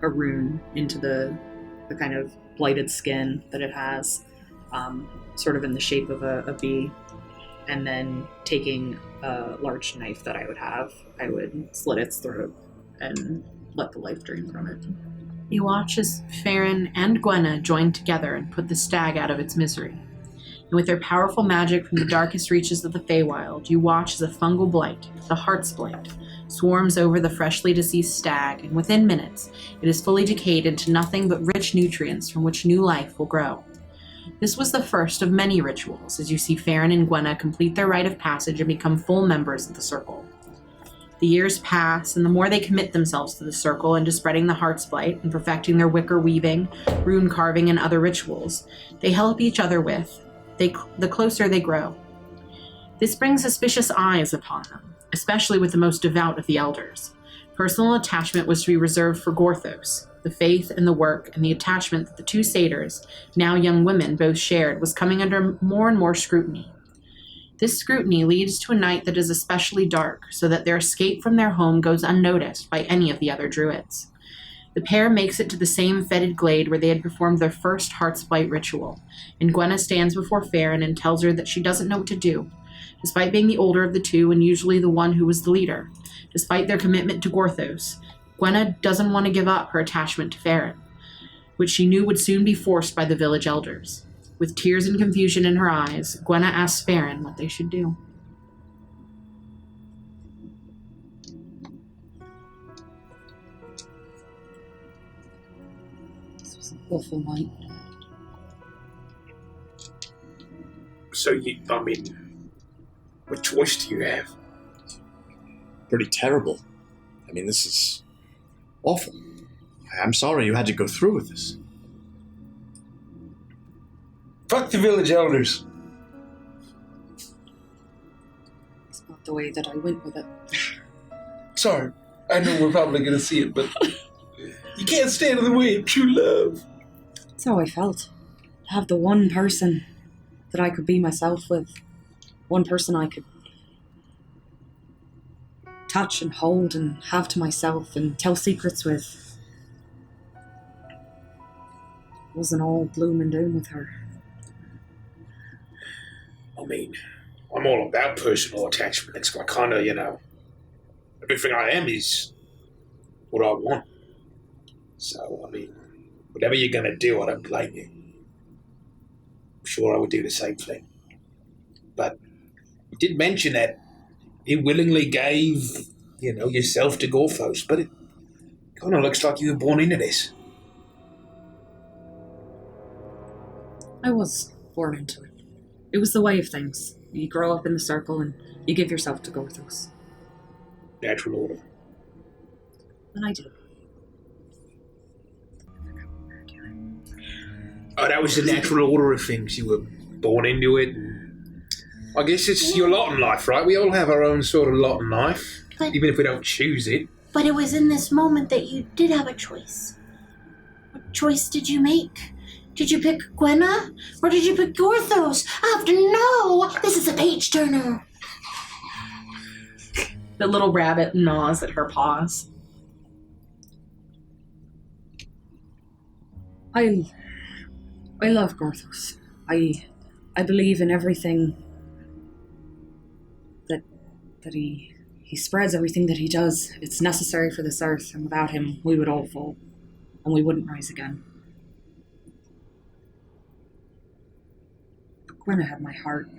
rune into the kind of blighted skin that it has, sort of in the shape of a bee. And then taking a large knife that I would have, I would slit its throat and let the life drain from it. You watch as Farron and Gwenna join together and put the stag out of its misery. And with their powerful magic from the darkest reaches of the Feywild, you watch as a fungal blight, the Heart's Blight, swarms over the freshly deceased stag, and within minutes, it is fully decayed into nothing but rich nutrients from which new life will grow. This was the first of many rituals, as you see Farron and Gwenna complete their rite of passage and become full members of the Circle. The years pass, and the more they commit themselves to the Circle and to spreading the Heart's Blight and perfecting their wicker weaving, rune carving, and other rituals, they help each other with, the closer they grow. This brings suspicious eyes upon them, especially with the most devout of the elders. Personal attachment was to be reserved for Gorthos. The faith and the work and the attachment that the two satyrs, now young women, both shared was coming under more and more scrutiny. This scrutiny leads to a night that is especially dark, so that their escape from their home goes unnoticed by any of the other druids. The pair makes it to the same fetid glade where they had performed their first Heart's Blight ritual, and Gwenna stands before Farron and tells her that she doesn't know what to do. Despite being the older of the two and usually the one who was the leader, despite their commitment to Gorthos, Gwenna doesn't want to give up her attachment to Farron, which she knew would soon be forced by the village elders. With tears and confusion in her eyes, Gwenna asks Farron what they should do. This was an awful night. So what choice do you have? Pretty terrible. I mean, this is awful. I'm sorry you had to go through with this. Fuck the village elders. It's not the way that I went with it. Sorry, I know we're probably gonna see it, but you can't stand in the way of true love. That's how I felt. To have the one person that I could be myself with. One person I could touch and hold and have to myself and tell secrets with. It wasn't all gloom and doom with her. I'm all about personal attachment. It's like kind of, everything I am is what I want. So, whatever you're going to do, I don't blame you. I'm sure I would do the same thing. But you did mention that you willingly gave, yourself to Gorthos, but it kind of looks like you were born into this. I was born into it. It was the way of things. You grow up in the circle and you give yourself to Gorthos. Natural order. And I did. Oh, that was the natural order of things. You were born into it. I guess it's your lot in life, right? We all have our own sort of lot in life, even if we don't choose it. But it was in this moment that you did have a choice. What choice did you make? Did you pick Gwenna? Or did you pick Gorthos? I have to know! This is a page-turner! The little rabbit gnaws at her paws. I love Gorthos. I believe in everything that he spreads, everything that he does. It's necessary for this earth, and without him, we would all fall, and we wouldn't rise again. But Gwenna had my heart.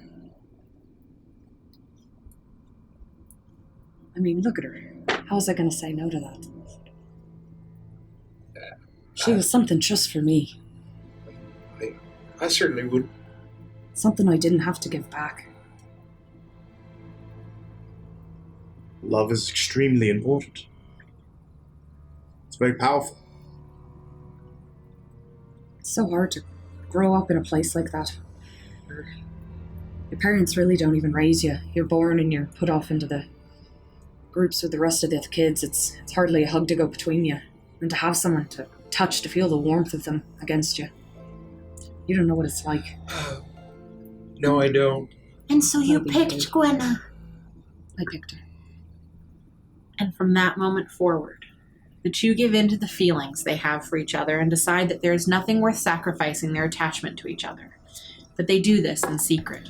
I mean, look at her. How was I going to say no to that? She was something just for me. I certainly would. Something I didn't have to give back. Love is extremely important. It's very powerful. It's so hard to grow up in a place like that. Where your parents really don't even raise you. You're born and you're put off into the groups with the rest of the kids. It's hardly a hug to go between you. And to have someone to touch, to feel the warmth of them against you. You don't know what it's like. No, I don't. And so you picked Gwenna. I picked her. And from that moment forward, the two give in to the feelings they have for each other and decide that there is nothing worth sacrificing their attachment to each other. But they do this in secret.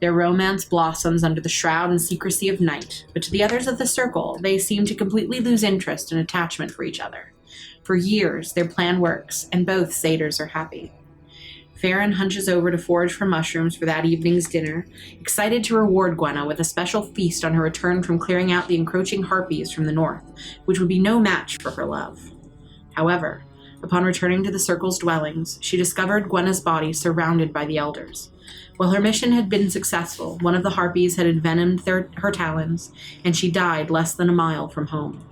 Their romance blossoms under the shroud and secrecy of night, but to the others of the circle, they seem to completely lose interest and attachment for each other. For years, their plan works, and both satyrs are happy. Farron hunches over to forage for mushrooms for that evening's dinner, excited to reward Gwenna with a special feast on her return from clearing out the encroaching harpies from the north, which would be no match for her love. However, upon returning to the circle's dwellings, she discovered Gwenna's body surrounded by the elders. While her mission had been successful, one of the harpies had envenomed her talons, and she died less than a mile from home.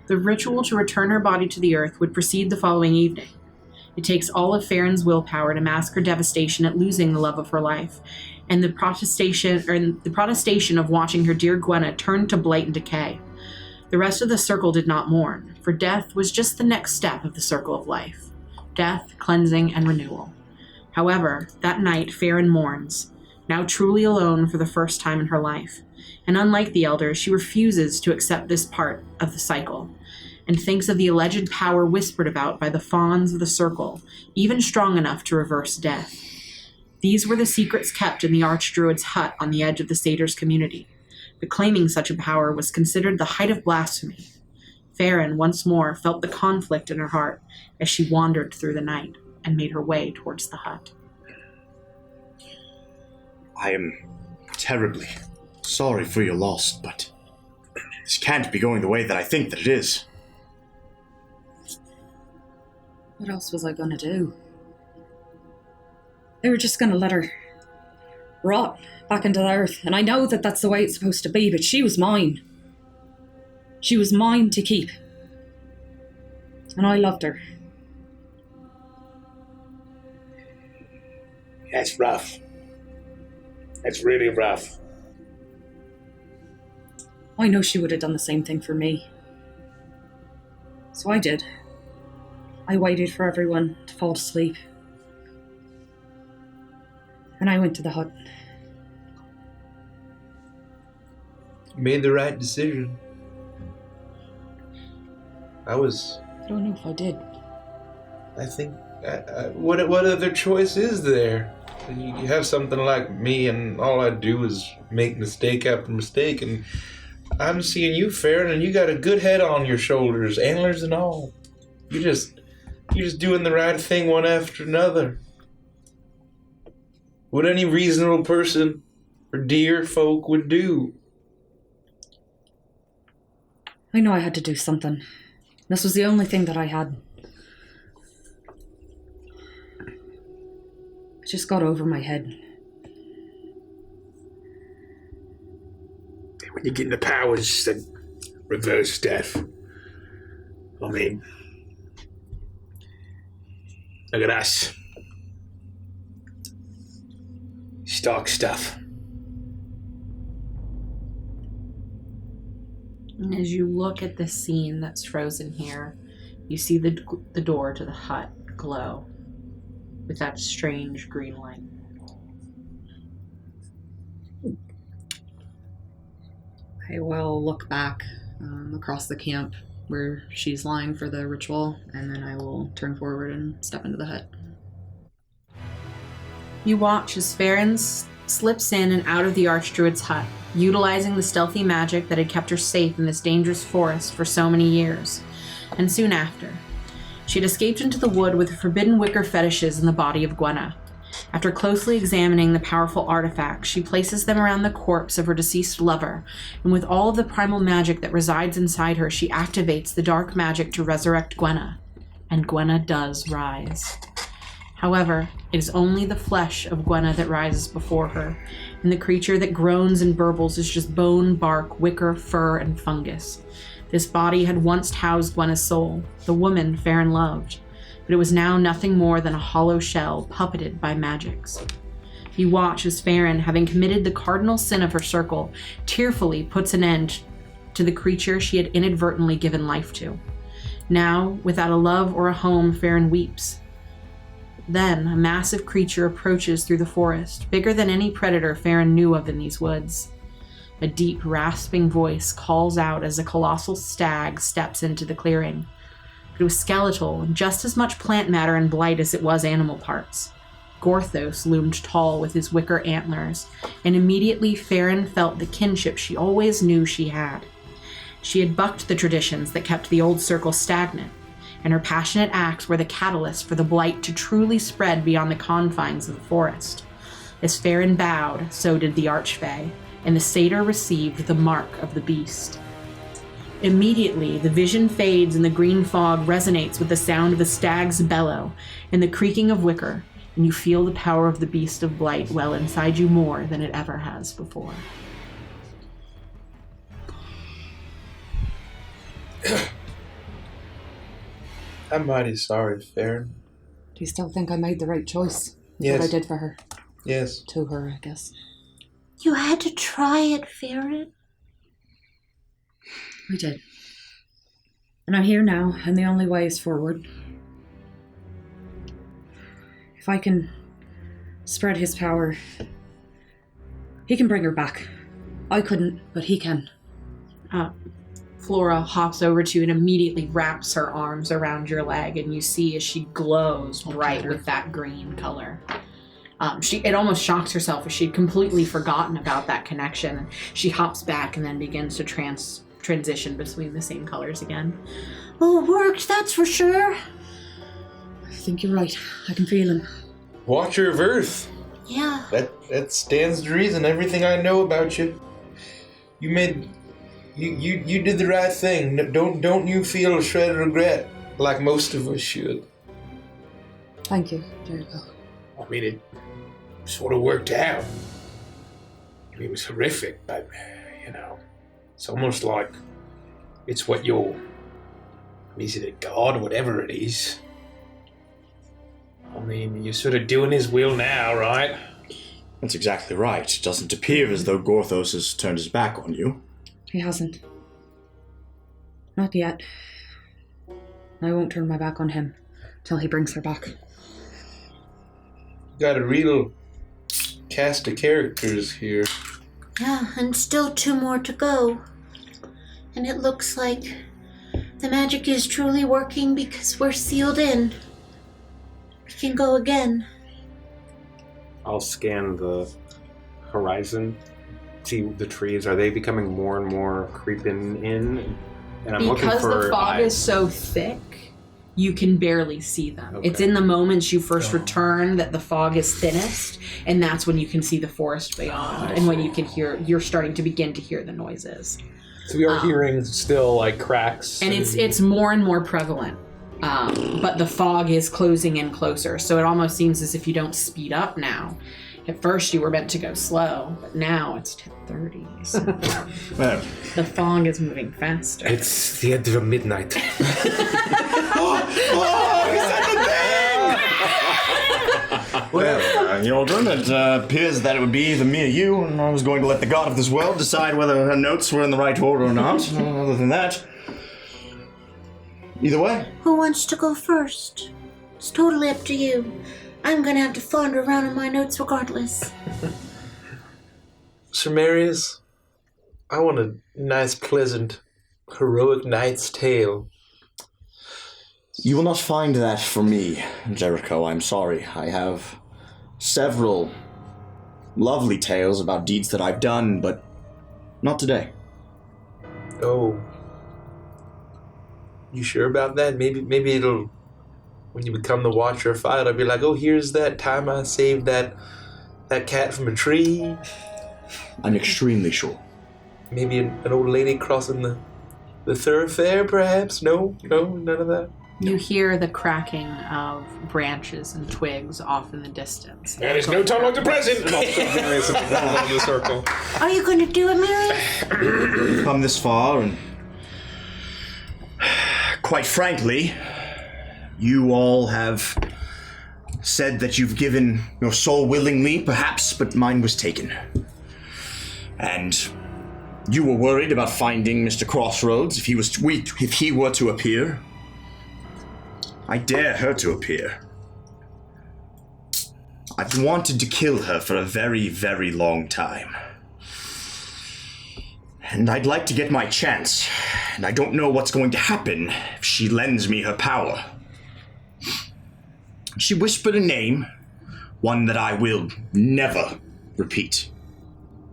The ritual to return her body to the earth would proceed the following evening. It takes all of Farron's willpower to mask her devastation at losing the love of her life, and the protestation of watching her dear Gwenna turn to blight and decay. The rest of the circle did not mourn, for death was just the next step of the circle of life. Death, cleansing, and renewal. However, that night Farron mourns, now truly alone for the first time in her life. And unlike the elders, she refuses to accept this part of the cycle, and thinks of the alleged power whispered about by the fawns of the circle, even strong enough to reverse death. These were the secrets kept in the Archdruid's hut on the edge of the Satyr's community, but claiming such a power was considered the height of blasphemy. Farron once more felt the conflict in her heart as she wandered through the night and made her way towards the hut. I am terribly sorry for your loss, but this can't be going the way that I think that it is. What else was I gonna do? They were just gonna let her rot back into the earth, and I know that that's the way it's supposed to be, but she was mine. She was mine to keep. And I loved her. That's rough. That's really rough. I know she would have done the same thing for me. So I did. I waited for everyone to fall asleep. And I went to the hut. Made the right decision. I don't know if I did. I think... what other choice is there? You have something like me, and all I do is make mistake after mistake, and I'm seeing you, Farron, and you got a good head on your shoulders, antlers and all. You're just doing the right thing one after another. What any reasonable person or dear folk would do. I know I had to do something. This was the only thing that I had. It just got over my head. When you get the powers that reverse death, I mean, look at us. Stock stuff. And as you look at the scene that's frozen here, you see the door to the hut glow with that strange green light. I will look back across the camp where she's lying for the ritual, and then I will turn forward and step into the hut. You watch as Farron slips in and out of the Archdruid's hut, utilizing the stealthy magic that had kept her safe in this dangerous forest for so many years. And soon after, she had escaped into the wood with the forbidden wicker fetishes in the body of Gwenna. After closely examining the powerful artifacts, she places them around the corpse of her deceased lover, and with all of the primal magic that resides inside her, she activates the dark magic to resurrect Gwenna. And Gwenna does rise. However, it is only the flesh of Gwenna that rises before her, and the creature that groans and burbles is just bone, bark, wicker, fur, and fungus. This body had once housed Gwenna's soul, the woman Farron loved, but it was now nothing more than a hollow shell puppeted by magics. You watch as Farron, having committed the cardinal sin of her circle, tearfully puts an end to the creature she had inadvertently given life to. Now, without a love or a home, Farron weeps. Then, a massive creature approaches through the forest, bigger than any predator Farron knew of in these woods. A deep, rasping voice calls out as a colossal stag steps into the clearing. It was skeletal and just as much plant matter and blight as it was animal parts. Gorthos loomed tall with his wicker antlers, and immediately Farron felt the kinship she always knew she had. She had bucked the traditions that kept the old circle stagnant, and her passionate acts were the catalyst for the blight to truly spread beyond the confines of the forest. As Farron bowed, so did the Archfey, and the satyr received the mark of the beast. Immediately, the vision fades and the green fog resonates with the sound of the stag's bellow and the creaking of wicker, and you feel the power of the beast of blight well inside you more than it ever has before. I'm mighty sorry, Farron. Do you still think I made the right choice? Yes. What I did for her? Yes. To her, I guess. You had to try it, Farron. I did. And I'm here now, and the only way is forward. If I can spread his power, he can bring her back. I couldn't, but he can. Flora hops over to you and immediately wraps her arms around your leg, and you see as she glows bright with that green color. It almost shocks herself as she'd completely forgotten about that connection. She hops back and then begins to transition between the same colors again. Oh, it worked, that's for sure. I think you're right. I can feel him. Watcher of Earth. Yeah. That stands to reason. Everything I know about you. You did the right thing. Don't you feel a shred of regret like most of us should. Thank you, Jericho. I mean, it sort of worked out. I mean, it was horrific, but, it's almost like it's what is it a god or whatever it is? I mean, you're sort of doing his will now, right? That's exactly right. It doesn't appear as though Gorthos has turned his back on you. He hasn't. Not yet. I won't turn my back on him till he brings her back. Got a real cast of characters here. Yeah, and still 2 more to go. And it looks like the magic is truly working because we're sealed in. We can go again. I'll scan the horizon, see the trees. Are they becoming more and more creeping in? And I'm looking for because the fog eyes. is so thick, you can barely see them. Okay. It's in the moments you first return that the fog is thinnest, and that's when you can see the forest beyond, and when you're starting to begin to hear the noises. So we are hearing still like cracks. And it's more and more prevalent. But the fog is closing in closer, so it almost seems as if you don't speed up now. At first you were meant to go slow, but now it's 10:30, so Well, the fog is moving faster. It's the edge of midnight. Yaldrin, it appears that it would be either me or you, and I was going to let the god of this world decide whether her notes were in the right order or not. Other than that, either way. Who wants to go first? It's totally up to you. I'm gonna have to flounder around in my notes regardless. Sir Marius, I want a nice, pleasant, heroic knight's tale. You will not find that from me, Jericho. I'm sorry. I have several lovely tales about deeds that I've done, but not today. Oh. You sure about that? Maybe it'll... When you become the Watcher of Fire, I'll be like, oh, here's that time I saved that cat from a tree. I'm extremely sure. Maybe an old lady crossing the thoroughfare, perhaps? No, none of that. You hear the cracking of branches and twigs off in the distance. There is no time like the present! the circle. Are you gonna do it, Marius? Come this far, and quite frankly, you all have said that you've given your soul willingly, perhaps, but mine was taken. And you were worried about finding Mr. Crossroads if he were to appear. I dare her to appear. I've wanted to kill her for a very, very long time. And I'd like to get my chance, and I don't know what's going to happen if she lends me her power. She whispered a name, one that I will never repeat.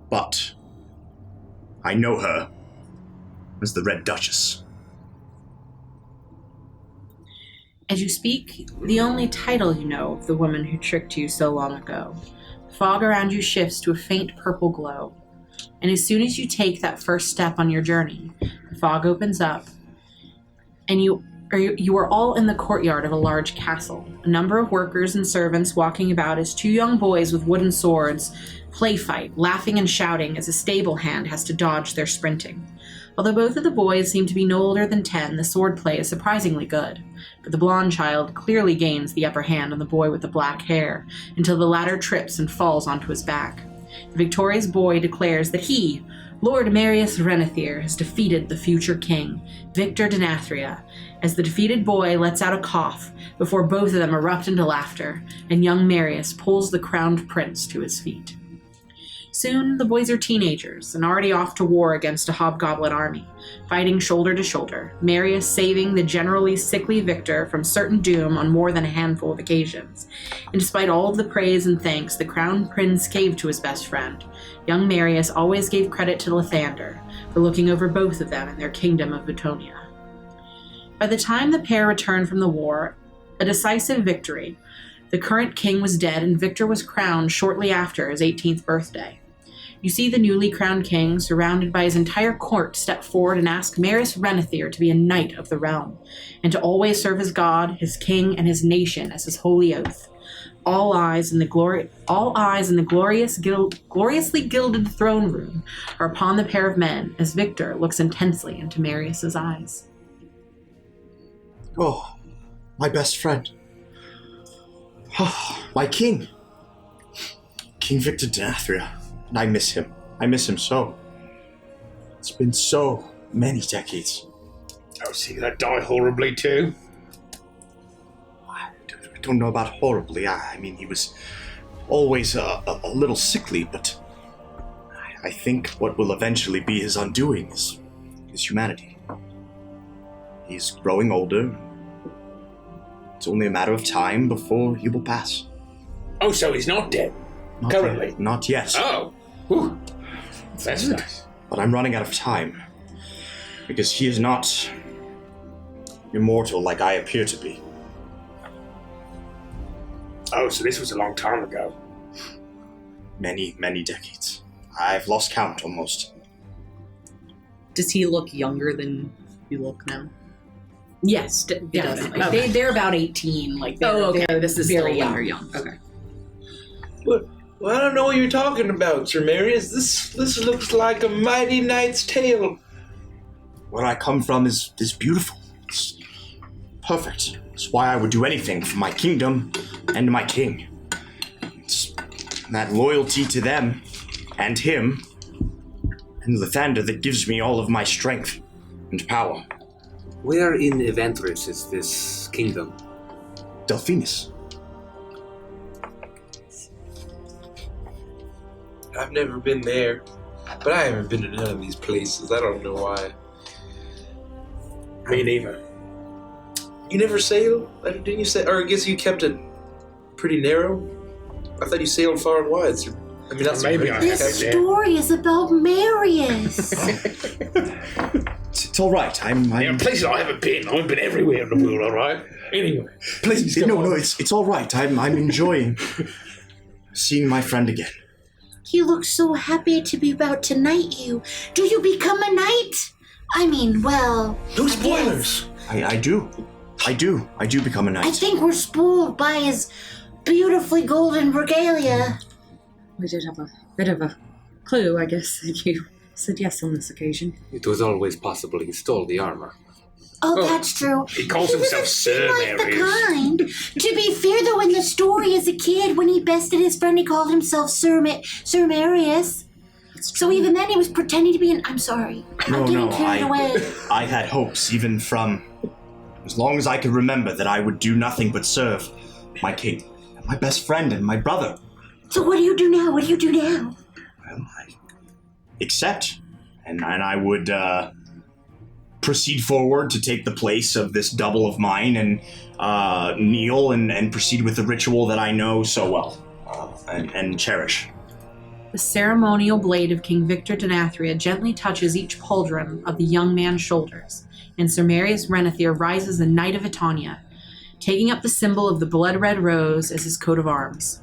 But I know her as the Red Duchess. As you speak, the only title you know of the woman who tricked you so long ago. The fog around you shifts to a faint purple glow. And as soon as you take that first step on your journey, the fog opens up, and you are all in the courtyard of a large castle. A number of workers and servants walking about as 2 young boys with wooden swords play fight, laughing and shouting as a stable hand has to dodge their sprinting. Although both of the boys seem to be no older than 10, the swordplay is surprisingly good, but the blonde child clearly gains the upper hand on the boy with the black hair until the latter trips and falls onto his back. The victorious boy declares that he, Lord Marius Renethir, has defeated the future king, Victor Denathria, as the defeated boy lets out a cough before both of them erupt into laughter, and young Marius pulls the crowned prince to his feet. Soon, the boys are teenagers and already off to war against a hobgoblin army, fighting shoulder to shoulder, Marius saving the generally sickly Victor from certain doom on more than a handful of occasions. And despite all of the praise and thanks the crowned prince gave to his best friend, young Marius always gave credit to Lathander for looking over both of them in their kingdom of Vitonia. By the time the pair returned from the war, a decisive victory, the current king was dead and Victor was crowned shortly after his 18th birthday. You see the newly crowned king, surrounded by his entire court, step forward and ask Marius Renethir to be a knight of the realm, and to always serve his god, his king, and his nation as his holy oath. All eyes in the gloriously gilded throne room are upon the pair of men as Victor looks intensely into Marius's eyes. Oh, my best friend. Oh, my king. King Victor Denathria. And I miss him. I miss him so. It's been so many decades. Oh, see that die horribly too? I don't know about horribly. I mean, he was always a little sickly, but I think what will eventually be his undoing is his humanity. He's growing older. It's only a matter of time before he will pass. Oh, so he's not dead? Currently? Not yet. Oh. Whew. That's nice. But I'm running out of time. Because he is not immortal like I appear to be. Oh, so this was a long time ago. Many, many decades. I've lost count almost. Does he look younger than you look now? Yes, definitely. Okay. They're about 18. This is very still young. Okay. Well, I don't know what you're talking about, Sir Marius. This looks like a mighty knight's tale. Where I come from is beautiful. It's perfect. It's why I would do anything for my kingdom and my king. It's that loyalty to them and him and Lathander that gives me all of my strength and power. Where in Evantris is this kingdom? Delphinus. I've never been there, but I haven't been to none of these places. I don't know why. Me neither. You never sailed? Didn't you say? Or I guess you kept it pretty narrow? I thought you sailed far and wide. So, I mean, that's maybe I This story is about Marius. It's all right. I'm Yeah, places I haven't been. I've been everywhere in the world, all right? Anyway. Please, no, it's all right. I'm enjoying seeing my friend again. He looks so happy to be about to knight you. Do you become a knight? I mean, well... No spoilers! I do become a knight. I think we're spoiled by his beautifully golden regalia. We did have a bit of a clue, I guess, that you said yes on this occasion. It was always possible he stole the armor. Oh, that's true. He calls himself Sir Like the Marius. kind. To be fair, though, in the story as a kid, when he bested his friend, he called himself Sir Marius. So even then, he was pretending to be I'm sorry. I'm getting carried away. I had hopes, even from as long as I could remember, that I would do nothing but serve my king, and my best friend, and my brother. So what do you do now? Well, I accept, and I would proceed forward to take the place of this double of mine and kneel and proceed with the ritual that I know so well and cherish. The ceremonial blade of King Victor Denathria gently touches each pauldron of the young man's shoulders, and Sir Marius Renethir rises a Knight of Vitonia, taking up the symbol of the blood-red rose as his coat of arms.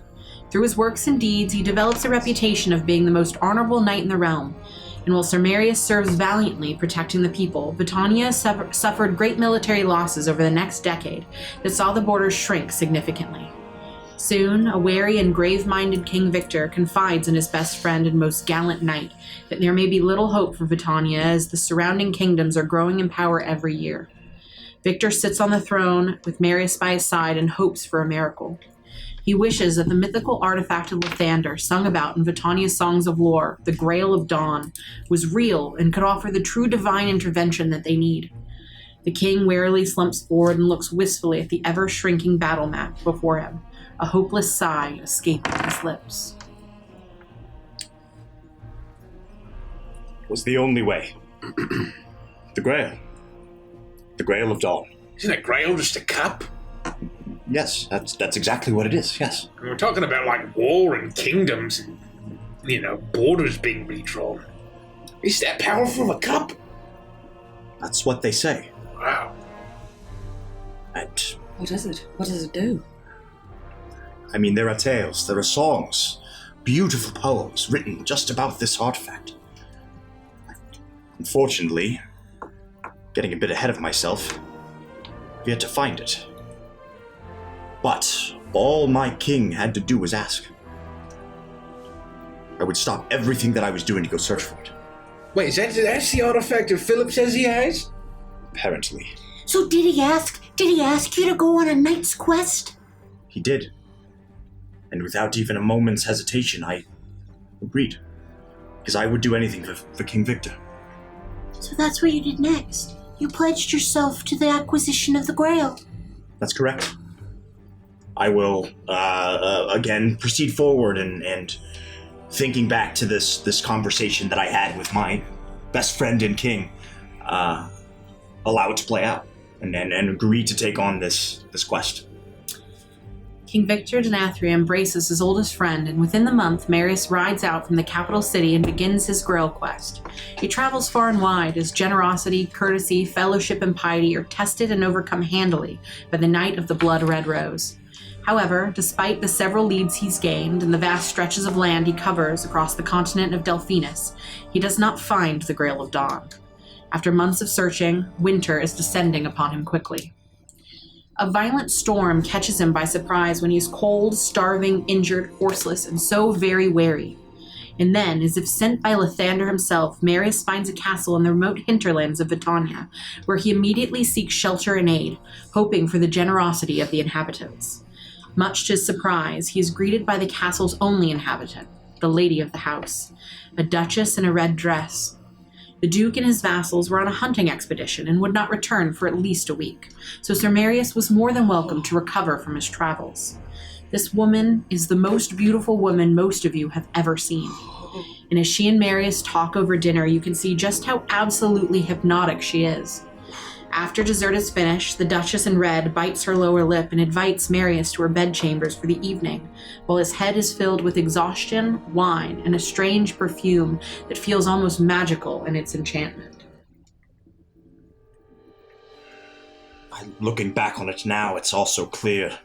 Through his works and deeds, he develops a reputation of being the most honorable knight in the realm, and while Sir Marius serves valiantly protecting the people, Vitonia suffered great military losses over the next decade that saw the borders shrink significantly. Soon, a wary and grave-minded King Victor confides in his best friend and most gallant knight that there may be little hope for Vitania as the surrounding kingdoms are growing in power every year. Victor sits on the throne with Marius by his side and hopes for a miracle. He wishes that the mythical artifact of Lathander, sung about in Vitania's songs of lore, the Grail of Dawn, was real and could offer the true divine intervention that they need. The king warily slumps forward and looks wistfully at the ever-shrinking battle map before him, a hopeless sigh escaping his lips. Was the only way. The Grail. The Grail of Dawn. Isn't a grail just a cup? Yes, that's exactly what it is, yes. We're talking about like war and kingdoms and, borders being redrawn. Is that powerful of a cup? That's what they say. Wow. And, What is it? What does it do? I mean, there are tales, there are songs, beautiful poems written just about this artifact. Unfortunately, getting a bit ahead of myself, I've yet to find it. But all my king had to do was ask. I would stop everything that I was doing to go search for it. Wait, that's the artifact that Philip says he has? Apparently. So did he ask you to go on a knight's quest? He did. And without even a moment's hesitation, I agreed. Because I would do anything for King Victor. So that's what you did next. You pledged yourself to the acquisition of the Grail. That's correct. I will, again, proceed forward and thinking back to this conversation that I had with my best friend and king, allow it to play out and agree to take on this quest. King Victor Denathria embraces his oldest friend, and within the month, Marius rides out from the capital city and begins his Grail quest. He travels far and wide as generosity, courtesy, fellowship, and piety are tested and overcome handily by the Knight of the Blood Red Rose. However, despite the several leads he's gained and the vast stretches of land he covers across the continent of Delphinus, he does not find the Grail of Dawn. After months of searching, winter is descending upon him quickly. A violent storm catches him by surprise when he is cold, starving, injured, horseless, and so very weary. And then, as if sent by Lathander himself, Marius finds a castle in the remote hinterlands of Vitania, where he immediately seeks shelter and aid, hoping for the generosity of the inhabitants. Much to his surprise, he is greeted by the castle's only inhabitant, the lady of the house, a duchess in a red dress. The Duke and his vassals were on a hunting expedition and would not return for at least a week, so Sir Marius was more than welcome to recover from his travels. This woman is the most beautiful woman most of you have ever seen. And as she and Marius talk over dinner, you can see just how absolutely hypnotic she is. After dessert is finished, the Duchess in red bites her lower lip and invites Marius to her bedchambers for the evening, while his head is filled with exhaustion, wine, and a strange perfume that feels almost magical in its enchantment. Looking back on it now, it's also clear.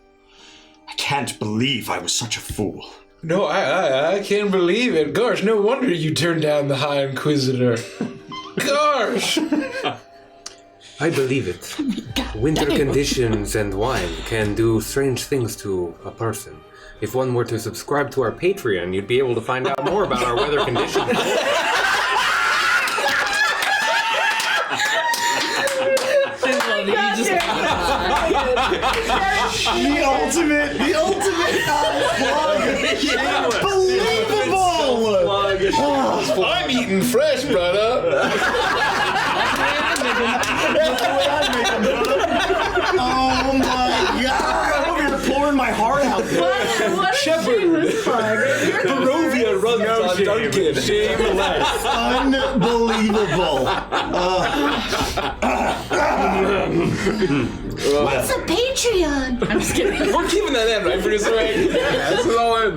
I can't believe I was such a fool. No, I can't believe it. Gosh, no wonder you turned down the High Inquisitor. Gosh! I believe it. Winter conditions and wine can do strange things to a person. If one were to subscribe to our Patreon, you'd be able to find out more about our weather conditions. The ultimate unbelievable! I'm eating fresh, brother. That's the way I make them, brother. Oh my god! I'm over here pouring my heart out. What Shepherd. Barovia runs on Duncan. Shameless. Unbelievable. What's a Patreon? I'm just kidding. We're keeping that in, right? For this right? That's it all in.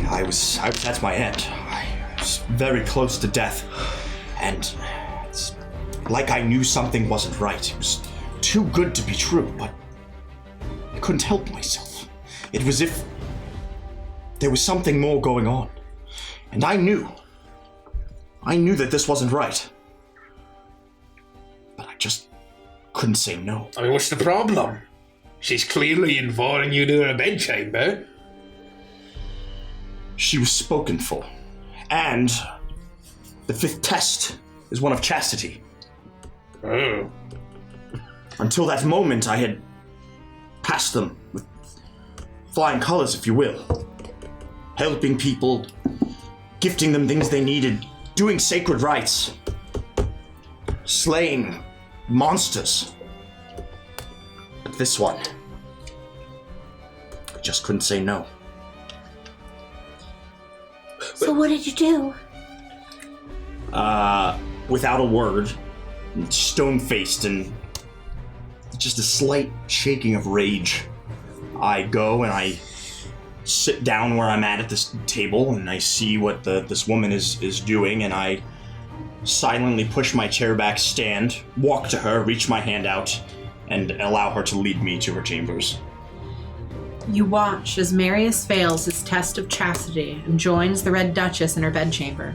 I was at my end. I was very close to death. And it's like I knew something wasn't right. It was too good to be true, but I couldn't help myself. It was as if there was something more going on. And I knew that this wasn't right. But I just couldn't say no. I mean, what's the problem? She's clearly inviting you to her bedchamber. She was spoken for. And the 5th test is one of chastity. Oh. Until that moment, I had passed them with flying colors, if you will. Helping people, gifting them things they needed, doing sacred rites, slaying monsters. But this one, I just couldn't say no. So what did you do? Without a word, stone-faced and just a slight shaking of rage, I go and I sit down where I'm at this table, and I see what this woman is doing, and I silently push my chair back, stand, walk to her, reach my hand out, and allow her to lead me to her chambers. You watch as Marius fails his test of chastity and joins the Red Duchess in her bedchamber.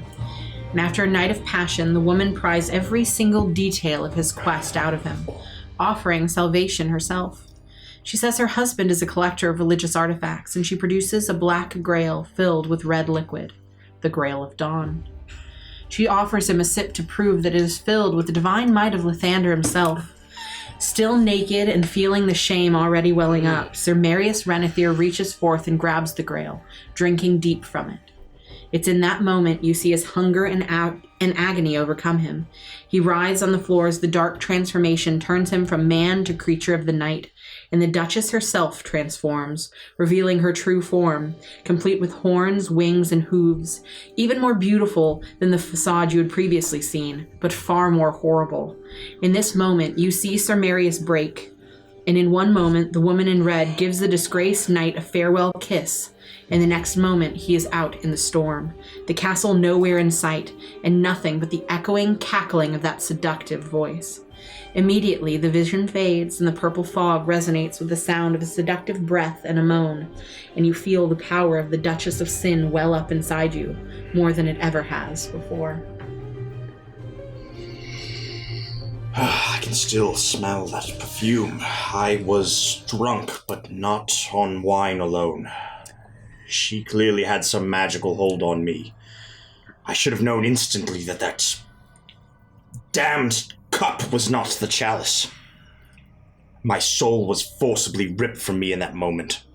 And after a night of passion, the woman pries every single detail of his quest out of him, offering salvation herself. She says her husband is a collector of religious artifacts, and she produces a black grail filled with red liquid, the Grail of Dawn. She offers him a sip to prove that it is filled with the divine might of Lathander himself. Still naked and feeling the shame already welling up, Sir Marius Renethir reaches forth and grabs the grail, drinking deep from it. It's in that moment you see his hunger and agony overcome him. He writhes on the floor as the dark transformation turns him from man to creature of the night, and the Duchess herself transforms, revealing her true form, complete with horns, wings, and hooves, even more beautiful than the facade you had previously seen, but far more horrible. In this moment, you see Sir Marius break, and in one moment, the woman in red gives the disgraced knight a farewell kiss. In the next moment, he is out in the storm, the castle nowhere in sight, and nothing but the echoing cackling of that seductive voice. Immediately, the vision fades, and the purple fog resonates with the sound of a seductive breath and a moan, and you feel the power of the Duchess of Sin well up inside you, more than it ever has before. I can still smell that perfume. I was drunk, but not on wine alone. She clearly had some magical hold on me. I should have known instantly that damned cup was not the chalice. My soul was forcibly ripped from me in that moment.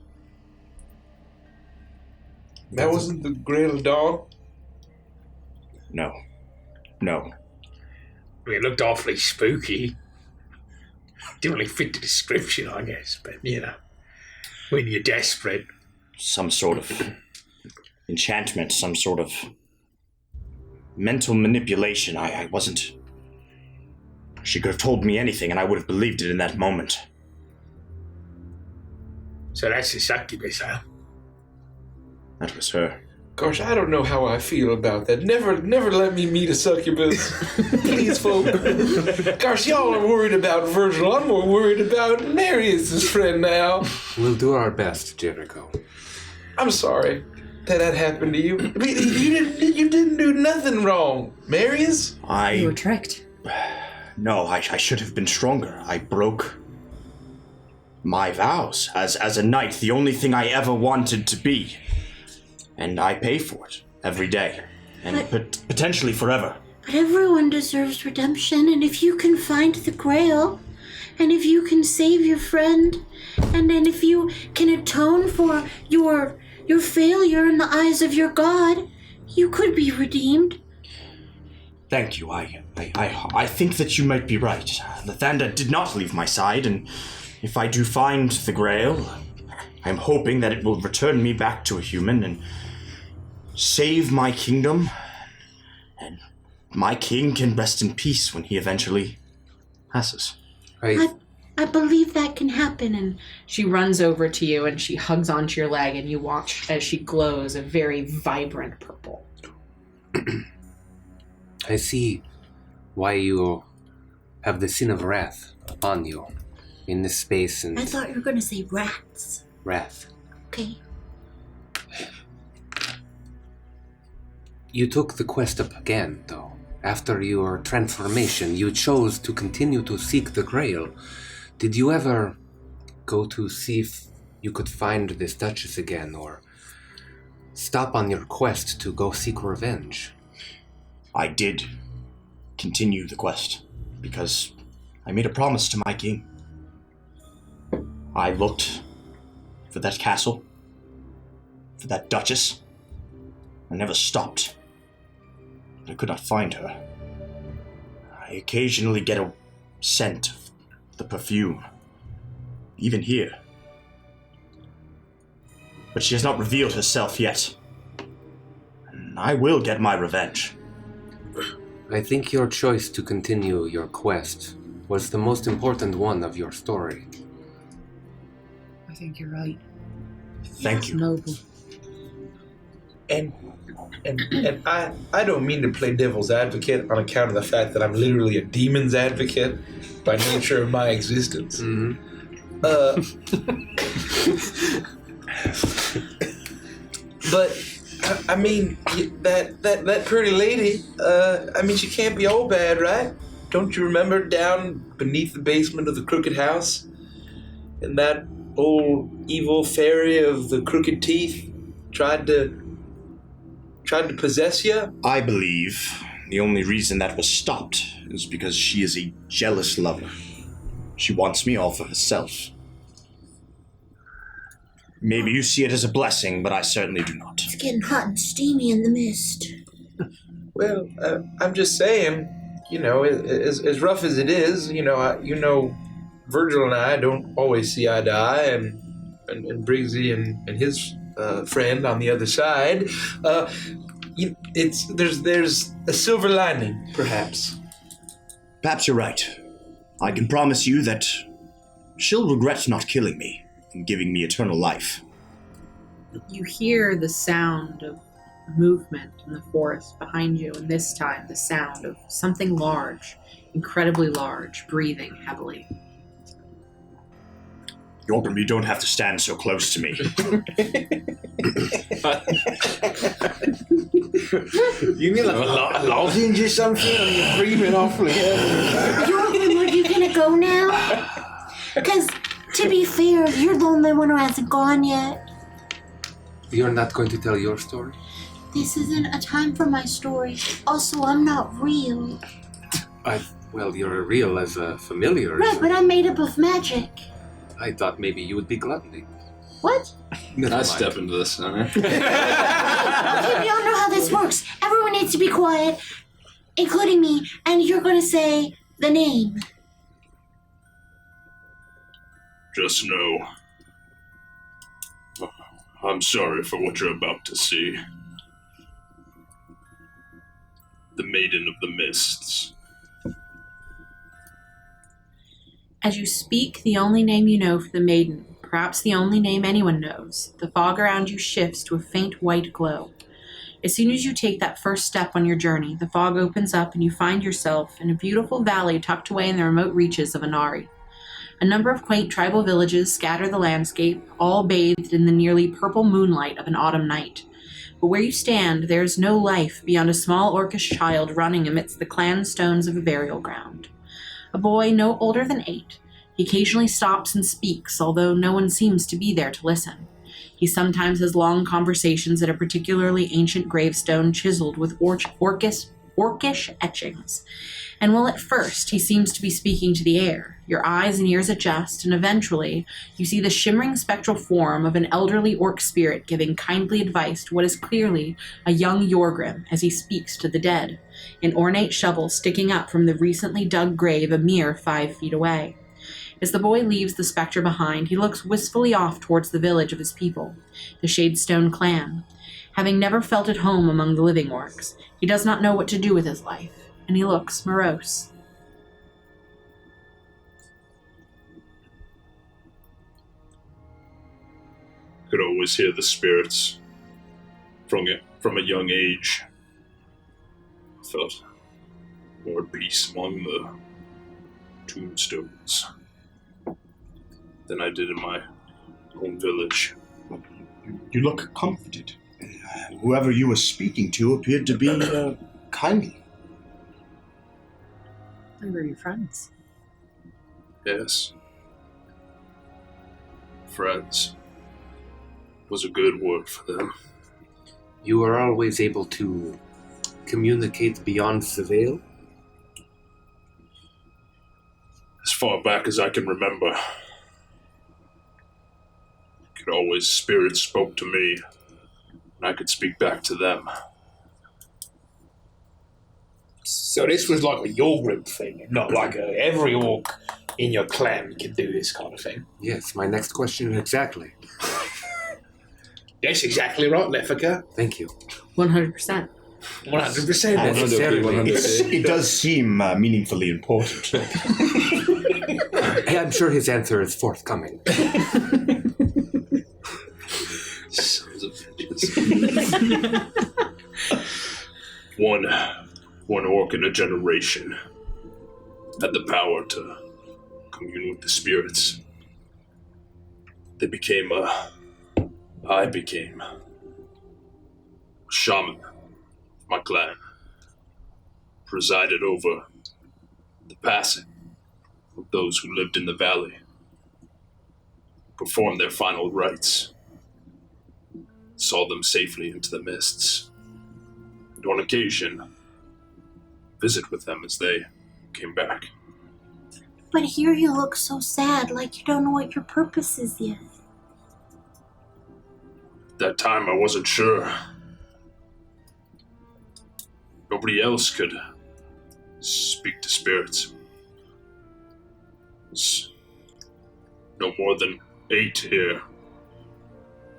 That wasn't the Grail of Dawn? No. It looked awfully spooky. Didn't really fit the description, I guess, but when you're desperate. Some sort of enchantment, some sort of mental manipulation. I wasn't... She could have told me anything, and I would have believed it in that moment. So that's the succubus, huh? That was her. Gosh, I don't know how I feel about that. Never let me meet a succubus. Please, folk. Gosh, y'all are worried about Virgil. I'm more worried about Marius' friend now. We'll do our best, Jericho. I'm sorry that happened to you. I mean, you didn't do nothing wrong. Marius? You were tricked. No, I should have been stronger. I broke my vows. As a knight, the only thing I ever wanted to be. And I pay for it every day. And potentially forever. But everyone deserves redemption, and if you can find the Grail, and if you can save your friend, and then if you can atone for your failure in the eyes of your god, you could be redeemed. Thank you. I think that you might be right. Lathander did not leave my side, and if I do find the Grail, I'm hoping that it will return me back to a human and save my kingdom, and my king can rest in peace when he eventually passes. I believe that can happen. And she runs over to you and she hugs onto your leg, and you watch as she glows a very vibrant purple. I see why you have the sin of wrath upon you in this space and... I thought you were going to say rats. Wrath. Okay. You took the quest up again, though. After your transformation, you chose to continue to seek the Grail. Did you ever go to see if you could find this Duchess again, or stop on your quest to go seek revenge? I did continue the quest because I made a promise to my king. I looked for that castle, for that Duchess. I never stopped. I could not find her. I occasionally get a scent of the perfume, even here. But she has not revealed herself yet. And I will get my revenge. I think your choice to continue your quest was the most important one of your story. I think you're right. Thank you. Noble. And I don't mean to play devil's advocate on account of the fact that I'm literally a demon's advocate by nature of my existence. Mm-hmm. But I mean, that pretty lady. I mean, she can't be all bad, right? Don't you remember down beneath the basement of the Crooked House, and that old evil fairy of the crooked teeth tried to possess you? I believe the only reason that was stopped is because she is a jealous lover. She wants me all for herself. Maybe you see it as a blessing, but I certainly do not. It's getting hot and steamy in the mist. Well, I'm just saying, you know, as rough as it is, you know, Virgil and I don't always see eye to eye, and Briggsy and his friend on the other side, there's a silver lining, perhaps. Perhaps you're right. I can promise you that she'll regret not killing me and giving me eternal life. You hear the sound of movement in the forest behind you, and this time the sound of something large, incredibly large, breathing heavily. Yorgrim, you don't have to stand so close to me. You mean like a lozenge or something? And you're breathing awfully heavy. Yorgrim, are you gonna go now? Because, to be fair, you're the only one who hasn't gone yet. You're not going to tell your story? This isn't a time for my story. Also, I'm not real. Well, you're real as a familiar. Right, but I'm made up of magic. I thought maybe you would be Gluttony. What? I step into the center. Okay, we all know how this works. Everyone needs to be quiet, including me, and you're going to say the name. Just know, I'm sorry for what you're about to see. The Maiden of the Mists. As you speak the only name you know for the maiden, perhaps the only name anyone knows, the fog around you shifts to a faint white glow. As soon as you take that first step on your journey, the fog opens up and you find yourself in a beautiful valley tucked away in the remote reaches of Inari. A number of quaint tribal villages scatter the landscape, all bathed in the nearly purple moonlight of an autumn night. But where you stand, there is no life beyond a small orcish child running amidst the clan stones of a burial ground. A boy no older than 8. He occasionally stops and speaks, although no one seems to be there to listen. He sometimes has long conversations at a particularly ancient gravestone chiseled with orcish etchings. And while at first he seems to be speaking to the air, your eyes and ears adjust, and eventually you see the shimmering spectral form of an elderly orc spirit giving kindly advice to what is clearly a young Yorgrim as he speaks to the dead, an ornate shovel sticking up from the recently dug grave a mere 5 feet away. As the boy leaves the spectre behind, he looks wistfully off towards the village of his people, the Shadestone clan. Having never felt at home among the living orcs, he does not know what to do with his life, and he looks morose. Could always hear the spirits from a young age. I felt more at peace among the tombstones than I did in my home village. You look comforted. Whoever you were speaking to appeared to be kindly. We were your friends. Yes. friends. Was a good word for them. You are always able to communicate beyond the veil? As far back as I can remember. Spirits spoke to me, and I could speak back to them. So this was like a Yorgrim thing, not like every orc in your clan can do this kind of thing. Yes, my next question exactly. Yes, exactly right, Lefika. Thank you. 100%. 100%. It does seem meaningfully important. Hey, I'm sure his answer is forthcoming. Sons of bitches. One orc in a generation had the power to commune with the spirits. I became a shaman of my clan. Presided over the passing of those who lived in the valley. Performed their final rites. Saw them safely into the mists. And on occasion, visit with them as they came back. But here you look so sad, like you don't know what your purpose is yet. At that time, I wasn't sure. Nobody else could speak to spirits. There's no more than 8 here.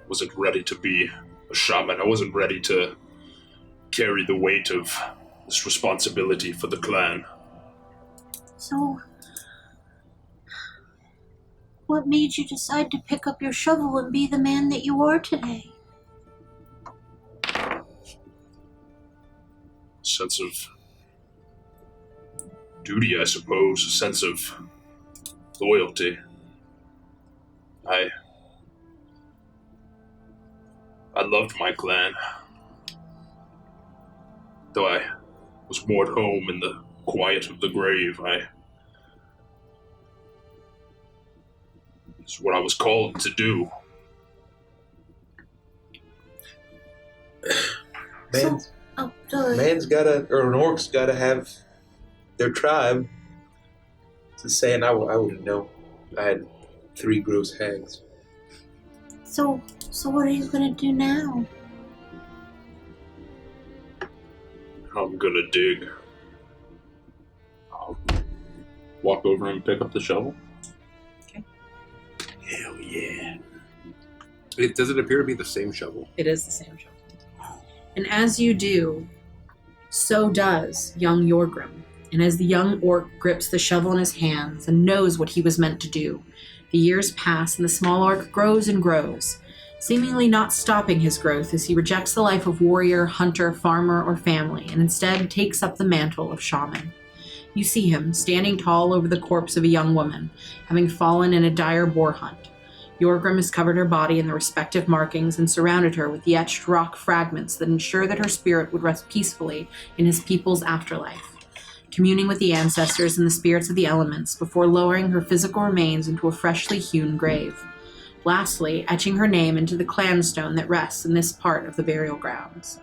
Wasn't ready to be a shaman. I wasn't ready to carry the weight of this responsibility for the clan. So, what made you decide to pick up your shovel and be the man that you are today? Sense of duty, I suppose. A sense of loyalty. I loved my clan. Though I was more at home in the quiet of the grave, it's what I was called to do. Man's gotta, or an orc's gotta have their tribe. It's a saying I wouldn't know. I had 3 gross hags. So what are you gonna do now? I'm gonna dig. I'll walk over and pick up the shovel. Okay. Hell yeah. Does it appear to be the same shovel? It is the same shovel. And as you do, so does young Yorgrim. And as the young orc grips the shovel in his hands and knows what he was meant to do, the years pass and the small orc grows and grows, seemingly not stopping his growth as he rejects the life of warrior, hunter, farmer, or family, and instead takes up the mantle of shaman. You see him, standing tall over the corpse of a young woman, having fallen in a dire boar hunt. Yorgrim has covered her body in the respective markings and surrounded her with the etched rock fragments that ensure that her spirit would rest peacefully in his people's afterlife, communing with the ancestors and the spirits of the elements before lowering her physical remains into a freshly hewn grave. Lastly, etching her name into the clan stone that rests in this part of the burial grounds.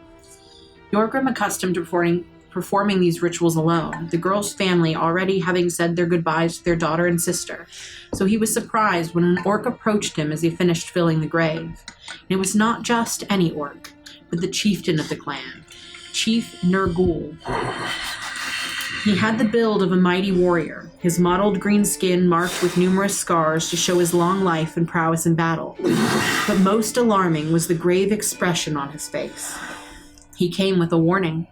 Yorgrim, accustomed to performing these rituals alone, the girl's family already having said their goodbyes to their daughter and sister, so he was surprised when an orc approached him as he finished filling the grave. And it was not just any orc, but the chieftain of the clan, Chief Nergul. He had the build of a mighty warrior, his mottled green skin marked with numerous scars to show his long life and prowess in battle. But most alarming was the grave expression on his face. He came with a warning.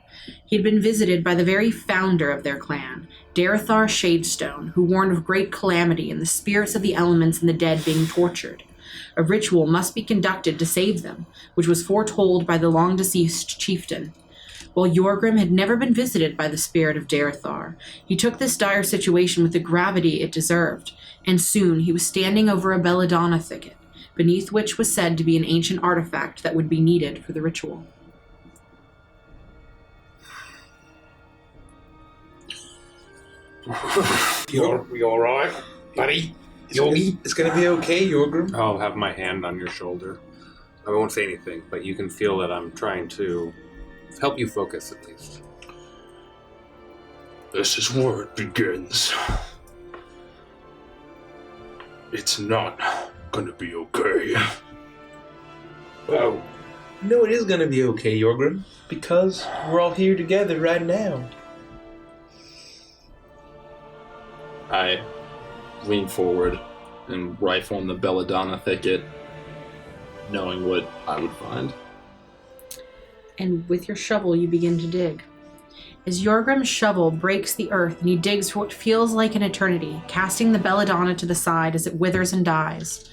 He had been visited by the very founder of their clan, Darethar Shadestone, who warned of great calamity and the spirits of the elements and the dead being tortured. A ritual must be conducted to save them, which was foretold by the long-deceased chieftain. While Yorgrim had never been visited by the spirit of Darethar, he took this dire situation with the gravity it deserved, and soon he was standing over a belladonna thicket, beneath which was said to be an ancient artifact that would be needed for the ritual. You all right, buddy? Yogi, it's gonna be okay, Yorgrim. I'll have my hand on your shoulder. I won't say anything, but you can feel that I'm trying to help you focus at least. This is where it begins. It's not gonna be okay. Oh. No, it is gonna be okay, Yorgrim, because we're all here together right now. I lean forward and rifle in the belladonna thicket, knowing what I would find. And with your shovel, you begin to dig. As Yorgrim's shovel breaks the earth and he digs for what feels like an eternity, casting the belladonna to the side as it withers and dies.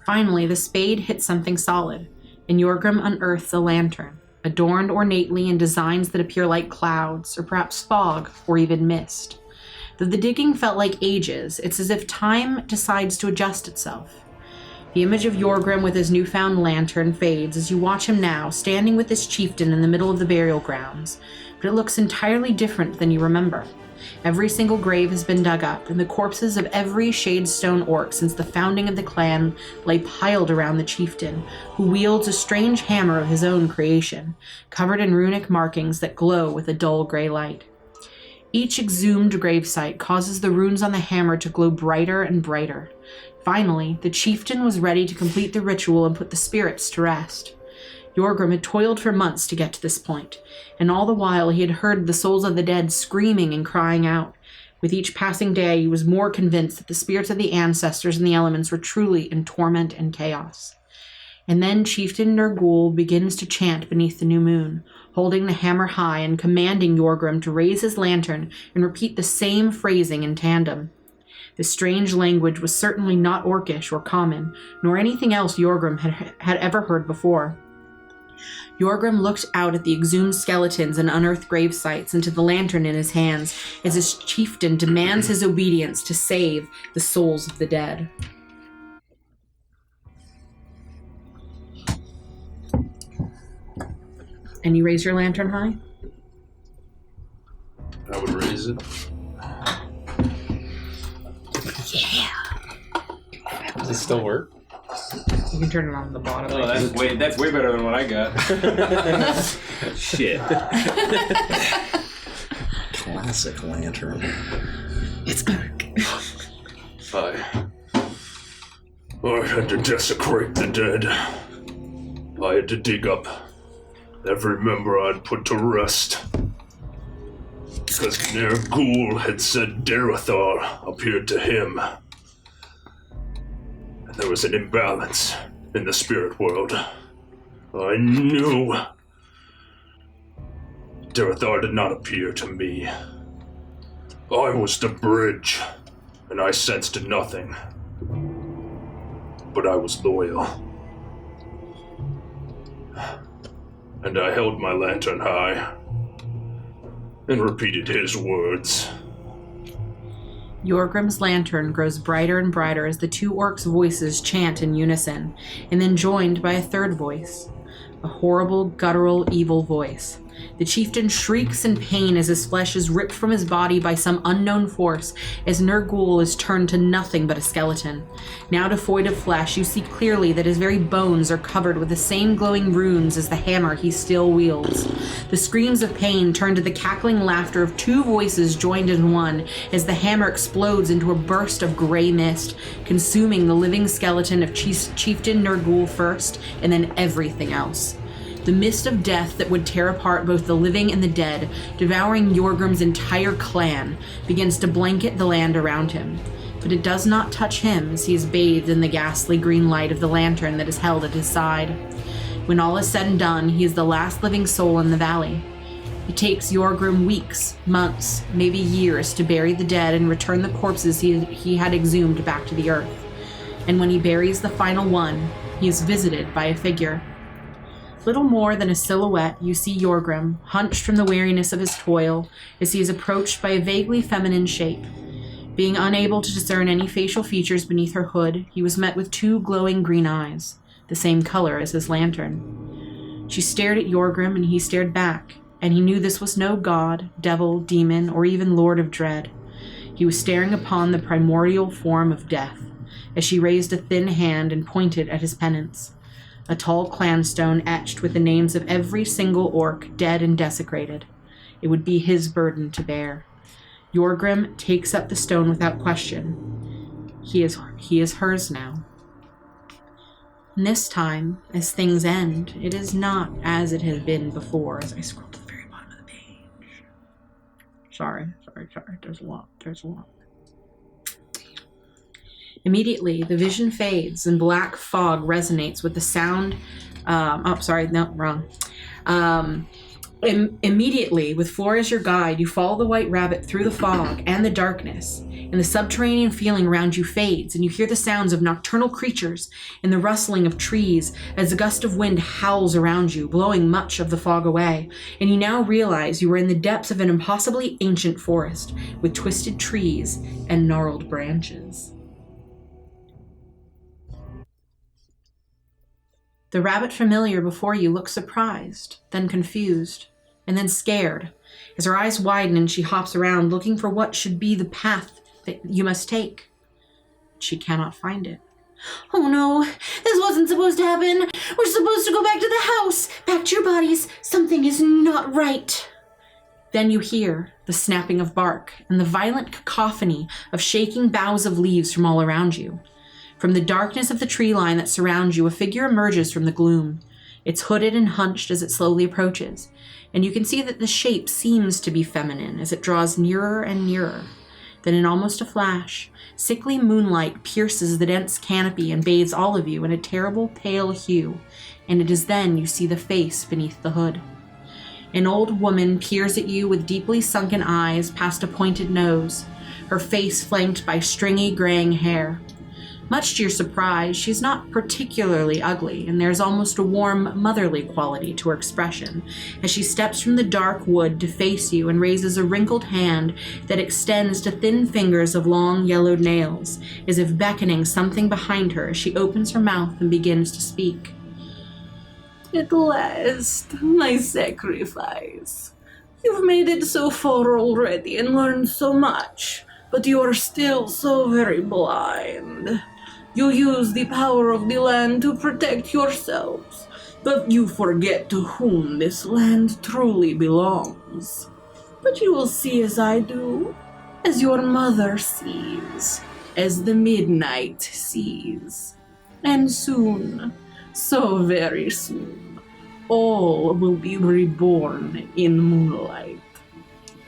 Finally, the spade hits something solid, and Yorgrim unearths a lantern, adorned ornately in designs that appear like clouds, or perhaps fog, or even mist. Though the digging felt like ages, it's as if time decides to adjust itself. The image of Yorgrim with his newfound lantern fades as you watch him now, standing with this chieftain in the middle of the burial grounds, but it looks entirely different than you remember. Every single grave has been dug up, and the corpses of every Shadestone orc since the founding of the clan lay piled around the chieftain, who wields a strange hammer of his own creation, covered in runic markings that glow with a dull gray light. Each exhumed gravesite causes the runes on the hammer to glow brighter and brighter. Finally, the chieftain was ready to complete the ritual and put the spirits to rest. Yorgrim had toiled for months to get to this point, and all the while he had heard the souls of the dead screaming and crying out. With each passing day, he was more convinced that the spirits of the ancestors and the elements were truly in torment and chaos. And then Chieftain Nergul begins to chant beneath the new moon, holding the hammer high and commanding Yorgrim to raise his lantern and repeat the same phrasing in tandem. This strange language was certainly not Orcish or common, nor anything else Yorgrim had ever heard before. Yorgrim looked out at the exhumed skeletons and unearthed grave sites and to the lantern in his hands as his chieftain demands his obedience to save the souls of the dead. And you raise your lantern high? I would raise it. Does it still work? You can turn it on the bottom. Oh, that's way better than what I got. Shit. Classic lantern. It's back. I had to desecrate the dead. I had to dig up every member I'd put to rest. Because Nergul had said Darathar appeared to him. And there was an imbalance in the spirit world. I knew Darathar did not appear to me. I was the bridge, and I sensed nothing. But I was loyal. And I held my lantern high and repeated his words. Yorgrim's lantern grows brighter and brighter as the two orcs' voices chant in unison, and then joined by a third voice. A horrible, guttural, evil voice. The chieftain shrieks in pain as his flesh is ripped from his body by some unknown force, as Nergul is turned to nothing but a skeleton. Now devoid of flesh, you see clearly that his very bones are covered with the same glowing runes as the hammer he still wields. The screams of pain turn to the cackling laughter of two voices joined in one, as the hammer explodes into a burst of gray mist, consuming the living skeleton of Chieftain Nergul first, and then everything else. The mist of death that would tear apart both the living and the dead, devouring Yorgrim's entire clan, begins to blanket the land around him. But it does not touch him as he is bathed in the ghastly green light of the lantern that is held at his side. When all is said and done, he is the last living soul in the valley. It takes Yorgrim weeks, months, maybe years to bury the dead and return the corpses he had exhumed back to the earth. And when he buries the final one, he is visited by a figure. Little more than a silhouette, you see Yorgrim, hunched from the weariness of his toil, as he is approached by a vaguely feminine shape. Being unable to discern any facial features beneath her hood, he was met with two glowing green eyes, the same color as his lantern. She stared at Yorgrim, and he stared back, and he knew this was no god, devil, demon, or even lord of dread. He was staring upon the primordial form of death, as she raised a thin hand and pointed at his penance. A tall clan stone etched with the names of every single orc dead and desecrated. It would be his burden to bear. Yorgrim takes up the stone without question. He is hers now. And this time, as things end, it is not as it has been before, as I scroll to the very bottom of the page. Sorry. There's a lot. Immediately, the vision fades and black fog resonates with the sound. Immediately, with Flora as your guide, you follow the white rabbit through the fog and the darkness, and the subterranean feeling around you fades, and you hear the sounds of nocturnal creatures and the rustling of trees as a gust of wind howls around you, blowing much of the fog away, and you now realize you are in the depths of an impossibly ancient forest with twisted trees and gnarled branches. The rabbit familiar before you looks surprised, then confused, and then scared, as her eyes widen and she hops around looking for what should be the path that you must take. She cannot find it. Oh no, this wasn't supposed to happen. We're supposed to go back to the house, back to your bodies. Something is not right. Then you hear the snapping of bark and the violent cacophony of shaking boughs of leaves from all around you. From the darkness of the tree line that surrounds you, a figure emerges from the gloom. It's hooded and hunched as it slowly approaches, and you can see that the shape seems to be feminine as it draws nearer and nearer. Then in almost a flash, sickly moonlight pierces the dense canopy and bathes all of you in a terrible pale hue, and it is then you see the face beneath the hood. An old woman peers at you with deeply sunken eyes past a pointed nose, her face flanked by stringy graying hair. Much to your surprise, she's not particularly ugly, and there's almost a warm, motherly quality to her expression as she steps from the dark wood to face you and raises a wrinkled hand that extends to thin fingers of long, yellowed nails, as if beckoning something behind her as she opens her mouth and begins to speak. At last, my sacrifice. You've made it so far already and learned so much, but you are still so very blind. You use the power of the land to protect yourselves, but you forget to whom this land truly belongs. But you will see as I do, as your mother sees, as the midnight sees. And soon, so very soon, all will be reborn in moonlight.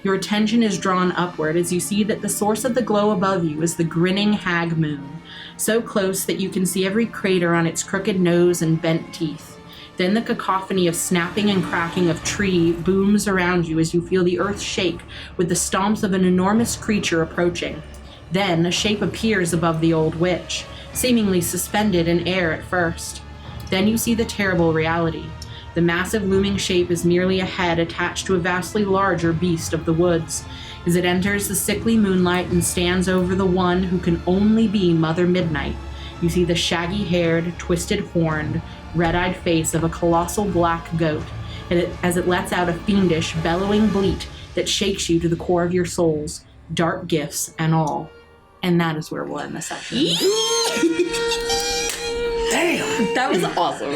Your attention is drawn upward as you see that the source of the glow above you is the grinning hag moon, so close that you can see every crater on its crooked nose and bent teeth. Then the cacophony of snapping and cracking of tree booms around you as you feel the earth shake with the stomps of an enormous creature approaching. Then a shape appears above the old witch, seemingly suspended in air at first. Then you see the terrible reality. The massive looming shape is merely a head attached to a vastly larger beast of the woods. As it enters the sickly moonlight and stands over the one who can only be Mother Midnight, you see the shaggy-haired, twisted-horned, red-eyed face of a colossal black goat, as it lets out a fiendish, bellowing bleat that shakes you to the core of your souls, dark gifts and all. And that is where we'll end the session. Damn! That was awesome.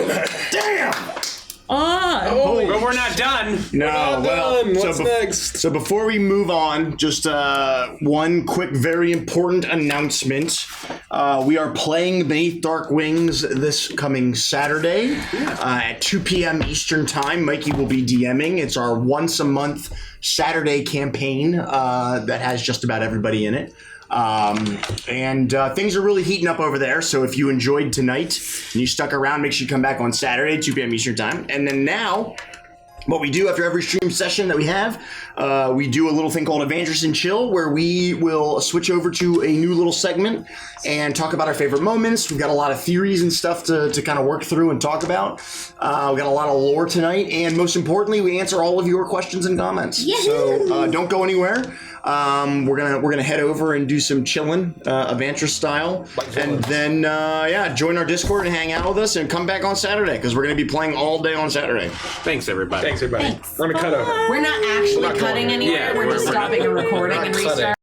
Damn! Oh, but we're not done. No, well, What's next? So before we move on, just one quick, very important announcement. We are playing Beneath Dark Wings this coming Saturday at 2 p.m. Eastern Time. Mikey will be DMing. It's our once-a-month Saturday campaign that has just about everybody in it. And things are really heating up over there, so if you enjoyed tonight and you stuck around, make sure you come back on Saturday, 2 p.m. Eastern Time. And then now, what we do after every stream session that we have, we do a little thing called Adventures in Chill, where we will switch over to a new little segment and talk about our favorite moments. We've got a lot of theories and stuff to kind of work through and talk about. We've got a lot of lore tonight, and most importantly, we answer all of your questions and comments. Yay! So don't go anywhere. We're gonna head over and do some chilling, Adventure style, and then join our Discord and hang out with us, and come back on Saturday because we're gonna be playing all day on Saturday. Thanks, everybody. Thanks, everybody. Thanks. We're gonna cut over. We're not actually cutting anywhere. Yeah, we're just we're not. stopping a recording and restarting.